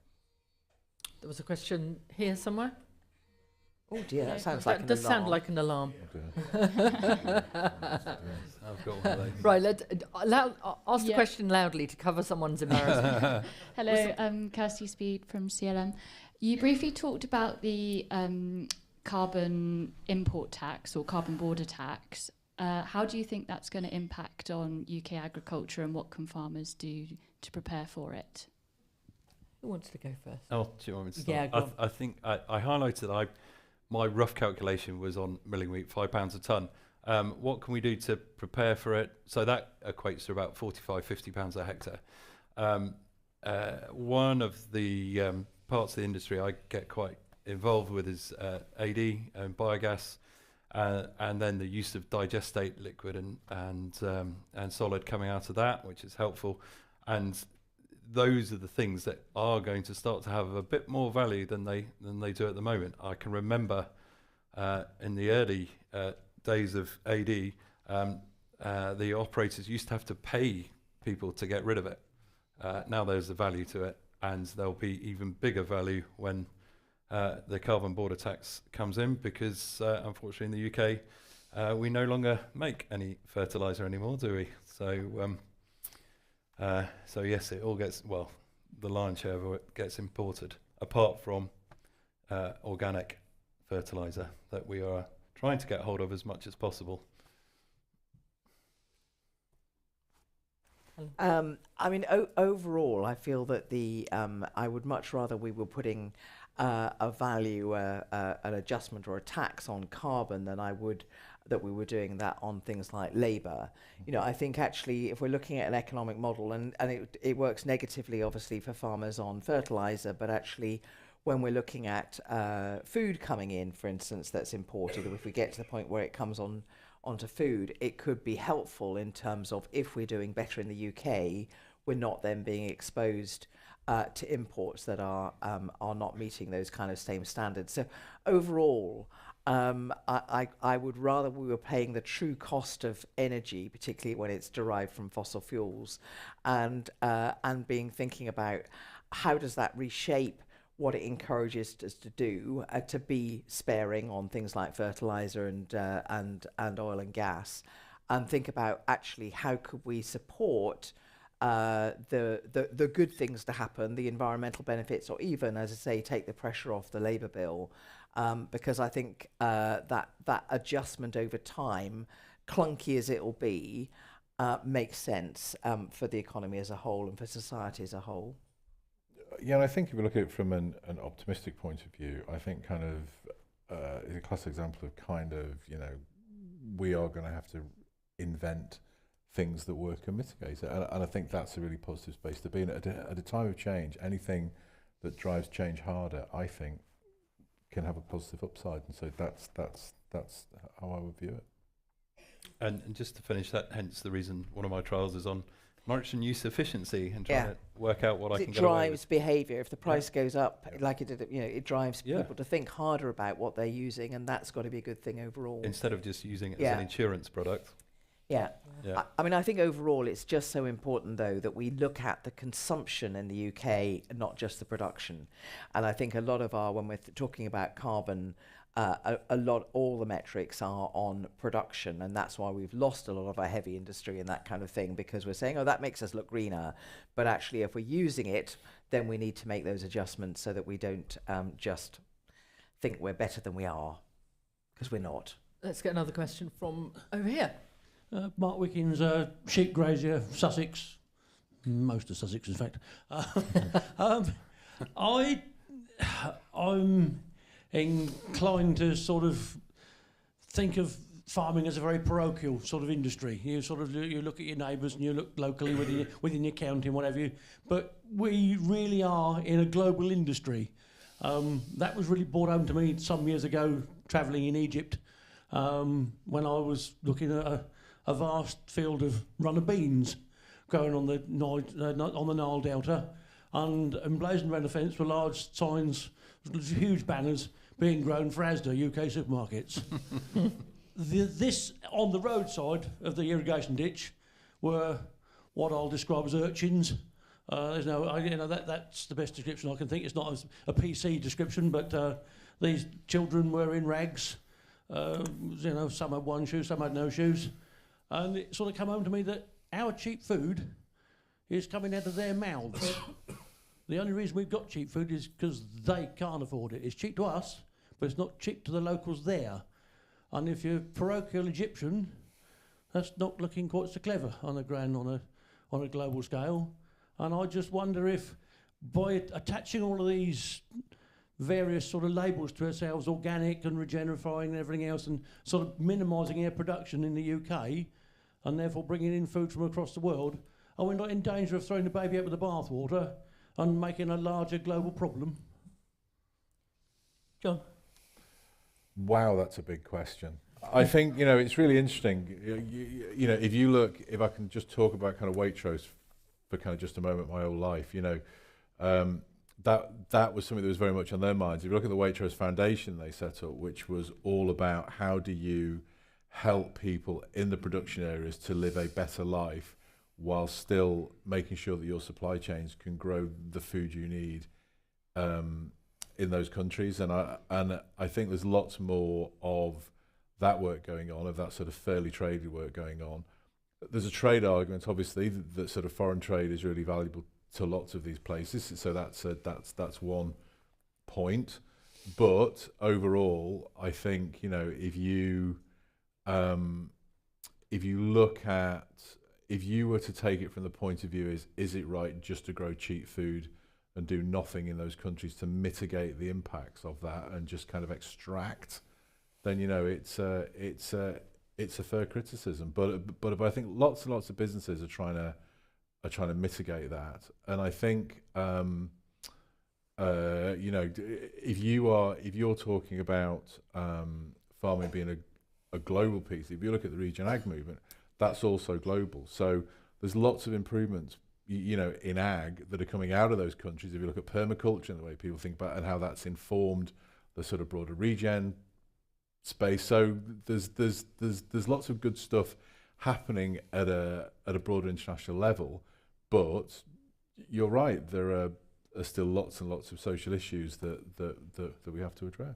There was a question here somewhere. Oh dear, that sounds that like an does alarm. sound like an alarm. I've got one of those. Right, ask the question loudly to cover someone's embarrassment. Hello, Kirsty Speed from CLM. You briefly talked about the carbon import tax or carbon border tax. How do you think that's going to impact on UK agriculture, and what can farmers do to prepare for it? Who wants to go first? Oh, do you want me to start? Yeah, go on. I think I highlighted my rough calculation was on milling wheat, £5 a tonne. What can we do to prepare for it? So that equates to about £45–50 a hectare. One of the parts of the industry I get quite involved with is AD and biogas, and then the use of digestate liquid and solid coming out of that, which is helpful. And those are the things that are going to start to have a bit more value than they do at the moment. I can remember in the early days of AD, the operators used to have to pay people to get rid of it. Now there's a value to it, and there'll be even bigger value when the carbon border tax comes in, because unfortunately in the UK we no longer make any fertiliser anymore, do we? So yes, it all gets, well, the lion's share of it gets imported, apart from organic fertiliser that we are trying to get hold of as much as possible. I mean, overall, I feel that I would much rather we were putting a value, an adjustment or a tax on carbon than I would that we were doing that on things like labour. You know, I think actually if we're looking at an economic model, and it works negatively obviously for farmers on fertiliser, but actually when we're looking at food coming in, for instance, that's imported, or if we get to the point where it comes onto food, it could be helpful in terms of if we're doing better in the UK, we're not then being exposed to imports that are not meeting those kind of same standards. So overall, I would rather we were paying the true cost of energy, particularly when it's derived from fossil fuels, and thinking about how does that reshape what it encourages us to do, to be sparing on things like fertilizer and oil and gas, and think about actually how could we support the good things to happen, the environmental benefits, or even, as I say, take the pressure off the labour bill, because I think that adjustment over time, clunky as it will be, makes sense for the economy as a whole and for society as a whole. Yeah, and I think if you look at it from an optimistic point of view, I think kind of is a classic example of kind of, you know, we are going to have to invent things that work and mitigate it. And I think that's a really positive space to be in. At a time of change, anything that drives change harder, I think, can have a positive upside. And so that's how I would view it. And just to finish that, hence the reason one of my trials is on nitrogen use efficiency and trying to work out what I can get away with. It drives behaviour. If the price goes up, like it did, you know, it drives people to think harder about what they're using, and that's got to be a good thing overall. Instead of just using it as an insurance product. Yeah. I mean, I think overall it's just so important, though, that we look at the consumption in the UK, not just the production. And I think a lot of when we're talking about carbon, all the metrics are on production, and that's why we've lost a lot of our heavy industry and that kind of thing, because we're saying, oh, that makes us look greener. But actually, if we're using it, then we need to make those adjustments so that we don't just think we're better than we are, because we're not. Let's get another question from over here. Mark Wickens, sheep grazier, Sussex, most of Sussex, in fact. I'm inclined to sort of think of farming as a very parochial sort of industry. You look at your neighbours and you look locally within your county and whatever. But we really are in a global industry. That was really brought home to me some years ago, travelling in Egypt, when I was looking at a vast field of runner beans growing on the Nile Delta, and emblazoned around the fence were large signs, huge banners being grown for Asda UK supermarkets. This on the roadside of the irrigation ditch were what I'll describe as urchins. There's no, that's the best description I can think. It's not a PC description, but these children were in rags. Some had one shoe, some had no shoes, and it sort of came home to me that our cheap food is coming out of their mouths. The only reason we've got cheap food is because they can't afford it. It's cheap to us, but it's not cheap to the locals there. And if you're parochial Egyptian, that's not looking quite so clever on a global scale. And I just wonder if by attaching all of these various sort of labels to ourselves, organic and regenerifying and everything else, and sort of minimising our production in the UK, and therefore bringing in food from across the world, are we not in danger of throwing the baby out with the bathwater and making a larger global problem? John? Wow, that's a big question. I think, it's really interesting. If you look, if I can just talk about kind of Waitrose for kind of just a moment, my whole life, that was something that was very much on their minds. If you look at the Waitrose Foundation they set up, which was all about how do you help people in the production areas to live a better life while still making sure that your supply chains can grow the food you need in those countries. And I think there's lots more of that work going on, of that sort of fairly traded work going on. There's a trade argument, obviously, that sort of foreign trade is really valuable to lots of these places. So that's one point. But overall, I think, if you were to take it from the point of view is it right just to grow cheap food and do nothing in those countries to mitigate the impacts of that and just kind of extract, then it's a fair criticism. But I think lots and lots of businesses are trying to mitigate that. And I think if you're talking about farming being a global piece, if you look at the Regen Ag movement, that's also global. So there's lots of improvements in ag that are coming out of those countries. If you look at permaculture and the way people think about it and how that's informed the sort of broader regen space. So there's lots of good stuff happening at a broader international level, but you're right, there are still lots and lots of social issues that we have to address.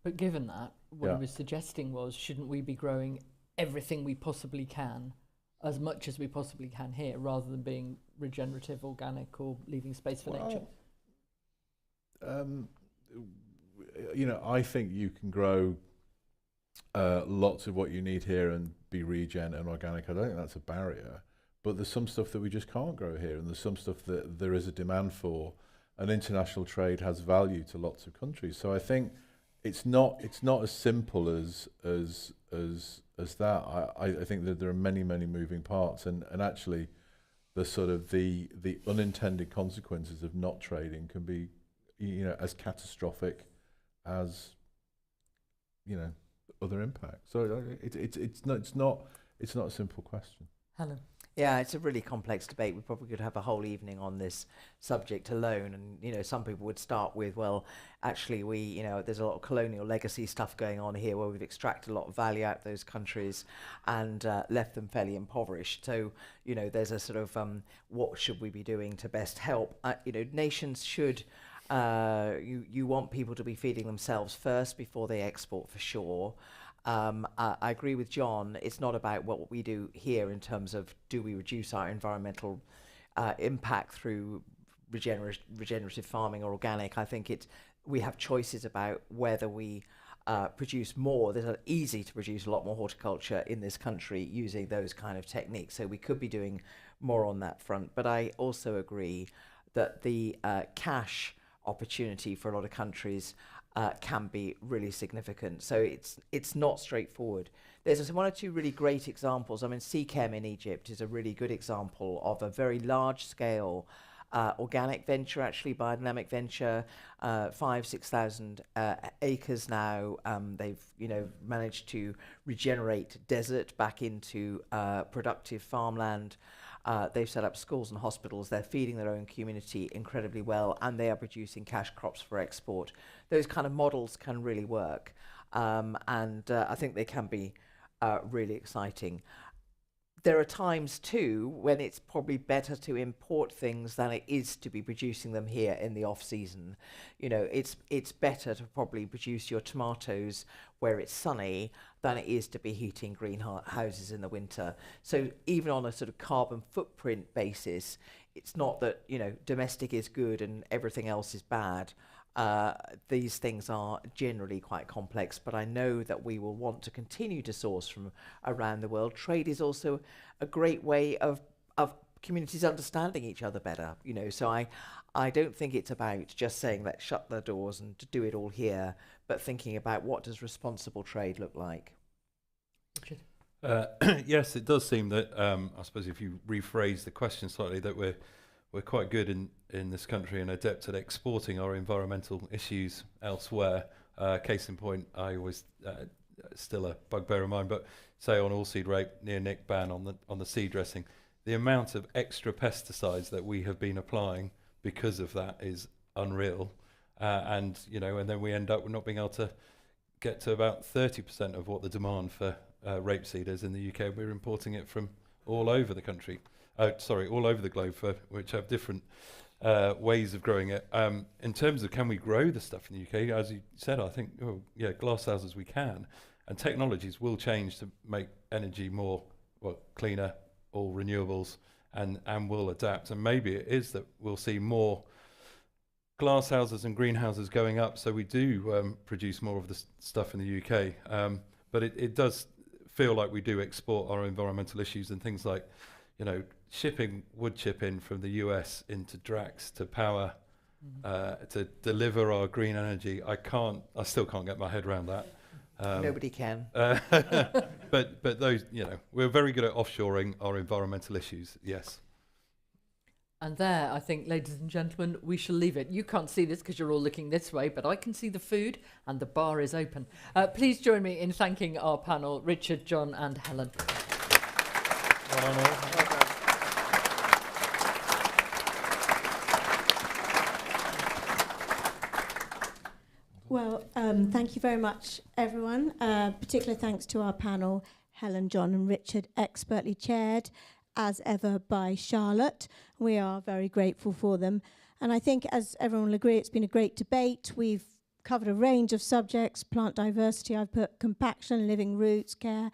But given that, what I was suggesting was, shouldn't we be growing everything we possibly can, as much as we possibly can here, rather than being regenerative, organic, or leaving space for nature? I think you can grow lots of what you need here and be regen and organic. I don't think that's a barrier, but there's some stuff that we just can't grow here, and there's some stuff that there is a demand for, and international trade has value to lots of countries. So I think it's not as simple as that. I think that there are many moving parts, and actually the sort of the unintended consequences of not trading can be as catastrophic as other impacts. So it's not a simple question. Helen? Yeah, it's a really complex debate. We probably could have a whole evening on this subject alone. And, some people would start with, well, actually, there's a lot of colonial legacy stuff going on here where we've extracted a lot of value out of those countries and left them fairly impoverished. So, there's a sort of, what should we be doing to best help? Nations should, you want people to be feeding themselves first before they export, for sure. I agree with John. It's not about what we do here in terms of do we reduce our environmental impact through regenerative farming or organic. I think we have choices about whether we produce more. There's easy to produce a lot more horticulture in this country using those kind of techniques. So we could be doing more on that front. But I also agree that the cash opportunity for a lot of countries can be really significant. So it's not straightforward. There's one or two really great examples. I mean, Seachem in Egypt is a really good example of a very large scale organic venture, actually, biodynamic venture, 6,000 acres now. They've, managed to regenerate desert back into productive farmland. They've set up schools and hospitals. They're feeding their own community incredibly well, and they are producing cash crops for export. Those kind of models can really work, and I think they can be really exciting. There are times too when it's probably better to import things than it is to be producing them here in the off season. It's better to probably produce your tomatoes where it's sunny than it is to be heating greenhouses in the winter. So even on a sort of carbon footprint basis, it's not that domestic is good and everything else is bad. These things are generally quite complex, but I know that we will want to continue to source from around the world. Trade is also a great way of communities understanding each other better, so I don't think it's about just saying let's shut the doors and to do it all here, but thinking about what does responsible trade look like. Richard? Yes, it does seem that, I suppose if you rephrase the question slightly, that we're quite good in this country and adept at exporting our environmental issues elsewhere. Case in point, I always still a bugbear of mine, but say on oilseed rape, near-nick ban on the seed dressing, the amount of extra pesticides that we have been applying because of that is unreal, and then we end up with not being able to get to about 30% of what the demand for rapeseed is in the UK. We're importing it from all over the country. All over the globe, which have different ways of growing it. In terms of can we grow the stuff in the UK, as you said, I think, glass houses we can, and technologies will change to make energy more cleaner, all renewables, and will adapt. And maybe it is that we'll see more glass houses and greenhouses going up, so we do produce more of the stuff in the UK. But it does feel like we do export our environmental issues and things like, shipping wood chip in from the US into Drax to power, to deliver our green energy. I still can't get my head around that. Nobody can. But those, we're very good at offshoring our environmental issues, yes. And there, I think, ladies and gentlemen, we shall leave it. You can't see this because you're all looking this way, but I can see the food and the bar is open. Please join me in thanking our panel, Richard, John and Helen. Well, thank you very much, everyone. Particular thanks to our panel, Helen, John and Richard, expertly chaired, as ever, by Charlotte. We are very grateful for them. And I think, as everyone will agree, it's been a great debate. We've covered a range of subjects, plant diversity, I've put compaction, living roots, care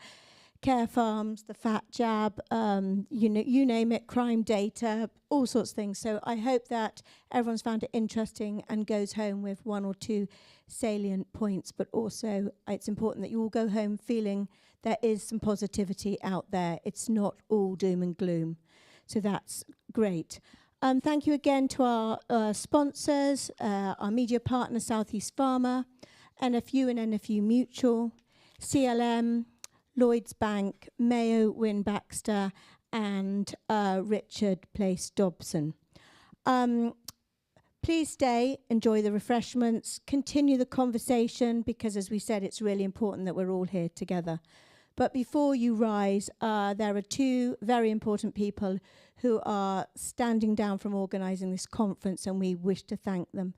farms, the fat jab, you name it, crime data, all sorts of things. So I hope that everyone's found it interesting and goes home with one or two salient points, but also it's important that you all go home feeling there is some positivity out there. It's not all doom and gloom. So that's great. Thank you again to our sponsors, our media partner, Southeast Farmer, NFU and NFU Mutual, CLM, Lloyds Bank, Mayo Wynne Baxter, and Richard Place Dobson. Please stay, enjoy the refreshments, continue the conversation, because as we said, it's really important that we're all here together. But before you rise, there are two very important people who are standing down from organising this conference, and we wish to thank them.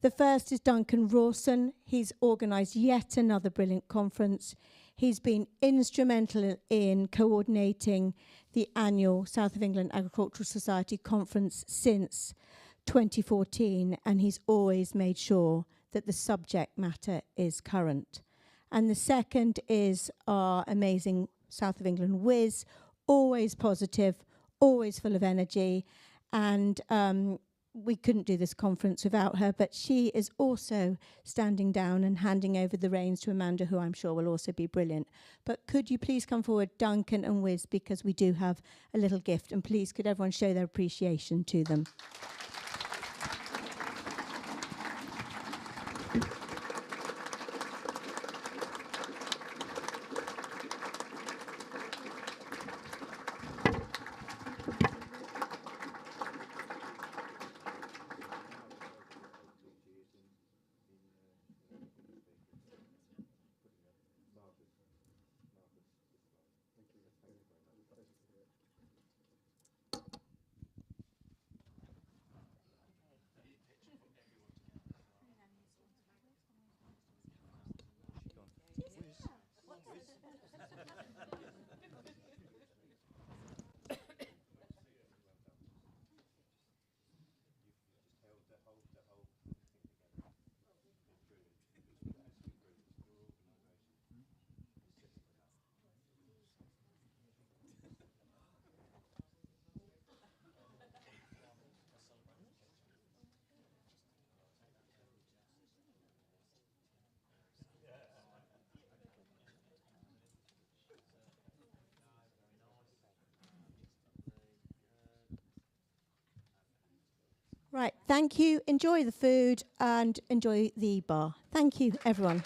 The first is Duncan Rawson. He's organised yet another brilliant conference. He's been instrumental in coordinating the annual South of England Agricultural Society conference since 2014, and he's always made sure that the subject matter is current. And the second is our amazing South of England whiz, always positive, always full of energy, and we couldn't do this conference without her, but she is also standing down and handing over the reins to Amanda, who I'm sure will also be brilliant. But could you please come forward, Duncan and Wiz, because we do have a little gift, and please could everyone show their appreciation to them. Thank you. Enjoy the food and enjoy the bar. Thank you, everyone.